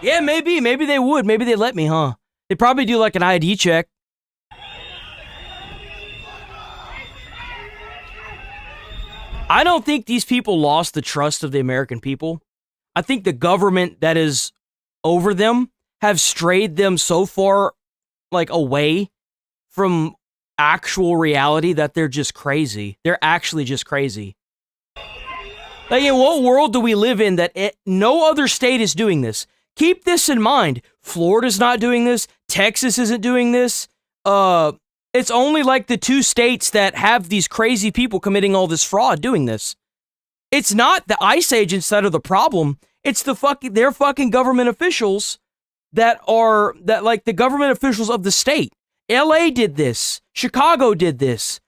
Yeah, maybe they would. Maybe they'd let me, huh? They'd probably do like an ID check. I don't think these people lost the trust of the American people. I think the government that is over them have strayed them so far, like, away from actual reality that they're just crazy. They're actually just crazy. Like, in what world do we live in that no other state is doing this? Keep this in mind. Florida's not doing this. Texas isn't doing this. It's only like the 2 states that have these crazy people committing all this fraud doing this. It's not the ICE agents that are the problem. It's their fucking government officials that like the government officials of the state. LA did this. Chicago did this.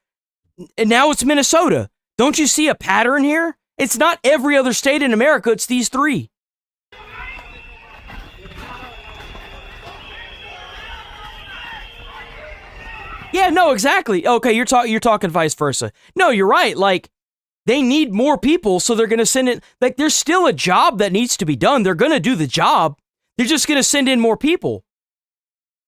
And now it's Minnesota. Don't you see a pattern here? It's not every other state in America. It's these 3. Yeah, no, exactly. Okay, you're talking vice versa. No, you're right. Like, they need more people, so they're going to send it. Like, there's still a job that needs to be done. They're going to do the job. They're just going to send in more people.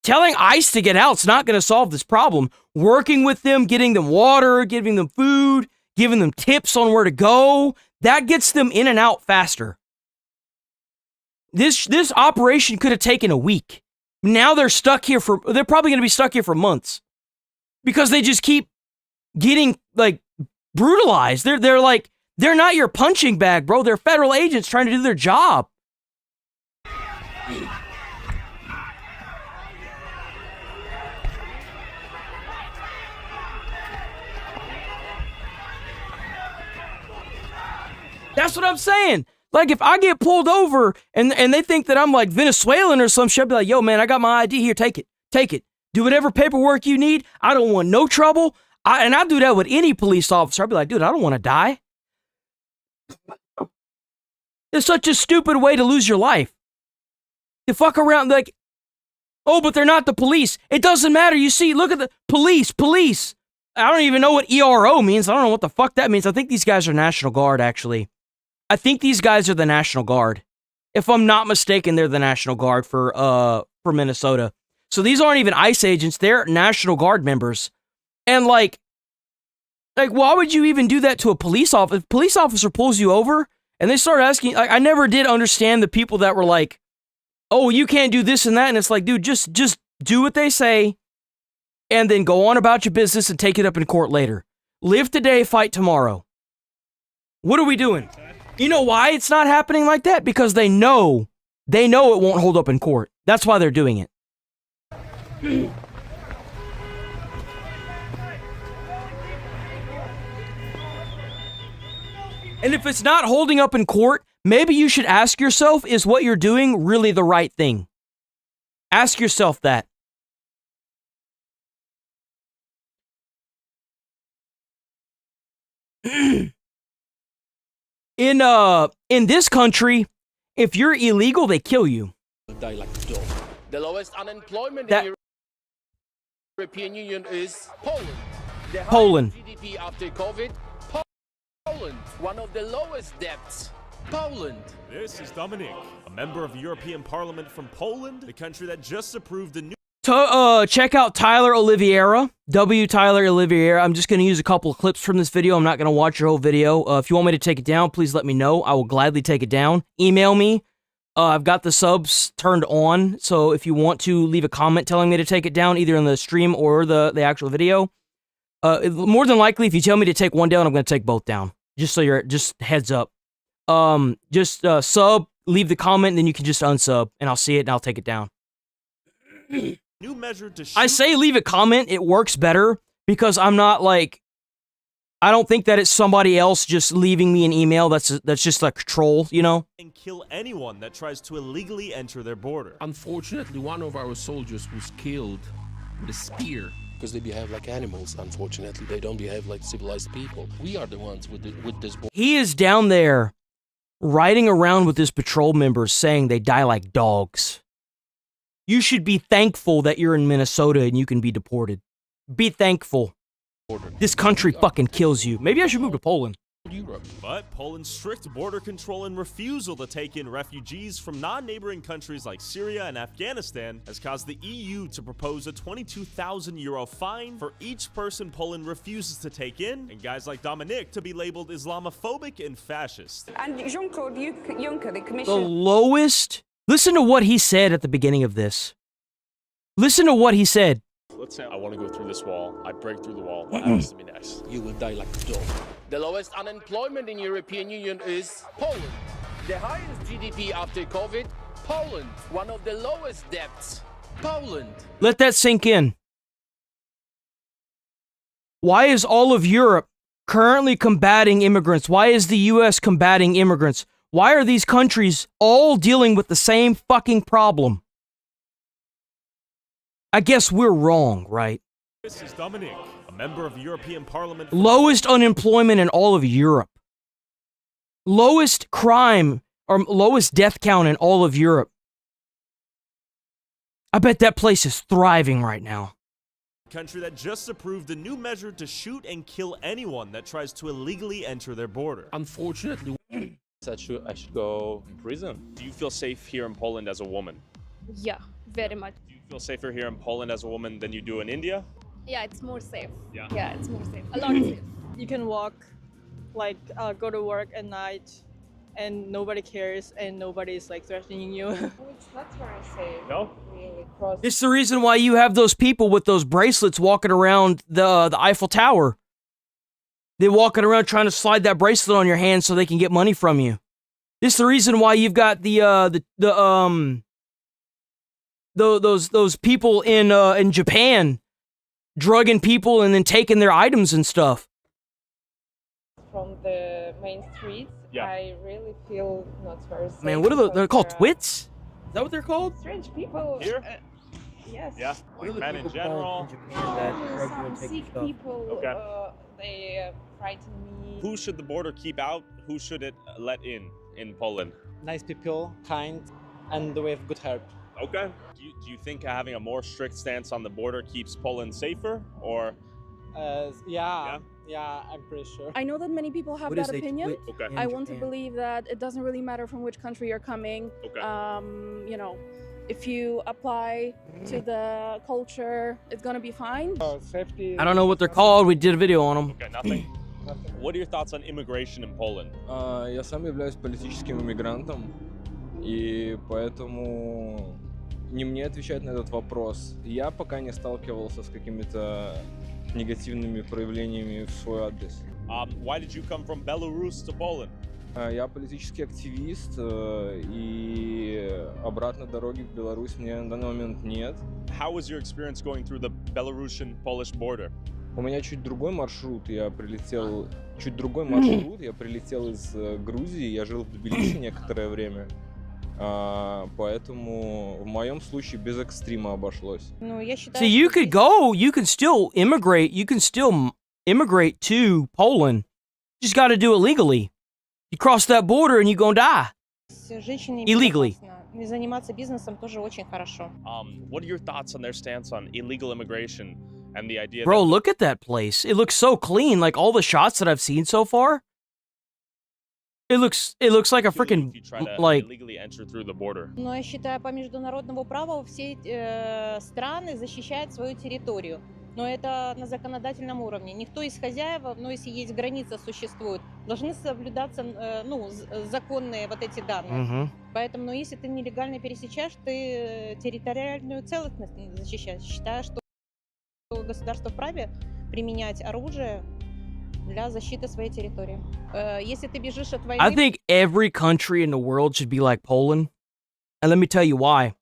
Telling ICE to get out is not going to solve this problem. Working with them, getting them water, giving them food, giving them tips on where to go, that gets them in and out faster. This operation could have taken a week. Now they're probably going to be stuck here for months. Because they just keep getting, like, brutalized. They're not your punching bag, bro. They're federal agents trying to do their job. That's what I'm saying. Like, if I get pulled over and they think that I'm, like, Venezuelan or some shit, I'd be like, yo, man, I got my ID here. Take it. Take it. Do whatever paperwork you need. I don't want no trouble. And I do that with any police officer. I'd be like, dude, I don't want to die. It's such a stupid way to lose your life. You fuck around like, oh, but they're not the police. It doesn't matter. You see, look at the police. I don't even know what ERO means. I don't know what the fuck that means. I think these guys are National Guard, actually. I think these guys are the National Guard. If I'm not mistaken, they're the National Guard for Minnesota. So these aren't even ICE agents, they're National Guard members. And like, why would you even do that to a police officer? If a police officer pulls you over And they started asking, I never did understand the people that were like, oh, you can't do this and that. And it's like, dude, just do what they say and then go on about your business and take it up in court later. Live today, fight tomorrow. What are we doing? You know why it's not happening like that? Because they know it won't hold up in court. That's why they're doing it. And if it's not holding up in court, maybe you should ask yourself, is what you're doing really the right thing? Ask yourself that. In this country, if you're illegal, they kill you. The lowest unemployment in the European Union is Poland. The Poland. highest GDP after COVID, Poland. One of the lowest debts, Poland. This is Dominic, a member of the European Parliament from Poland, the country that just approved a new... Check out Tyler Oliveira, Tyler Oliveira. I'm just going to use a couple of clips from this video. I'm not going to watch your whole video. If you want me to take it down, please let me know. I will gladly take it down. Email me. I've got the subs turned on, so if you want to leave a comment telling me to take it down, either in the stream or the actual video, more than likely, if you tell me to take one down, I'm going to take both down. Just so you're, just heads up. Sub, leave the comment, and then you can just unsub, and I'll see it, and I'll take it down. New measure to shoot. I say leave a comment, it works better, because I'm not like, I don't think that it's somebody else just leaving me an email that's just like a troll, you know? And kill anyone that tries to illegally enter their border. Unfortunately, one of our soldiers was killed with a spear. Because they behave like animals, unfortunately. They don't behave like civilized people. We are the ones with this border. He is down there riding around with his patrol members saying they die like dogs. You should be thankful that you're in Minnesota and you can be deported. Be thankful. This country fucking kills you. Maybe I should move to Poland. But Poland's strict border control and refusal to take in refugees from non-neighboring countries like Syria and Afghanistan has caused the EU to propose a €22,000 fine for each person Poland refuses to take in, and guys like Dominic to be labeled Islamophobic and fascist. And Jean-Claude Juncker, the Commission... The lowest... Listen to what he said at the beginning of this. Listen to what he said. Let's say I want to go through this wall. I break through the wall. What happens to me next? You will die like a dog. The lowest unemployment in the European Union is Poland. The highest GDP after COVID, Poland. One of the lowest debts, Poland. Let that sink in. Why is all of Europe currently combating immigrants? Why is the US combating immigrants? Why are these countries all dealing with the same fucking problem? I guess we're wrong, right? This is Dominic, a member of the European Parliament. Lowest unemployment in all of Europe. Lowest crime, or lowest death count in all of Europe. I bet that place is thriving right now. Country that just approved a new measure to shoot and kill anyone that tries to illegally enter their border. Unfortunately, I should go in prison. Do you feel safe here in Poland as a woman? Yeah, very much. Do you feel safer here in Poland as a woman than you do in India? Yeah, it's more safe. Yeah. Yeah, it's more safe. A lot safe. You can walk, like go to work at night, and nobody cares, and nobody's like threatening you. It's not very safe. No. Really. It's the reason why you have those people with those bracelets walking around the Eiffel Tower. They're walking around trying to slide that bracelet on your hand so they can get money from you. This is the reason why you've got those people in Japan drugging people and then taking their items and stuff. From the main streets, yeah. I really feel not very safe. Man, what are they're called? Twits? Is that what they're called? Strange people. Here? Yes. Yeah, like men in general. Some sick people. Okay. They frighten me. Who should the border keep out? Who should it let in Poland? Nice people, kind, and with good heart. Okay. Do you think having a more strict stance on the border keeps Poland safer, or? Yeah, I'm pretty sure. I know that many people have that opinion. Okay. I want to believe that it doesn't really matter from which country you're coming. Okay. You know, if you apply to the culture, it's gonna be fine. Safety. I don't know what they're called. We did a video on them. Okay, nothing. What are your thoughts on immigration in Poland? Я сам являюсь политическим иммигрантом, и поэтому не мне отвечать на этот вопрос. Я пока не сталкивался с какими-то негативными проявлениями в свой адрес. Why did you come from Belarus to Poland? Я политический активист, и обратной дороги в Беларусь мне на данный момент нет. How was your experience going through the Belarusian-Polish border? У меня чуть другой маршрут. Я прилетел из Грузии. Я жил в Тбилиси некоторое время. Поэтому в моем случае без экстрима обошлось. Ну, я считаю, See, you could go, you can still immigrate to Poland. You just got to do it legally. You cross that border and you're gonna die. Illegally. И заниматься бизнесом тоже очень хорошо. What are your thoughts on their stance on illegal immigration and the idea Bro, look at that place. It looks so clean. Like all the shots that I've seen so far. It looks like a freaking like illegally enter through the border? Но я считаю, по международному праву все страны защищают свою территорию. Но это на законодательном уровне. Никто из хозяев, но если есть граница существует, должны соблюдаться законные вот эти данные. Поэтому, но если ты нелегально пересечаешь, ты территориальную целостность защищаешь. Считаю, что государство вправе применять оружие для защиты своей территории. Если ты бежишь от войны... I think every country in the world should be like Poland. And let me tell you why.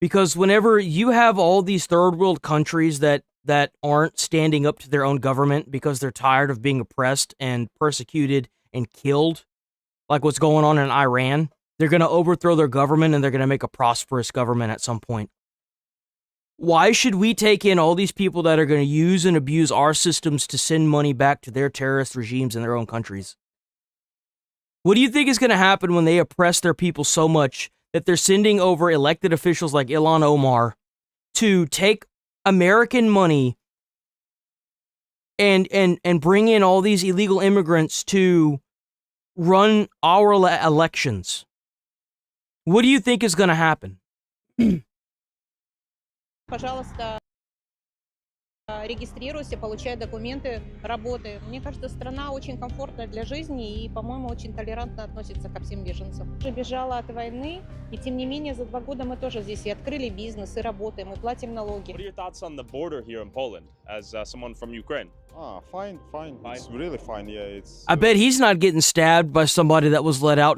Because whenever you have all these third world countries that aren't standing up to their own government because they're tired of being oppressed and persecuted and killed, like what's going on in Iran, they're going to overthrow their government and they're going to make a prosperous government at some point. Why should we take in all these people that are going to use and abuse our systems to send money back to their terrorist regimes in their own countries? What do you think is going to happen when they oppress their people so much that they're sending over elected officials like Ilhan Omar to take American money and bring in all these illegal immigrants to run our elections? What do you think is going to happen? Пожалуйста, регистрируйся, получай документы, работай. Мне кажется, страна очень комфортная для жизни и, по-моему, очень толерантно относится ко всем беженцам. Я бежала от войны, и тем не менее за 2 года мы тоже здесь и открыли бизнес, и работаем, и платим налоги. What are your thoughts on the border here in Poland as someone from Ukraine? Fine. It's really fine. Yeah, it's. I bet he's not getting stabbed by somebody that was let out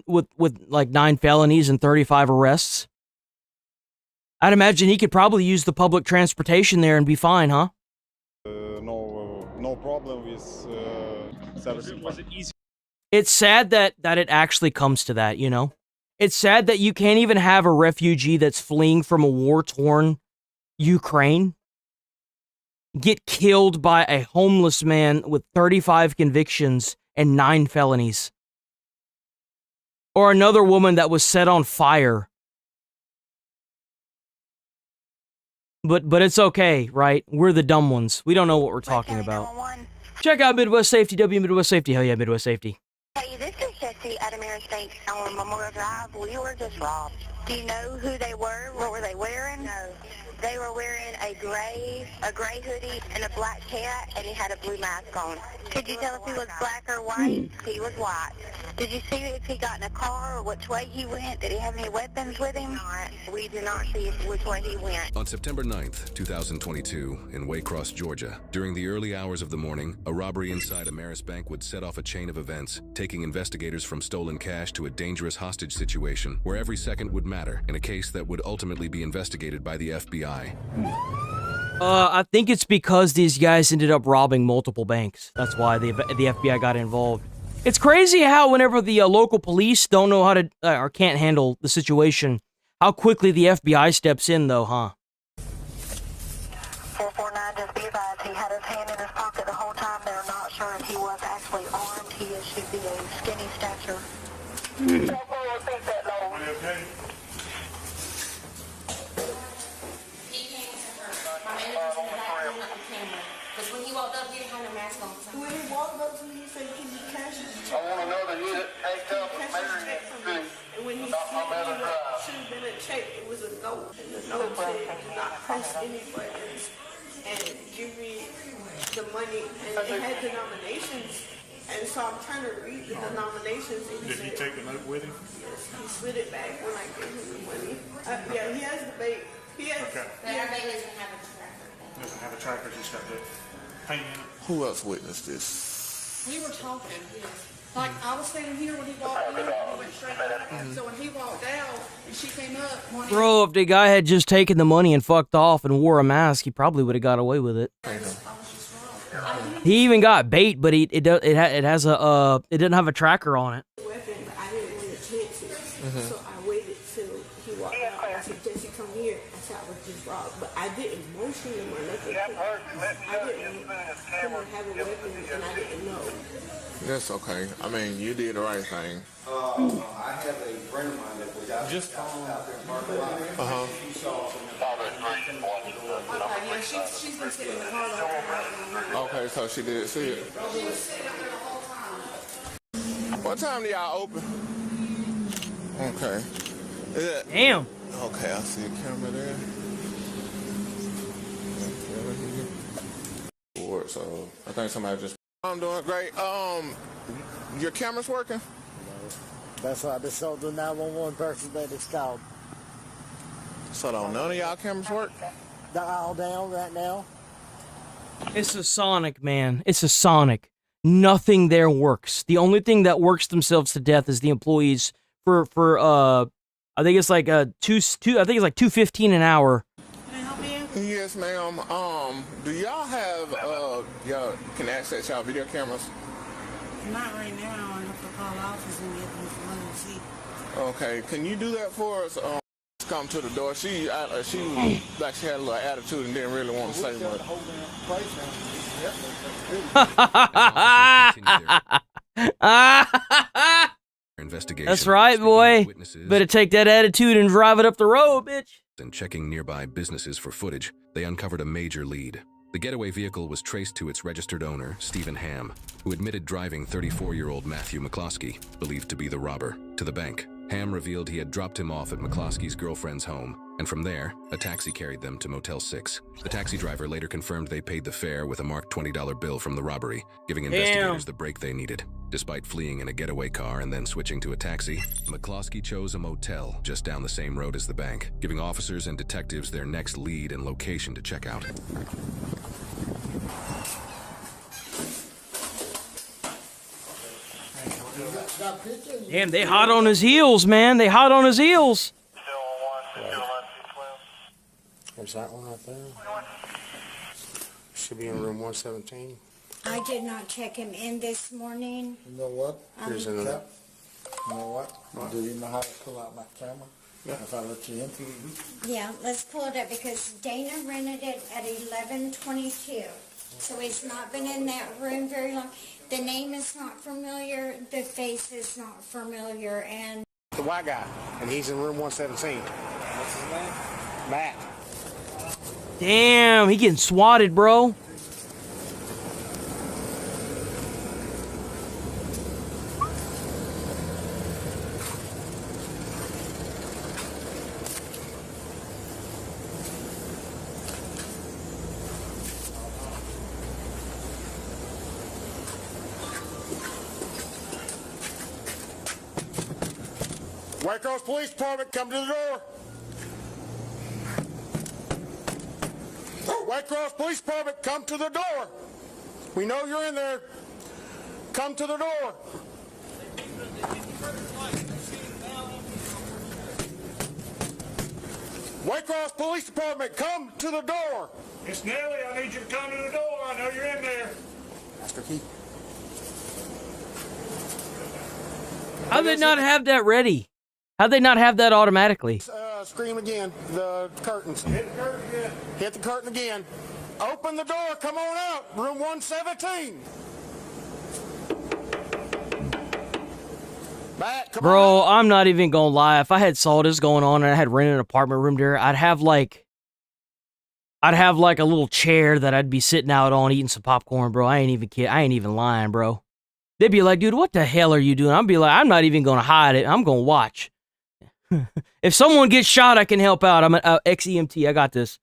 with like 9 felonies and 35 arrests. I'd imagine he could probably use the public transportation there and be fine, huh? No problem with everything. Was it easy? It's sad that it actually comes to that, you know? It's sad that you can't even have a refugee that's fleeing from a war-torn Ukraine get killed by a homeless man with 35 convictions and 9 felonies. Or another woman that was set on fire. But it's okay, right? We're the dumb ones. We don't know what we're talking about. Check out Midwest Safety, Midwest Safety. Hell yeah, Midwest Safety. Hey, this is Jesse at American State on Memorial Drive. We were just robbed. Do you know who they were? What were they wearing? No. They were wearing a gray hoodie and a black hat, and he had a blue mask on. Could you tell if he was black or white? He was white. Did you see if he got in a car or which way he went? Did he have any weapons with him? We did not see which way he went. On September 9th, 2022, in Waycross, Georgia, during the early hours of the morning, a robbery inside a Marist Bank would set off a chain of events, taking investigators from stolen cash to a dangerous hostage situation where every second would matter in a case that would ultimately be investigated by the FBI. I think it's because these guys ended up robbing multiple banks. That's why the FBI got involved. It's crazy how whenever the local police don't know how to or can't handle the situation, how quickly the FBI steps in, though, huh? 449, just be advised, he had his hand in his pocket the whole time. They're not sure if he was actually armed. He should be a skinny stature. Because when he walked up, he didn't have no mask on. When he walked up to me, he said, "Can you cash it?" I want to know that he act up and marry it. And when he should have been a check, it was a note. And the note said, "Do not press any buttons and give me the money, and it had denominations. And so I'm trying to read the denominations. And Did he take the note with him? Yes, he slid it back when I gave him the money. Yeah, he has the bait. He has. Okay. Yeah, Doesn't have a tracker, just got the paint in it. Who else witnessed this? we were talking. Like, I was standing here when he walked in, and he went straight out. So when he walked out, and she came up, Bro, if the guy had just taken the money and fucked off and wore a mask, he probably would have got away with it. He even got bait, but it didn't have a tracker on it. Weapon, but I didn't want to chance it. So I waited till he walked out. I said, Jesse, come here. I said, I was just robbed. But I didn't motion him or nothing. I didn't have a weapon, and I didn't know. That's okay. I mean, you did the right thing. I have a friend of mine that was out Just out there in parking lot. She saw some. Yeah, she's been sitting in the car the whole time. Okay, so she did see it. She was sitting up there the whole time. What time do y'all open? Okay. Damn. Okay, I see a camera there. So I think somebody just. I'm doing great. Your camera's working? No. That's why they told the 911 person that it's called. So don't none of y'all cameras work? They're all down right now. It's a Sonic, man. It's a Sonic. Nothing there works. The only thing that works themselves to death is the employees for I think it's like $2.15 an hour. Yes, ma'am. Do y'all have y'all can access y'all video cameras? Not right now. I have to call office and get them to let see. Okay, can you do that for us? Come to the door. She was like she had a little attitude and didn't really want to say much. That's right, boy. Better take that attitude and drive it up the road, bitch. And checking nearby businesses for footage, they uncovered a major lead. The getaway vehicle was traced to its registered owner, Stephen Ham, who admitted driving 34-year-old Matthew McCloskey, believed to be the robber, to the bank. Ham revealed he had dropped him off at McCloskey's girlfriend's home, and from there, a taxi carried them to Motel 6. The taxi driver later confirmed they paid the fare with a marked $20 bill from the robbery, giving investigators the break they needed. Despite fleeing in a getaway car and then switching to a taxi, McCloskey chose a motel just down the same road as the bank, giving officers and detectives their next lead and location to check out. Damn, they hot on his heels, man. They hot on his heels. There's that one right there. Should be in room 117. I did not check him in this morning. You know what? Here's another. You know what? Do you know how to pull out my camera? Yeah. If I let you in? Yeah, let's pull it up because Dana rented it at 11:22. So he's not been in that room very long. The name is not familiar. The face is not familiar. And the white guy, and he's in room 117. What's his name? Matt. Damn, he getting swatted, bro. White Cross Police Department, come to the door. White Cross Police Department, come to the door. We know you're in there. Come to the door. White Cross Police Department, come to the door. Miss Nellie, I need you to come to the door. I know you're in there. Master Key. How'd they not have that ready? How'd they not have that automatically? Scream again. The curtains. Hit the curtain again. Hit the curtain again. Open the door. Come on out. Room 117. Matt, come Bro, I'm not even gonna lie. If I had saw this going on and I had rented an apartment room there, I'd have like a little chair that I'd be sitting out on eating some popcorn, bro. I ain't even kidding. I ain't even lying, bro. They'd be like, dude, what the hell are you doing? I'd be like, I'm not even gonna hide it. I'm gonna watch. If someone gets shot, I can help out. I'm an ex-EMT. I got this.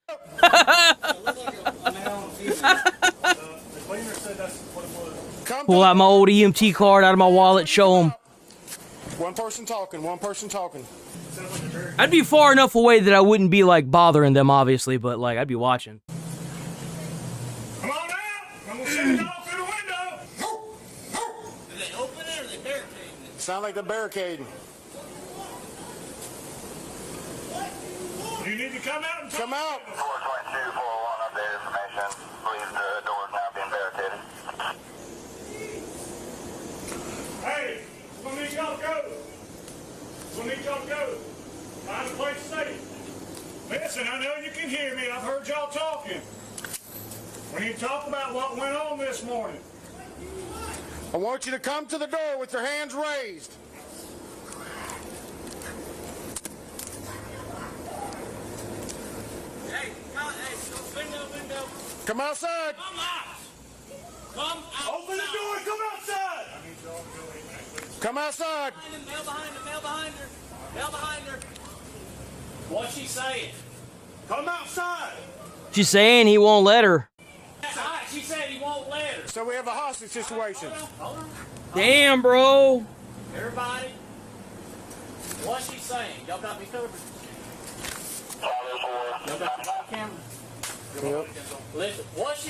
Pull out my old EMT card out of my wallet, show them. One person talking, one person talking. I'd be far enough away that I wouldn't be, like, bothering them, obviously, but, like, I'd be watching. Come on out! I'm gonna send the dog through the window! Are they open it or are they barricading? Sound like they're barricading. You need to come out and talk. Come out! 422, 401 update information. Please, the door is now being barricaded. Hey, we need y'all to go. We need y'all to go. Find a place safe. Listen, I know you can hear me. I've heard y'all talking. We need to talk about what went on this morning. I want you to come to the door with your hands raised. Window. Come outside. Come out. Come out. Open the door. Come outside. Come outside. Mail behind her. Mail behind her. Mail behind her. What's she saying? Come outside. She's saying he won't let her. Outside. She said he won't let her. So we have a hostage situation. Hold on. Damn, bro. Everybody, what's she saying? Y'all got me covered. Y'all got me on camera. Yep. Listen, what's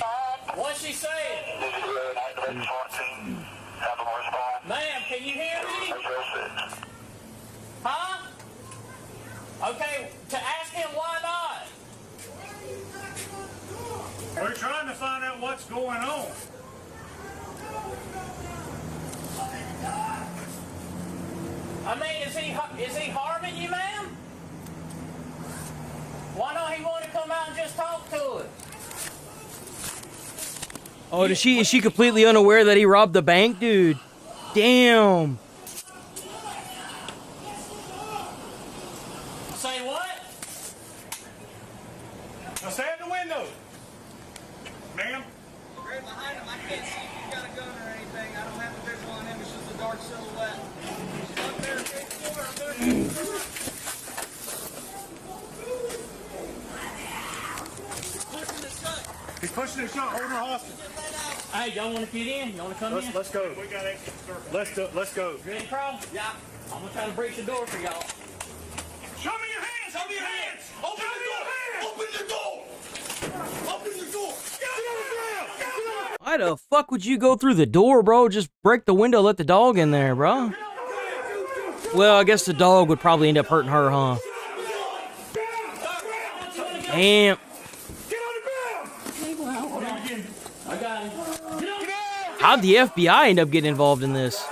she saying? Ma'am, can you hear me? Huh? Okay, to ask him why not. We're trying to find out what's going on. I mean, is he harming you, ma'am? Why don't he want to come out and just talk to us? Oh, is she completely unaware that he robbed the bank, dude? Damn. Say what? Now stay at the window. Ma'am? Right behind him, I can't see if he's got a gun or anything. I don't have a visual on him, it's just a dark silhouette. She's up there, take the door, I'm there. He's pushing the shot, holding her hostage. Hey, y'all want to get in? Y'all want to come in? Let's go. We got let's go. You ready to crawl? Yeah. I'm going to try to break the door for y'all. Show me your hands! Show me your hands! Open the door! Open the door! Open the door! Get on the ground! Why the fuck would you go through the door, bro? Just break the window, let the dog in there, bro. Well, I guess the dog would probably end up hurting her, huh? Damn. I got him. How'd the FBI end up getting involved in this?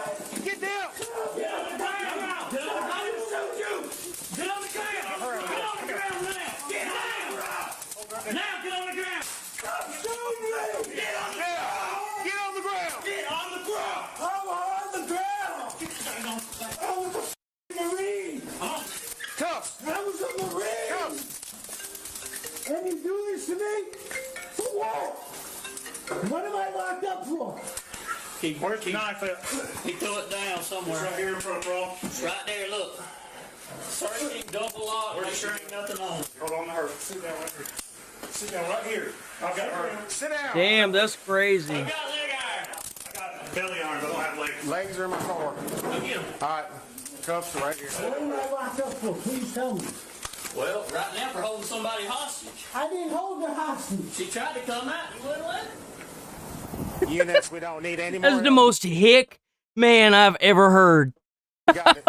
Get down! Get on the ground! Get on the ground! Get on the ground now! Get down! Now get on the ground! Get on the ground! Get on the ground! Get on the ground! I'm on the ground! I was a Marine! Cuffs! I was a Marine! Cuffs! And you do this to me? For what? What am I locked up for? Where's the knife at? He threw it down somewhere. It's right here in front, bro. It's right there, look. Searching, double lock, make sure ain't nothing on. Hold on to her. Sit down right here. Sit down right here. I've got her. Sit down. Damn, that's crazy. I got leg iron. I got belly iron, but I don't have legs. Legs are in my car. Go get them. All right. Cuffs are right here. What am I locked up for? Please tell me. Well, right now we're holding somebody hostage. I didn't hold her hostage. She tried to come out. You wouldn't let her. Units, we don't need any more. That's the most hick man I've ever heard. Got it.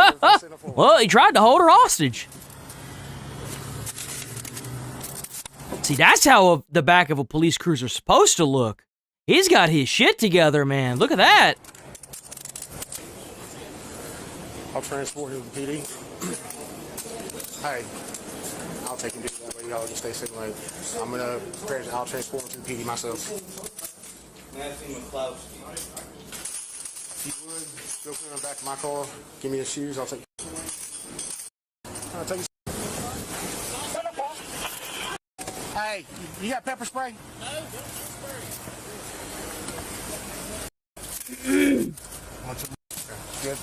Well, he tried to hold her hostage. See, that's how the back of a police cruiser's supposed to look. He's got his shit together, man. Look at that. I'll transport him to the PD. Hey, I'll take him to that way. Y'all just stay sitting like I'll transport him to the PD myself. Matthew McCloud. If you would, go put him in the back of my car. Give me his shoes. I'll take his. Hey, you got pepper spray? No, Good.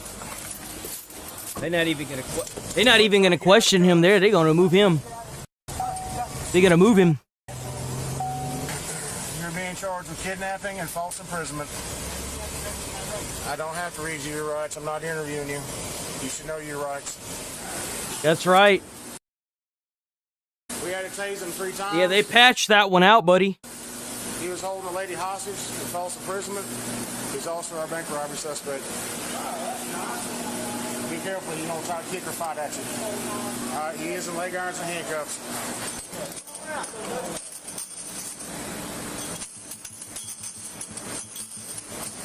They're not even gonna question him there. They're gonna move him. They're gonna move him. You're being charged with kidnapping and false imprisonment. I don't have to read you your rights. I'm not interviewing you. You should know your rights. That's right. We had to tase him 3 times. Yeah, they patched that one out, buddy. He was holding a lady hostage for false imprisonment. He's also our bank robbery suspect. Be careful, you don't try to kick or fight at you. He is in leg irons and handcuffs.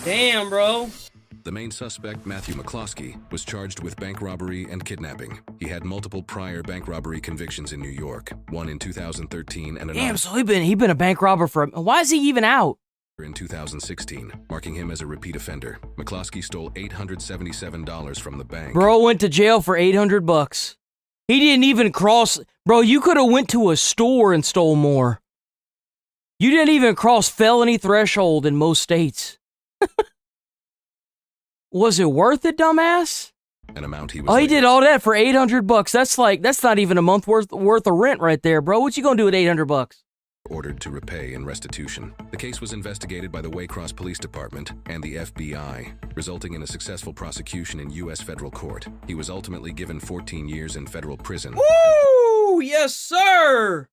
Damn, bro. The main suspect, Matthew McCloskey, was charged with bank robbery and kidnapping. He had multiple prior bank robbery convictions in New York, one in 2013 and another. Damn, so he been a bank robber for. Why is he even out? In 2016, marking him as a repeat offender. McCloskey stole $877 from the bank. Bro went to jail for $800. He didn't even cross. Bro, you could have went to a store and stole more. You didn't even cross felony threshold in most states. Was it worth it, dumbass? An amount he was. Oh, he did all that for $800. That's not even a month worth of rent right there, bro. What you gonna do with $800? Ordered to repay in restitution. The case was investigated by the Waycross Police Department and the FBI, resulting in a successful prosecution in U.S. federal court. He was ultimately given 14 years in federal prison. Woo! Yes, sir!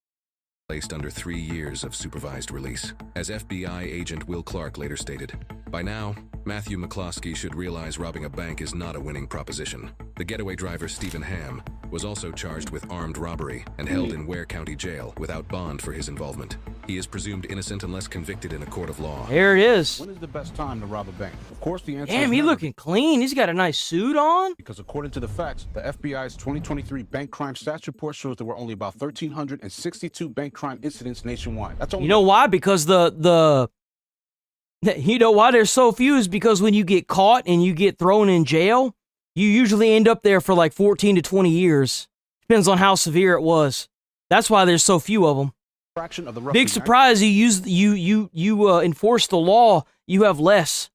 Placed under 3 years of supervised release. As FBI agent Will Clark later stated, by now, Matthew McCloskey should realize robbing a bank is not a winning proposition. The getaway driver, Stephen Hamm, was also charged with armed robbery and held in Ware County Jail without bond for his involvement. He is presumed innocent unless convicted in a court of law. There it is. When is the best time to rob a bank? Of course, the answer Damn, is he never. looking clean. He's got a nice suit on. Because according to the facts, the FBI's 2023 bank crime stats report shows there were only about 1,362 bank crime incidents nationwide. That's only. You know why? Because you know why there's so few is because when you get caught and you get thrown in jail, you usually end up there for like 14 to 20 years. Depends on how severe it was. That's why there's so few of them. Fraction of the Big surprise, you enforce the law, you have less.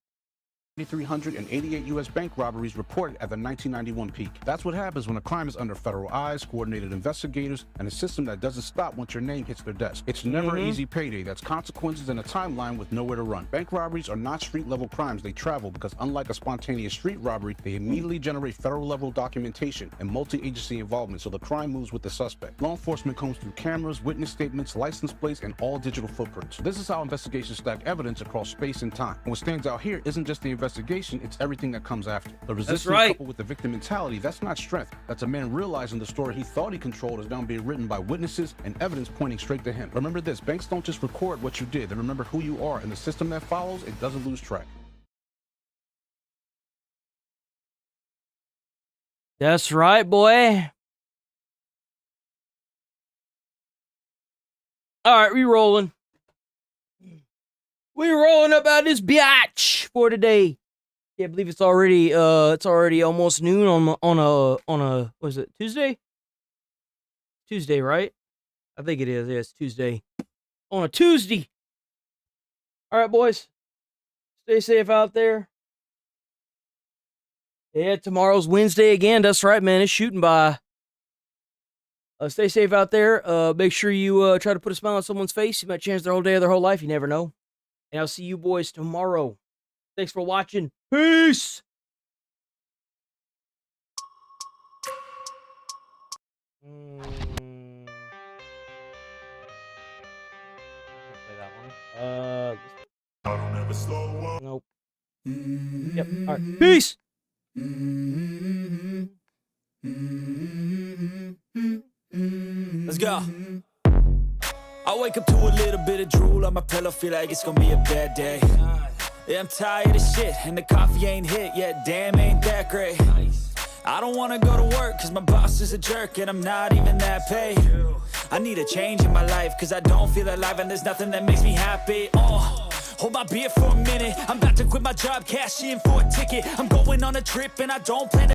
388 U.S. bank robberies reported at the 1991 peak. That's what happens when a crime is under federal eyes, coordinated investigators, and a system that doesn't stop once your name hits their desk. It's never an easy payday. That's consequences and a timeline with nowhere to run. Bank robberies are not street-level crimes. They travel because unlike a spontaneous street robbery, they immediately generate federal-level documentation and multi-agency involvement, so the crime moves with the suspect. Law enforcement combs through cameras, witness statements, license plates, and all digital footprints. This is how investigations stack evidence across space and time. And what stands out here isn't just the investigation, it's everything that comes after. The resistance coupled with the victim mentality, that's not strength. That's a man realizing the story he thought he controlled is now being written by witnesses and evidence pointing straight to him. Remember this, banks don't just record what you did, they remember who you are, and the system that follows, it doesn't lose track. That's right, boy. All right, we rolling. We rolling up out this biatch for today. Yeah, I believe it's already almost noon on a what is it, Tuesday? Tuesday, right? I think it is. Yeah, it's Tuesday. On a Tuesday. All right, boys. Stay safe out there. Yeah, tomorrow's Wednesday again. That's right, man. It's shooting by. Stay safe out there. Make sure you try to put a smile on someone's face. You might change their whole day or their whole life. You never know. And I'll see you boys tomorrow. Thanks for watching. Peace! Nope. Yep. All right. Peace! Let's go. I wake up to a little bit of drool on my pillow, feel like it's gonna be a bad day. Yeah, I'm tired of shit, and the coffee ain't hit yet, damn, ain't that great. I don't wanna go to work, cause my boss is a jerk, and I'm not even that paid. I need a change in my life, cause I don't feel alive, and there's nothing that makes me happy. Hold my beer for a minute, I'm about to quit my job, cash in for a ticket. I'm going on a trip, and I don't plan to